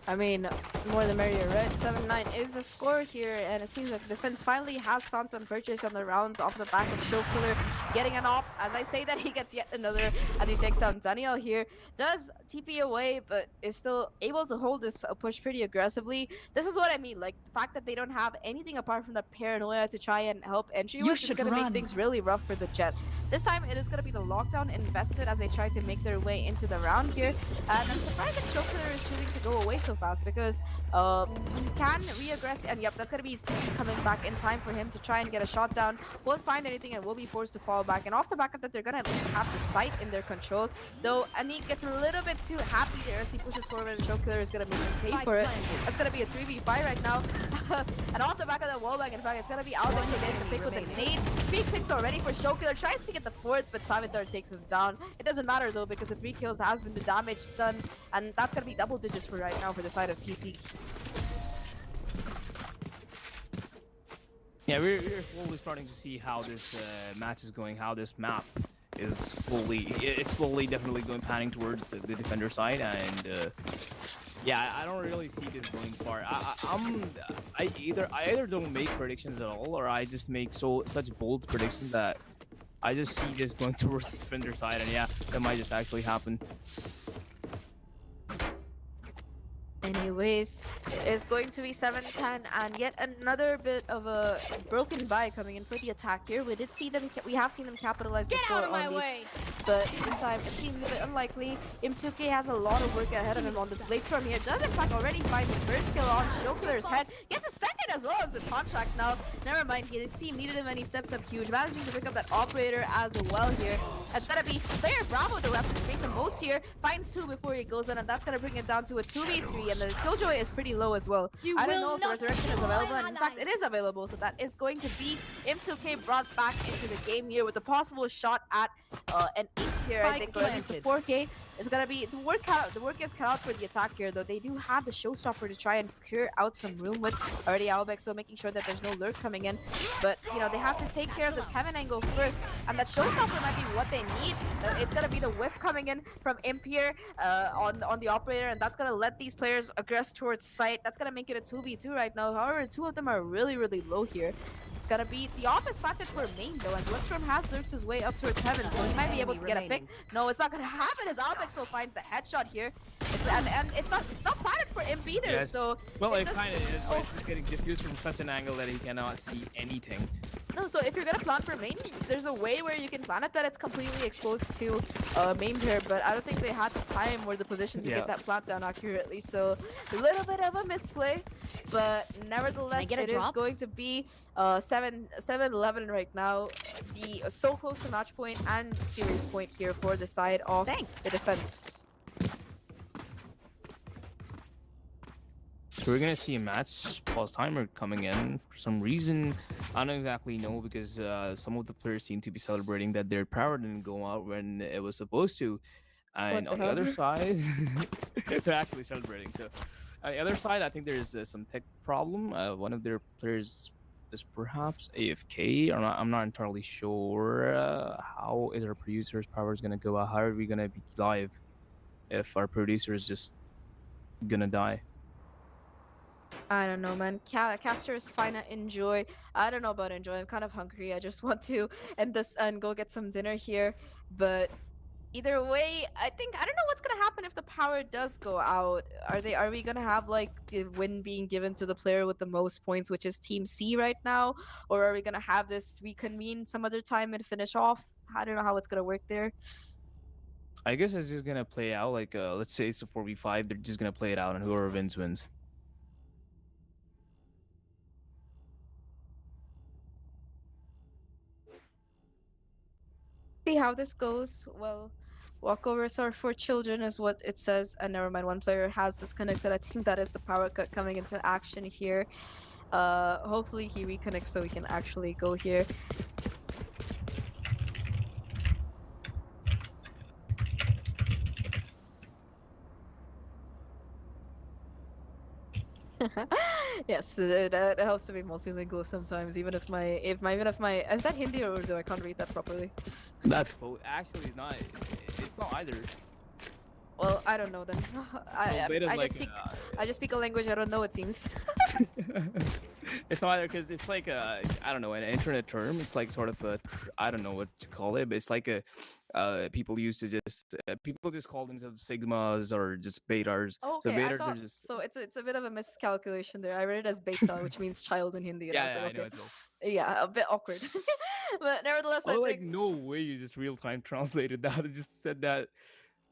I mean, more the merrier, right? 7-9 is the score here, and it seems like defense finally has found some purchase on the rounds off the back of Showkiller getting an op. As I say that, he gets yet another as he takes down Daniel here. Does TP away, but is still able to hold this push pretty aggressively. This is what I mean, like, the fact that they don't have anything apart from the paranoia to try and help entry with is going to make things really rough for the Jet. This time, it is going to be the lockdown invested as they try to make their way into the round here. And I'm surprised that Showkiller is choosing to go away so fast because he can re-aggress, and yep, that's gonna be his TP coming back in time for him to try and get a shot down. Won't find anything and will be forced to fall back, and off the back of that, they're gonna at least have the site in their control, though Anik gets a little bit too happy there as he pushes forward, and Showkiller is gonna make him pay for it. That's gonna be a 3v5 right now. And off the back of the wallbang, in fact, it's gonna be Alvin getting the pick with the nades. 3 picks already for Showkiller, tries to get the 4th, but Savitar takes him down. It doesn't matter though, because the 3 kills has been the damage done, and that's gonna be double digits for right now for the side of TC. Yeah, we're slowly starting to see how this match is going, how this map is slowly definitely going panning towards the defender side, and Yeah, I don't really see this going far. I either don't make predictions at all, or I just make such bold predictions that I just see this going towards the defender side, and yeah, that might just actually happen. Anyways, it's going to be 7-10, and yet another bit of a broken buy coming in for the attack here. We did see them. We have seen them capitalize Get before out of my on these, way! but this time it seems a bit unlikely. Im2K has a lot of work ahead of him on this Blade Storm here. Does in fact already find the first kill on Showkiller's head. Gets a second as well. It's a contract now. Never mind. His team needed him, and he steps up huge, managing to pick up that operator as well here. It's gonna be player Bravo, the ref, to make the most here. Finds 2 before he goes in, and that's gonna bring it down to a 2v3. And the Killjoy is pretty low as well. You I don't will know if the not Resurrection is destroy available, and my in fact it is available, so that is going to be Im2K brought back into the game here with a possible shot at an ace here, I Spike think, or at least the planted. 4K. It's gonna be the work is cut out for the attack here, though. They do have the showstopper to try and clear out some room with already Albeck, so making sure that there's no lurk coming in. But you know, they have to take care of this heaven angle first, and that showstopper might be what they need. It's gonna be the whiff coming in from Imp here on the operator, and that's gonna let these players aggress towards site. That's gonna make it a 2v2 right now. However, 2 of them are really low here. It's gonna be the off is planted for main though, and Bloodstrom has lurked his way up towards heaven, so he might be able to get a pick. No, it's not gonna happen as Albeck still finds the headshot here. And it's not planted for Imp either, Yes. so Well, it just- kind of is, but it's just getting diffused from such an angle that he cannot see anything. No, so if you're gonna plant for main, there's a way where you can plan it that it's completely exposed to main here, but I don't think they had the time or the position to Yeah. get that plant down accurately, so a little bit of a misplay, but nevertheless get a it is drop? going to be 7-11 right now. So close to match point and series point here for the side of Thanks. the defense. So we're gonna see a match pause timer coming in for some reason. I don't exactly know, because some of the players seem to be celebrating that their power didn't go out when it was supposed to, and What on the the other hell? side, they're actually celebrating. So on the other side, I think there's some tech problem. One of their players is perhaps AFK, or not, I'm not entirely sure. How is our producer's power is gonna go out? How are we gonna be live if our producer is just gonna die? I don't know, man. Caster is fine at Enjoy. I don't know about Enjoy. I'm kind of hungry. I just want to end this and go get some dinner here. But either way, I don't know what's gonna happen if the power does go out. Are we gonna have like the win being given to the player with the most points, which is Team C right now, or are we gonna have this reconvene some other time and finish off? I don't know how it's gonna work there. I guess it's just gonna play out like let's say it's a 4v5. They're just gonna play it out, and whoever wins wins. See how this goes. Well, walkovers are for children is what it says, and never mind, one player has disconnected. I think that is the power cut coming into action here. Hopefully he reconnects so we can actually go here. Yes, it helps to be multilingual sometimes, even if my is that Hindi or Urdu? I can't read that properly. That's both. Actually, it's not. It's not either. Well, I don't know then. I just speak a language I don't know, it seems. It's not either, because it's like a, I don't know, an internet term. It's like sort of a, I don't know what to call it, but it's like a people used to just people just call themselves sigmas or just betas. Oh, So okay, I betas are thought just so. It's a bit of a miscalculation there. I read it as beta, which means child in Hindi. And I was yeah, like, I know okay. as well. Yeah, a bit awkward. But nevertheless, I Oh, like think. no way you just real time translated that. It just said that.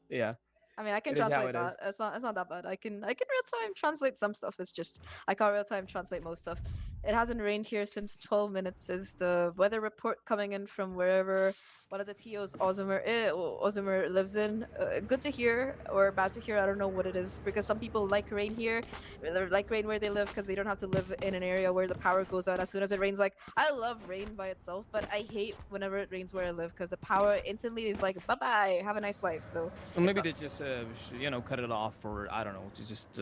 Yeah. I mean, I can It is how translate it that. is. It's not that bad. I can real time translate some stuff. It's just I can't real time translate most stuff. It hasn't rained here since 12 minutes. Is the weather report coming in from wherever one of the TOs Ozimer lives in? Good to hear or bad to hear? I don't know what it is, because some people like rain here, they like rain where they live because they don't have to live in an area where the power goes out as soon as it rains. Like, I love rain by itself, but I hate whenever it rains where I live because the power instantly is like, bye bye, have a nice life. So Or it maybe they sucks. just cut it off, or I don't know, to just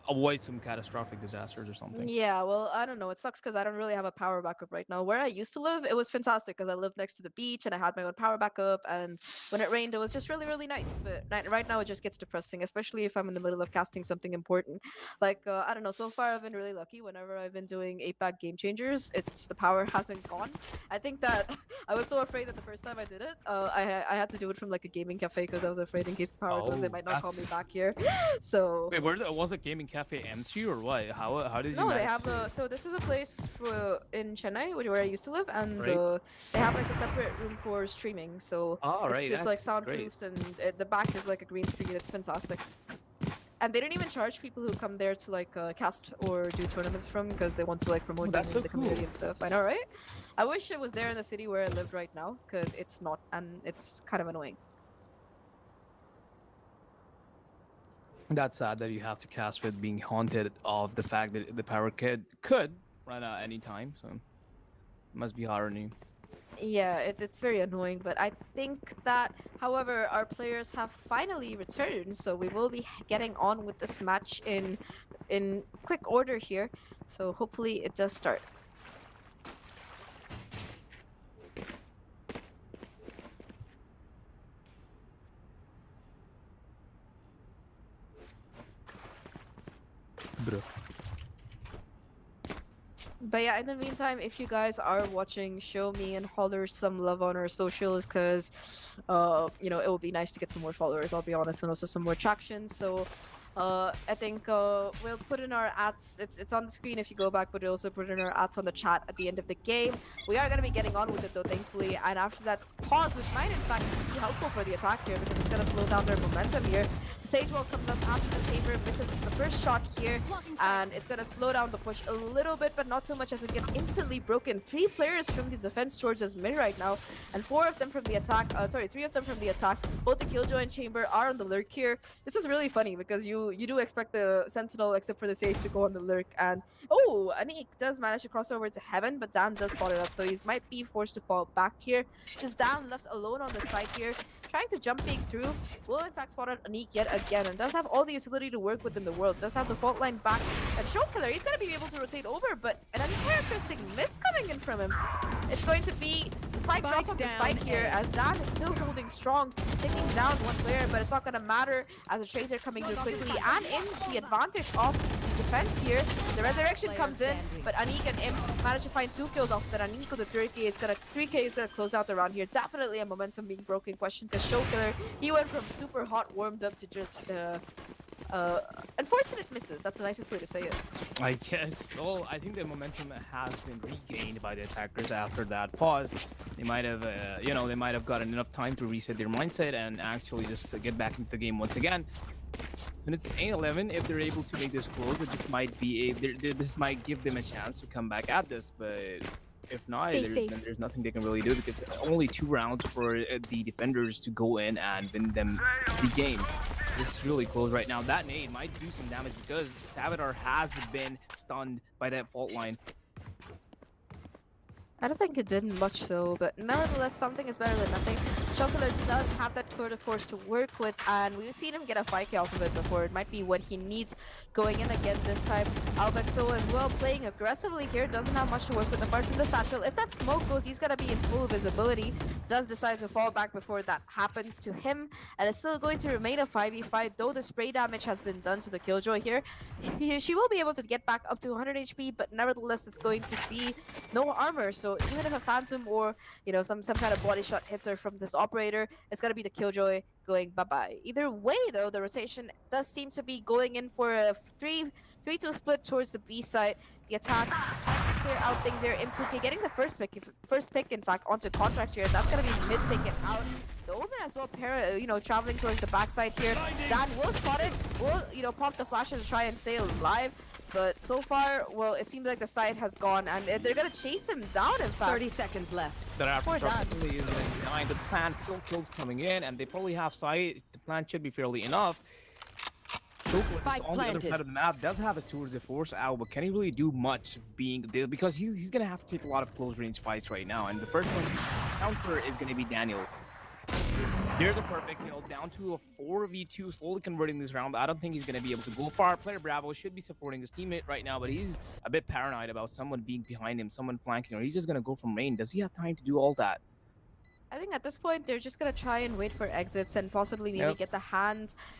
avoid some catastrophic disasters or something. Yeah, well, I don't know. It sucks because I don't really have a power backup right now. Where I used to live, it was fantastic because I lived next to the beach and I had my own power backup. And when it rained, it was just really, really nice. But right now, it just gets depressing, especially if I'm in the middle of casting something important. Like, I don't know. So far, I've been really lucky. Whenever I've been doing 8-pack game changers, the power hasn't gone. I think that I was so afraid that the first time I did it, I had to do it from like a gaming cafe because I was afraid in case the power goes, they Oh, might not call me that's- back here. So. Wait, was it gaming cafe empty or what? How did you No, they manage have to... so this is a place in Chennai, where I used to live, and Right. they have like a separate room for streaming. So Oh, it's right, just like that's great. soundproofed, and the back is like a green screen. It's fantastic. And they don't even charge people who come there to like cast or do tournaments from because they want to like promote them that's in so the community cool. and stuff. I know, right? I wish it was there in the city where I lived right now because it's not, and it's kind of annoying. That's sad that you have to cast with being haunted of the fact that the power could run out any time. So it must be hard on you. Yeah, it's very annoying, but I think that, however, our players have finally returned, so we will be getting on with this match in quick order here. So hopefully it does start. Bro. But yeah, in the meantime, if you guys are watching, show me and Holler some love on our socials, because you know, it would be nice to get some more followers, I'll be honest, and also some more traction. So I think we'll put in our ads. It's on the screen if you go back, but we'll also put in our ads on the chat at the end of the game. We are going to be getting on with it though, thankfully. And after that pause, which might in fact be helpful for the attack here because it's going to slow down their momentum here. The Sage Wall comes up after the chamber, misses the first shot here, and it's going to slow down the push a little bit, but not too much as it gets instantly broken. 3 players from the defense towards us mid right now, and 4 of them from the attack. 3 of them from the attack. Both the Killjoy and Chamber are on the lurk here. This is really funny because you do expect the Sentinel, except for the Sage, to go on the lurk. And oh, Anik does manage to cross over to Heaven, but Dan does spot it up, so he might be forced to fall back here. Just Dan left alone on the side here, trying to jump peek through. Will in fact spot out Anik yet again, and does have all the utility to work with in the world. Does have the fault line back, and Showkiller, he's gonna be able to rotate over, but an uncharacteristic miss coming in from him. It's going to be the spike drop on the down side here, A. as Dan is still holding strong, taking down one player, but it's not gonna matter as the trades are coming through quickly, and in the advantage of the defense here. The resurrection comes in, but Anik and Im manage to find 2 kills off that. Anik with the 3K is gonna close out the round here. Definitely a momentum being broken question because Showkiller, he went from super hot warmed up to just unfortunate misses. That's the nicest way to say it. I guess. Well, I think the momentum has been regained by the attackers after that pause. They might have, you know, they might have gotten enough time to reset their mindset and actually just get back into the game once again. And it's 8-11. If they're able to make this close, it just might be this might give them a chance to come back at this. But if not, then there's nothing they can really do because only 2 rounds for the defenders to go in and win them the game. This is really close right now. That nade might do some damage because Savitar has been stunned by that fault line. I don't think it did much though, but nevertheless, something is better than nothing. Chocolate does have that tour de force to work with, and we've seen him get a 5K off of it before. It might be what he needs going in again this time. Albexo as well, playing aggressively here, doesn't have much to work with apart from the satchel. If that smoke goes, he's gonna be in full visibility. Does decide to fall back before that happens to him, and it's still going to remain a 5v5, though the spray damage has been done to the Killjoy here. She will be able to get back up to 100 HP, but nevertheless, it's going to be no armor. So even if a Phantom or, you know, some kind of body shot hits her from this operator, it's gonna be the Killjoy going bye-bye. Either way though, the rotation does seem to be going in for a 3-2 split towards the B side. The attack trying to clear out things here. M2K getting the first pick in fact onto contract here. That's gonna be mid taken out. The Omen as well, traveling towards the backside here. Dan will spot it, will, pop the flashes to try and stay alive. But so far, well, it seems like the side has gone, and they're gonna chase him down, in fact. 30 seconds left. That after Poor Dan. is behind the plan, still kills coming in, and they probably have sight. The plan should be fairly enough. Chocolate Spike on the other planted. side of the map does have his tours de force out, but can he really do much being there? Because he's gonna have to take a lot of close range fights right now, and the first one counter is gonna be Daniel. There's a perfect kill down to a 4v2, slowly converting this round. But I don't think he's going to be able to go far. Player Bravo should be supporting his teammate right now, but he's a bit paranoid about someone being behind him, someone flanking, or he's just going to go from main. Does he have time to do all that? I think at this point they're just gonna try and wait for exits and possibly maybe Yep.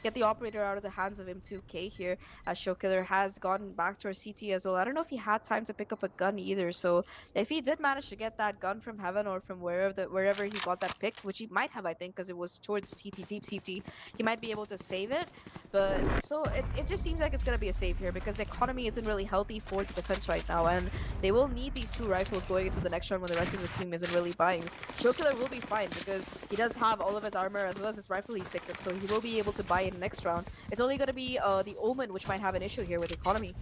get the operator out of the hands of M2K here, as Showkiller has gone back to our CT as well. I don't know if he had time to pick up a gun either, so if he did manage to get that gun from Heaven or from wherever he got that pick, which he might have, I think, because it was towards TT deep CT, he might be able to save it. But so it just seems like it's gonna be a save here because the economy isn't really healthy for the defense right now, and they will need these 2 rifles going into the next round when the rest of the team isn't really buying. Showkiller will be fine because he does have all of his armor as well as his rifle he's picked up, so he will be able to buy it next round. It's only going to be the Omen which might have an issue here with economy.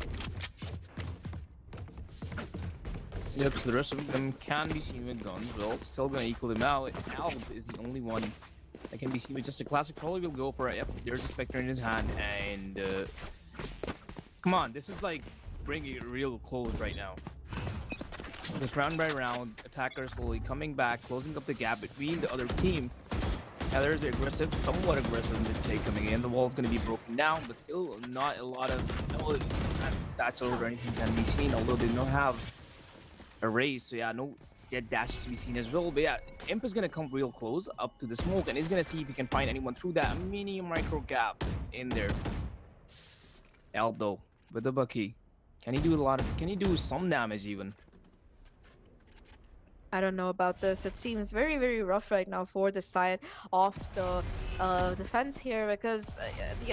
Yep, so the rest of them can be seen with guns. Well, still gonna equal them out. Alb is the only one that can be seen with just a classic. Probably will go for it. Yep, there's a Spectre in his hand, and come on, this is like bringing it real close right now. Just round by round, attackers slowly coming back, closing up the gap between the other team. Now there's the aggressive, somewhat aggressive mid-take coming in. The wall's going to be broken down, but still not a lot of stats or anything can be seen, although they don't have a raise. So yeah, no jet dash to be seen as well. But yeah, Imp is going to come real close up to the smoke, and he's going to see if he can find anyone through that mini micro gap in there. Aldo with the Bucky. Can he do some damage even? I don't know about this. It seems very, very rough right now for the side of the defense here because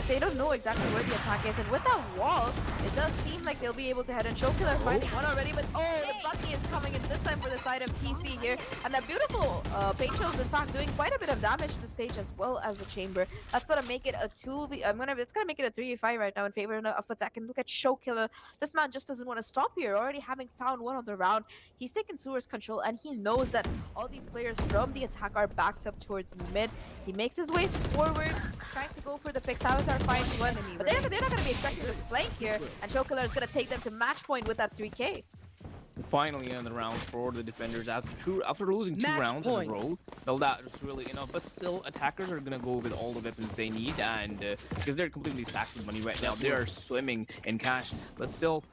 they don't know exactly where the attack is. And with that wall, it does seem like they'll be able to head and Showkiller finding one already. But oh, the Bucky is coming in this time for the side of TC here. And that beautiful paint show is in fact doing quite a bit of damage to the stage as well as the chamber. That's gonna make it a 2v. It's gonna make it a 3v5 right now in favor of attack. And look at Showkiller. This man just doesn't want to stop here. Already having found one on the round, he's taken Sewer's control and he knows that all these players from the attack are backed up towards mid. He makes his way forward, tries to go for the pick. Savitar finds one, but they're not going to be expecting this flank here, and Showkiller is going to take them to match point with that 3K. Finally in the round for the defenders after losing 2 rounds in a row. Well, that was really enough, but still attackers are gonna go with all the weapons they need, and because they're completely stacked with money right now, they are swimming in cash, but still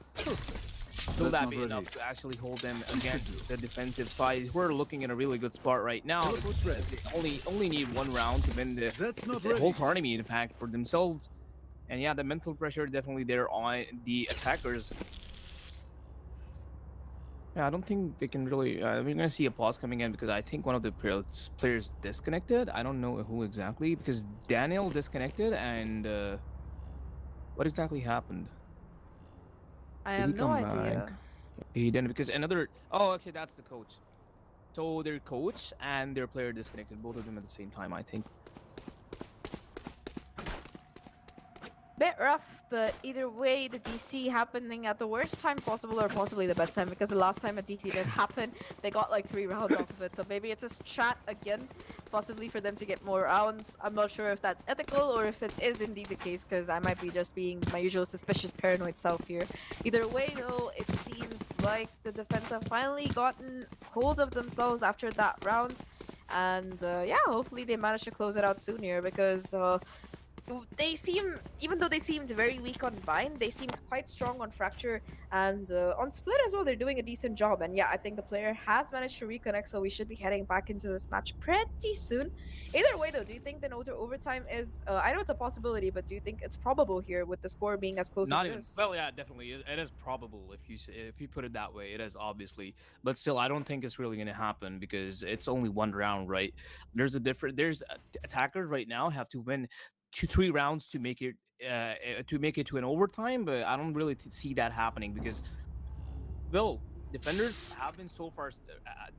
will that be enough to actually hold them against the defensive side? We're looking at a really good spot right now. They only need 1 round to win the whole tournament, in fact, for themselves. And yeah, the mental pressure definitely there on the attackers. Yeah, I don't think they can really. We're gonna see a pause coming in because I think one of the players disconnected. I don't know who exactly because Daniel disconnected, and what exactly happened? I have no idea. He didn't because another. Oh, okay, that's the coach. So their coach and their player disconnected, both of them at the same time, I think. Bit rough, but either way, the DC happening at the worst time possible or possibly the best time, because the last time a DC did happen, they got like 3 rounds off of it. So maybe it's a strat again, possibly for them to get more rounds. I'm not sure if that's ethical or if it is indeed the case, because I might be just being my usual suspicious paranoid self here. Either way though, it seems like the defense have finally gotten hold of themselves after that round. And yeah, hopefully they manage to close it out soon here, because they seem, even though they seemed very weak on Bind, they seemed quite strong on Fracture, and on Split as well, they're doing a decent job. And yeah, I think the player has managed to reconnect, so we should be heading back into this match pretty soon. Either way though, do you think the overtime is, I know it's a possibility, but do you think it's probable here with the score being as close as it is? Well, yeah, definitely. It is probable if you put it that way. It is obviously, but still, I don't think it's really going to happen because it's only 1 round, right? There's attackers right now have to win 2-3 rounds to make it to an overtime, but I don't really see that happening because, well, defenders have been so far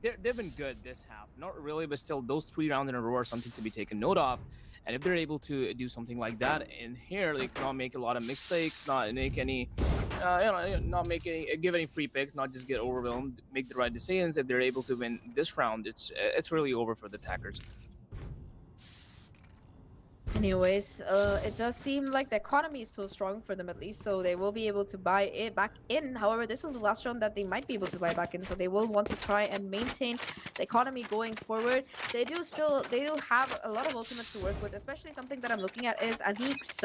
they've been good this half, not really, but still those 3 rounds in a row are something to be taken note of. And if they're able to do something like that in here, they cannot make a lot of mistakes, not make any give any free picks, not just get overwhelmed, make the right decisions. If they're able to win this round, it's really over for the attackers. Anyways, it does seem like the economy is so strong for them at least, so they will be able to buy it back in. However, this is the last round that they might be able to buy back in, so they will want to try and maintain the economy going forward. They do have a lot of ultimates to work with, especially something that I'm looking at is Anik's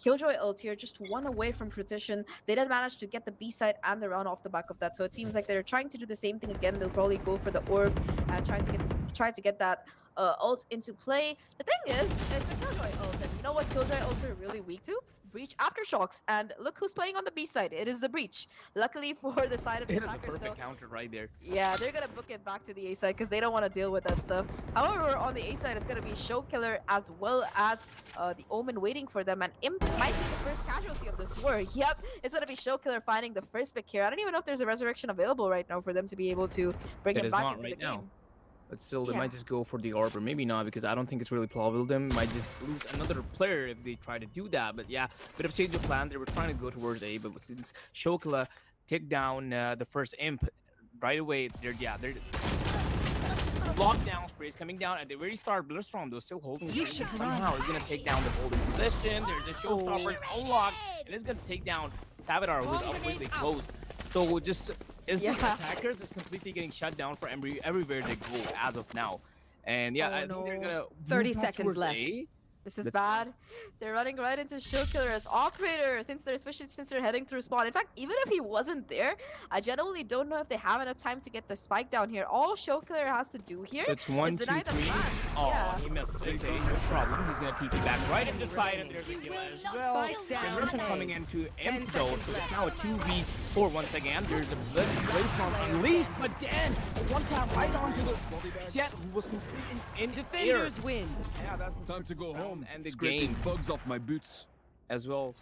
Killjoy ult here, just one away from fruition. They did manage to get the B side and the round off the back of that, so it seems like they're trying to do the same thing again. They'll probably go for the orb and try to get that ult into play. The thing is, it's a Killjoy ult, and you know what Killjoy ults are really weak to? Breach aftershocks, and look who's playing on the B side. It is the Breach. Luckily for the side of the It is a attackers, though, perfect counter right there. yeah, they're gonna book it back to the A side because they don't want to deal with that stuff. However, on the A side, it's gonna be Show Killer as well as the Omen waiting for them, and Imp might be the first casualty of this war. Yep, it's gonna be Show Killer finding the first pick here. I don't even know if there's a resurrection available right now for them to be able to bring It him is back not into right the now. game. But still, they Yeah. might just go for the orb, or maybe not, because I don't think it's really plausible. Them might just lose another player if they try to do that. But yeah, bit of change of plan. They were trying to go towards A, but since Shokla take down the first imp right away, they're lockdown sprays coming down, and they already started Blitzstorm. They're still holding. You it. should Somehow it's gonna take down the holding position. There's a showstopper unlocked, and it's gonna take down Savitar, who's up really close. So just it's just Yeah. attackers is completely getting shut down for everywhere they go as of now. And yeah, Oh, I think they're no. gonna 30 move back seconds towards left. A. This is That's- bad. They're running right into Show Killer as operator, especially since they're heading through spawn. In fact, even if he wasn't there, I genuinely don't know if they have enough time to get the spike down here. All Show Killer has to do here It's 1, is 2, deny the 3. plant. Oh, Yeah. he missed. Okay, no problem. He's gonna TP back right into side, and there's a kill as well. Spike down Reversal A. coming into 10 Imp though, seconds so it's left. now a 2v4 once again. There's a Blazestorm unleashed, but then one tap right onto the Jet, who was completely in the air. Defenders win. Yeah, that's Time to go home and the scrape these game bugs off my boots. as well.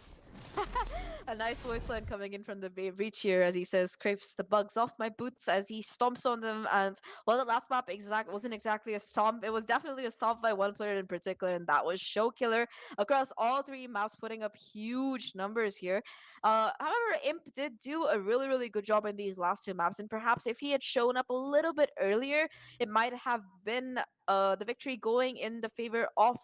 A nice voice line coming in from the Breach here as he says, scrapes the bugs off my boots as he stomps on them. And well, the last map wasn't exactly a stomp. It was definitely a stomp by one player in particular, and that was Show Killer across all three maps, putting up huge numbers here. However, Imp did do a really, really good job in these last two maps, and perhaps if he had shown up a little bit earlier, it might have been the victory going in the favor of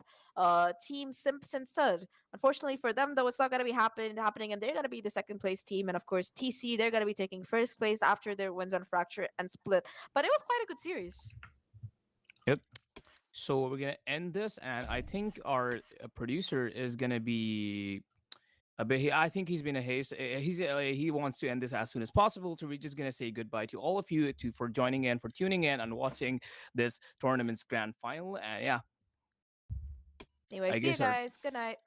Team Simps instead. Unfortunately for them, though, it's not going to be happening, and they're going to be the second place team. And of course, TC, they're going to be taking first place after their wins on Fracture and Split. But it was quite a good series. Yep. So we're gonna end this, and I think our producer is gonna be a bit. I think he's been a haste. He wants to end this as soon as possible. So we're just gonna say goodbye to all of you for joining in, for tuning in, and watching this tournament's grand final. And yeah, Anyway, I see you guess our guys. Good night.